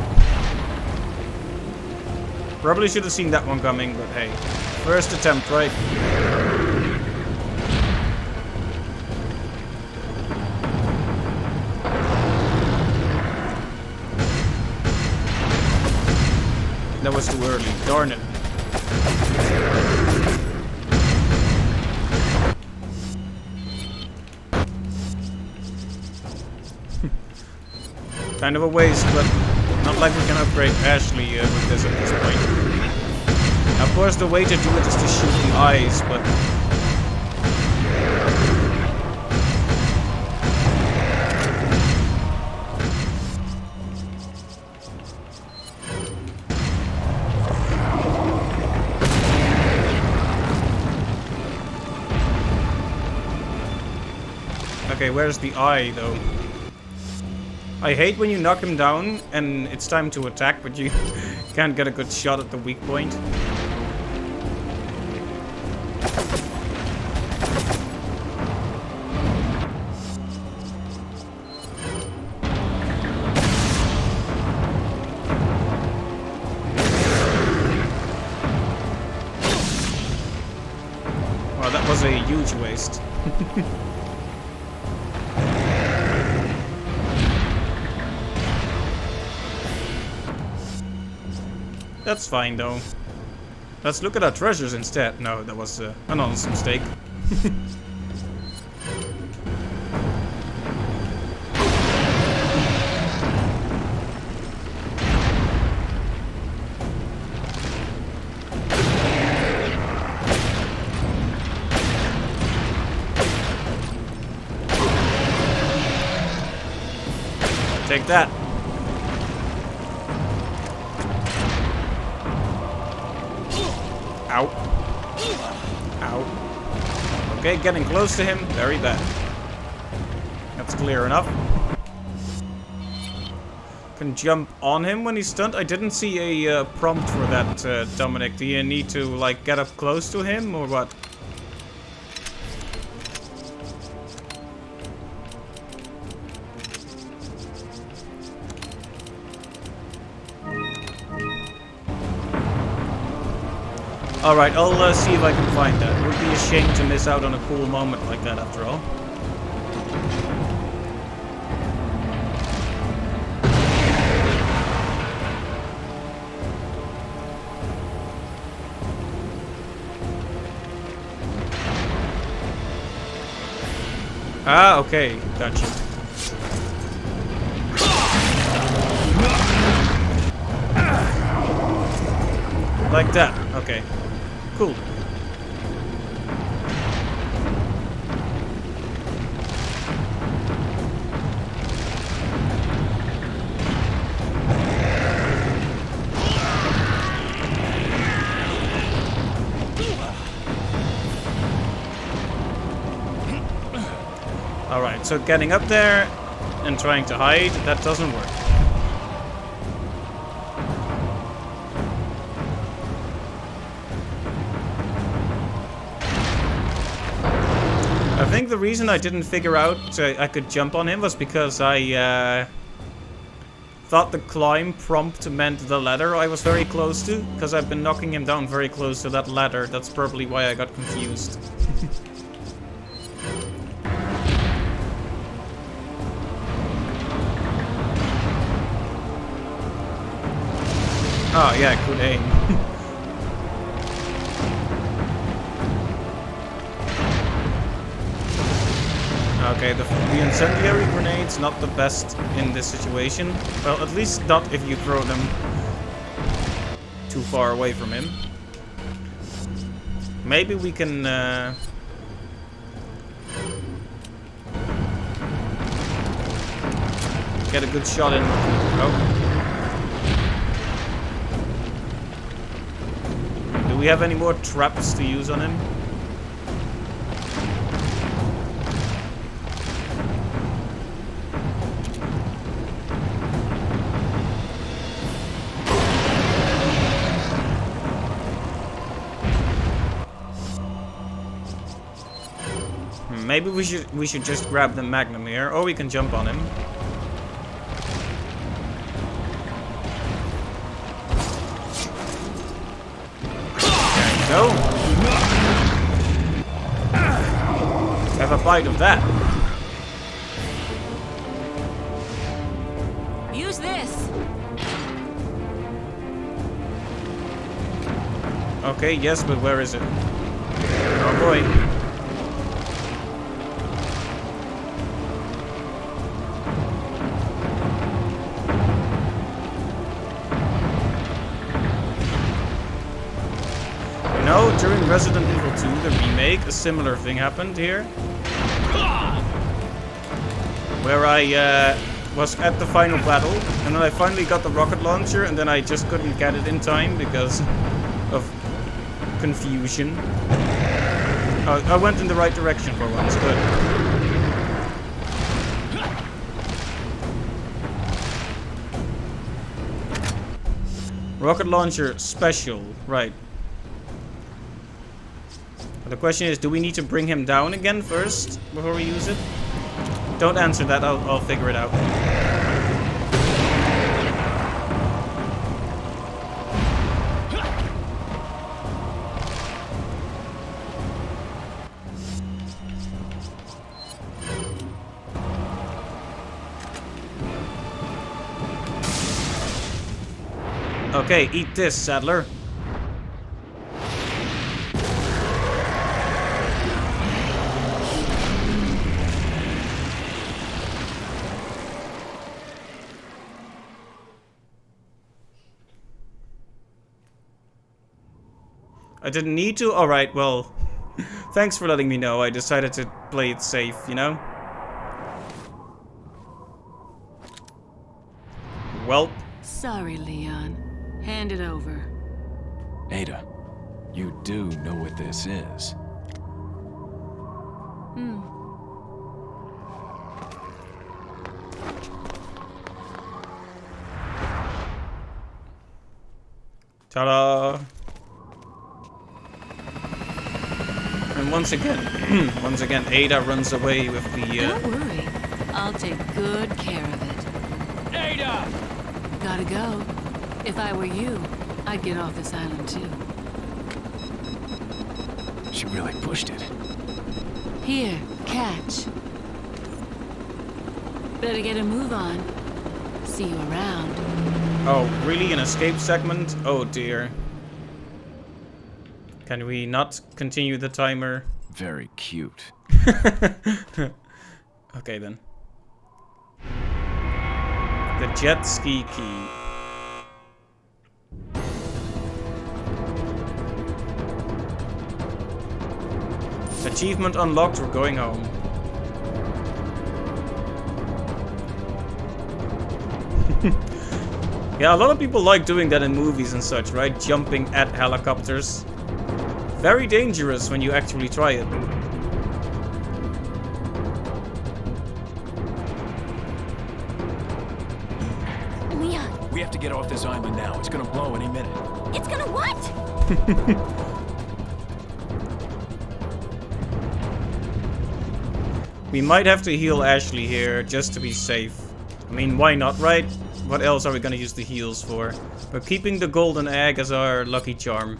Probably should have seen that one coming, but hey. First attempt, right? That was too early, darn it. Kind of a waste, but not like we can upgrade Ashley with this at this point. Of course, the way to do it is to shoot the eyes, but... Okay, where's the eye, though? I hate when you knock him down and it's time to attack, but you can't get a good shot at the weak point. Wow, that was a huge waste. That's fine, though. Let's look at our treasures instead. No, that was an honest mistake. Take that. Ow. Ow. Okay, getting close to him. Very bad. That's clear enough. Can jump on him when he's stunned. I didn't see a prompt for that, Dominic. Do you need to, like, get up close to him, or what? Alright, I'll see if I can find that. It would be a shame to miss out on a cool moment like that, after all. Ah, okay. Gotcha. Like that. Okay. Cool. Alright, so getting up there and trying to hide, that doesn't work. I think the reason I didn't figure out I could jump on him was because I thought the climb prompt meant the ladder I was very close to, because I've been knocking him down very close to that ladder. That's probably why I got confused. Oh yeah, good aim. Okay, the incendiary grenade's not the best in this situation. Well, at least not if you throw them too far away from him. Maybe we can... get a good shot in. Oh. Do we have any more traps to use on him? Maybe we should just grab the Magnum here, or we can jump on him. There you go. Have a bite of that. Use this. Okay, yes, but where is it? Oh boy. Resident Evil 2, the remake, a similar thing happened here. Where I was at the final battle, and then I finally got the rocket launcher, and then I just couldn't get it in time because of confusion. I went in the right direction for once, good. Rocket launcher special, right. The question is, do we need to bring him down again first before we use it? Don't answer that, I'll figure it out. Okay, eat this, Saddler. I didn't need to? Alright, well, thanks for letting me know. I decided to play it safe, you know? Well. Sorry, Leon. Hand it over. Ada, you do know what this is. Ta-da! And once again, Ada runs away with the, Don't worry. I'll take good care of it. Ada! Gotta go. If I were you, I'd get off this island too. She really pushed it. Here, catch. Better get a move on. See you around. Oh, really? An escape segment? Oh dear. Can we not continue the timer? Very cute. Okay then. The jet ski key. Achievement unlocked, we're going home. Yeah, a lot of people like doing that in movies and such, right? Jumping at helicopters. Very dangerous when you actually try it. Leon, We have to get off this island now. It's gonna blow any minute. it's gonna what? We might have to heal Ashley here, just to be safe. I mean, why not, right? What else are we gonna use the heals for? We're keeping the golden egg as our lucky charm.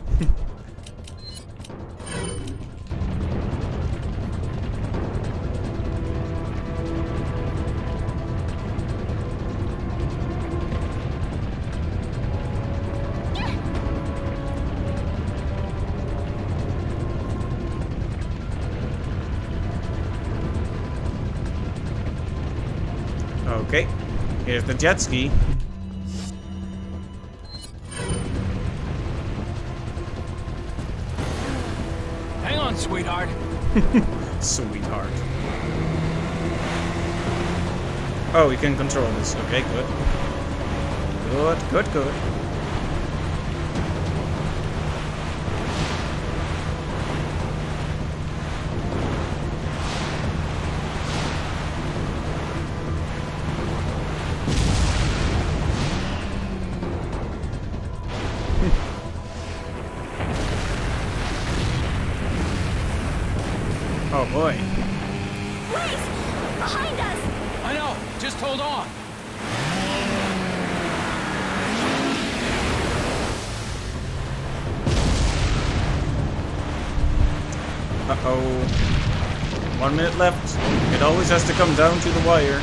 Okay, here's the jet ski. Hang on, sweetheart. Sweetheart. Oh, we can control this. Okay, good. Good. Oh boy. Race! Behind us! I know. Just hold on. Uh-oh. 1 minute left. It always has to come down to the wire.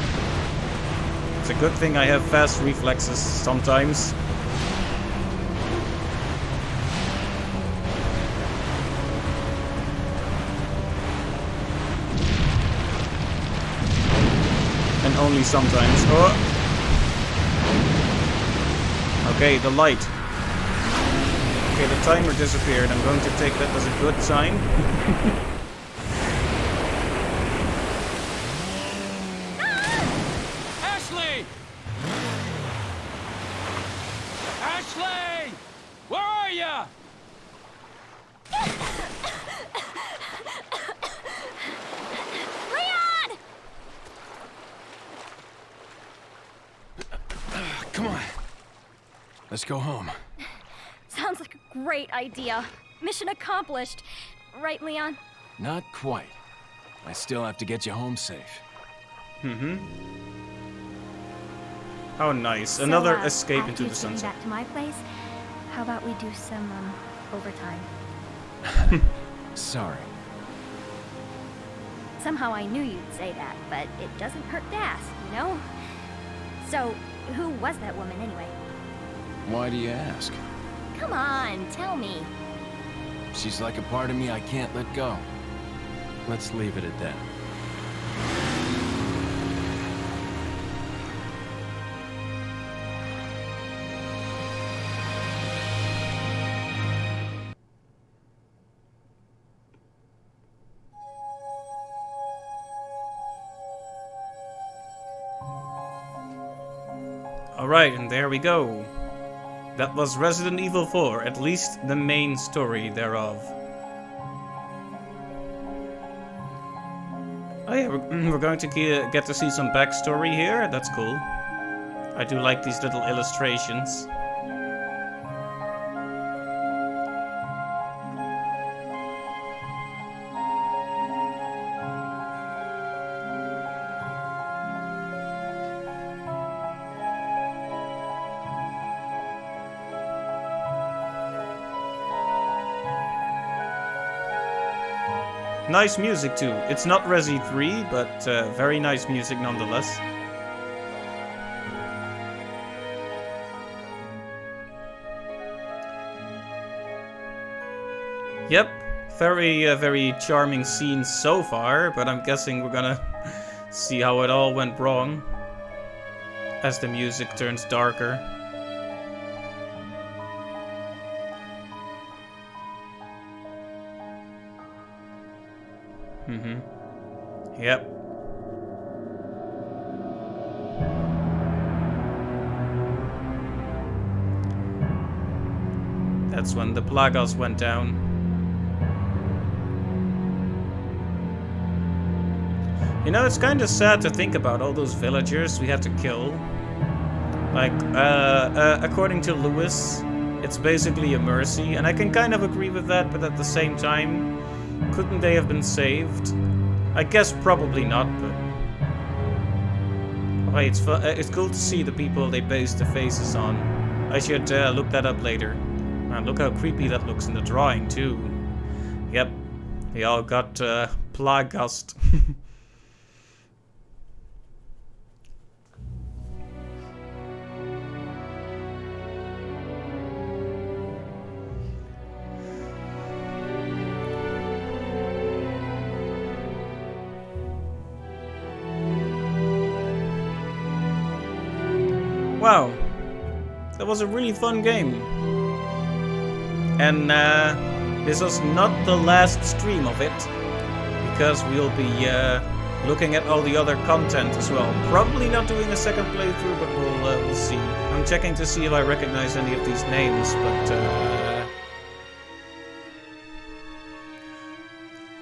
It's a good thing I have fast reflexes sometimes. And only sometimes. Oh. Okay, the light. Okay, the timer disappeared. I'm going to take that as a good sign. Ashley! Ashley! Where are ya? Leon! Come on. Let's go home. Sounds like a great idea. Mission accomplished. Right, Leon? Not quite. I still have to get you home safe. Mm-hmm. Oh, nice. Another escape after into you the take me sunset. back to my place, how about we do some, overtime? Sorry. Somehow I knew you'd say that, but it doesn't hurt to ask, you know? So, who was that woman anyway? Why do you ask? Come on, tell me. She's like a part of me I can't let go. Let's leave it at that. Alright, and there we go. That was Resident Evil 4, at least the main story thereof. Oh yeah, we're going to get to see some backstory here. That's cool. I do like these little illustrations. Nice music too. It's not Resi 3, but very nice music nonetheless. Yep, very charming scenes so far, but I'm guessing we're gonna see how it all went wrong as the music turns darker. Yep. That's when the Plagas went down. You know, it's kind of sad to think about all those villagers we had to kill. Like, according to Lewis, it's basically a mercy, and I can kind of agree with that, but at the same time, couldn't they have been saved? I guess probably not, but... Okay, it's cool to see the people they based the faces on. I should look that up later. Man, look how creepy that looks in the drawing, too. Yep, they all got Plagast. Wow, that was a really fun game. And this was not the last stream of it, because we'll be looking at all the other content as well. Probably not doing a second playthrough, but we'll see. I'm checking to see if I recognize any of these names, but...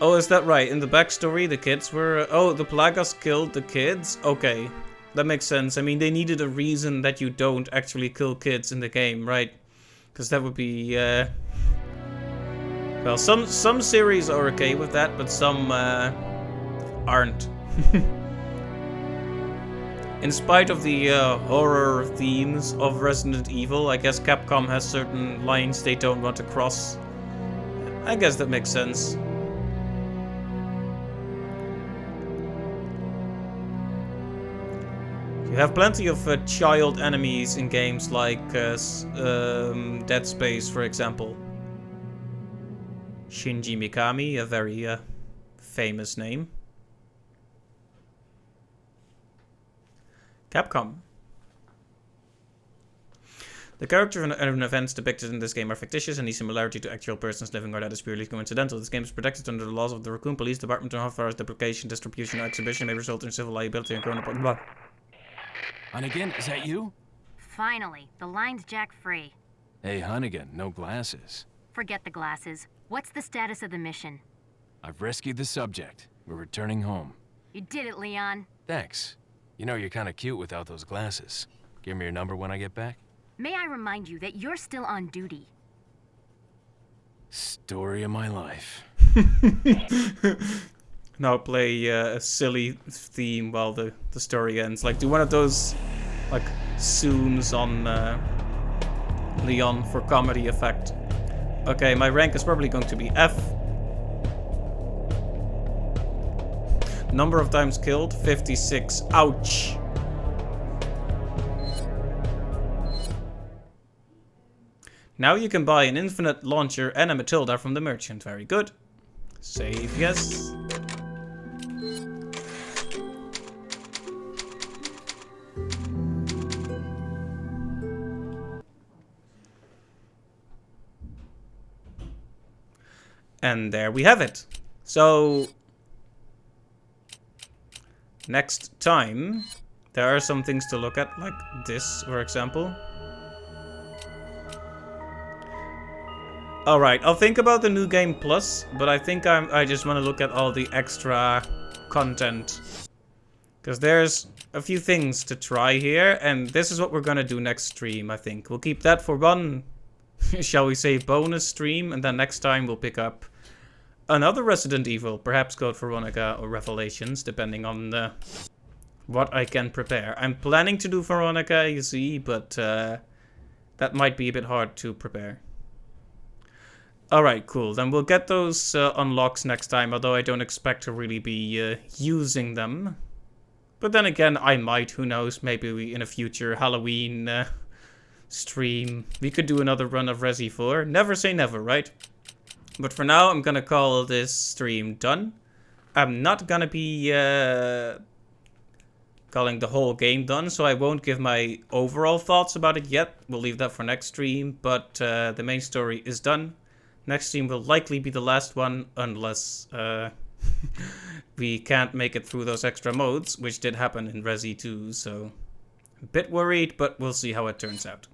Oh, is that right? In the backstory, the kids were... Oh, the Plagas killed the kids? Okay. That makes sense. I mean, they needed a reason that you don't actually kill kids in the game, right? Because that would be, well, some series are okay with that, but some aren't. In spite of the horror themes of Resident Evil, I guess Capcom has certain lines they don't want to cross. I guess that makes sense. You have plenty of child enemies in games like Dead Space, for example. Shinji Mikami, a very famous name. Capcom. The character and events depicted in this game are fictitious, and any similarity to actual persons living or dead is purely coincidental. This game is protected under the laws of the Raccoon Police Department, and how far as deprecation, distribution, or exhibition may result in civil liability and criminal. Hunnigan, is that you? Finally, the line's jack free. Hey, Hunnigan, no glasses. Forget the glasses. What's the status of the mission? I've rescued the subject. We're returning home. You did it, Leon. Thanks. You know, you're kind of cute without those glasses. Give me your number when I get back. May I remind you that you're still on duty? Story of my life. Now play a silly theme while the story ends. Like, do one of those, like, zooms on Leon for comedy effect. Okay, my rank is probably going to be F. Number of times killed, 56. Ouch. Now you can buy an infinite launcher and a Matilda from the merchant. Very good. Save, yes. And there we have it. So, next time, there are some things to look at, like this, for example. Alright, I'll think about the New Game Plus, but I think I just want to look at all the extra content. Because there's a few things to try here, and this is what we're going to do next stream, I think. We'll keep that for one, shall we say, bonus stream, and then next time we'll pick up another Resident Evil, perhaps Code Veronica or Revelations, depending on what I can prepare. I'm planning to do Veronica, you see, but that might be a bit hard to prepare. Alright, cool. Then we'll get those unlocks next time, although I don't expect to really be using them. But then again, I might, who knows, maybe in a future Halloween stream, we could do another run of Resi 4. Never say never, right? But for now, I'm gonna call this stream done. I'm not gonna be calling the whole game done, so I won't give my overall thoughts about it yet. We'll leave that for next stream, but the main story is done. Next stream will likely be the last one, unless we can't make it through those extra modes, which did happen in Resi 2, so a bit worried, but we'll see how it turns out.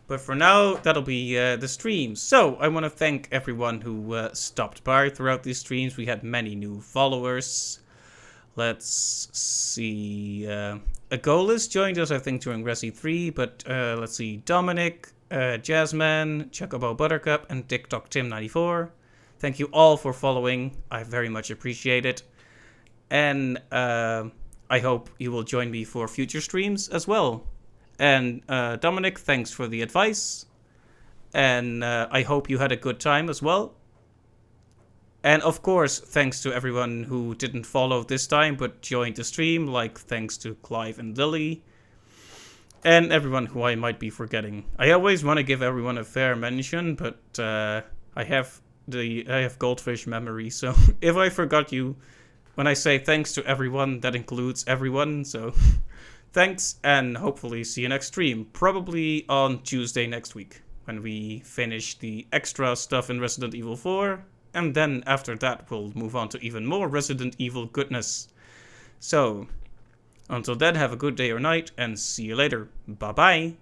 But for now, that'll be the stream. So, I want to thank everyone who stopped by throughout these streams. We had many new followers. Let's see. Agolis joined us, I think, during Resi 3, but let's see. Dominic, Jasmine, Chocobo Buttercup, and TikTok Tim94. Thank you all for following. I very much appreciate it. And I hope you will join me for future streams as well. And Dominic, thanks for the advice. And I hope you had a good time as well. And of course, thanks to everyone who didn't follow this time but joined the stream, like thanks to Clive and Lily. And everyone who I might be forgetting. I always want to give everyone a fair mention, but I have goldfish memory, so if I forgot you, when I say thanks to everyone, that includes everyone, so thanks, and hopefully see you next stream, probably on Tuesday next week, when we finish the extra stuff in Resident Evil 4, and then after that we'll move on to even more Resident Evil goodness. So, until then, have a good day or night, and see you later. Bye-bye.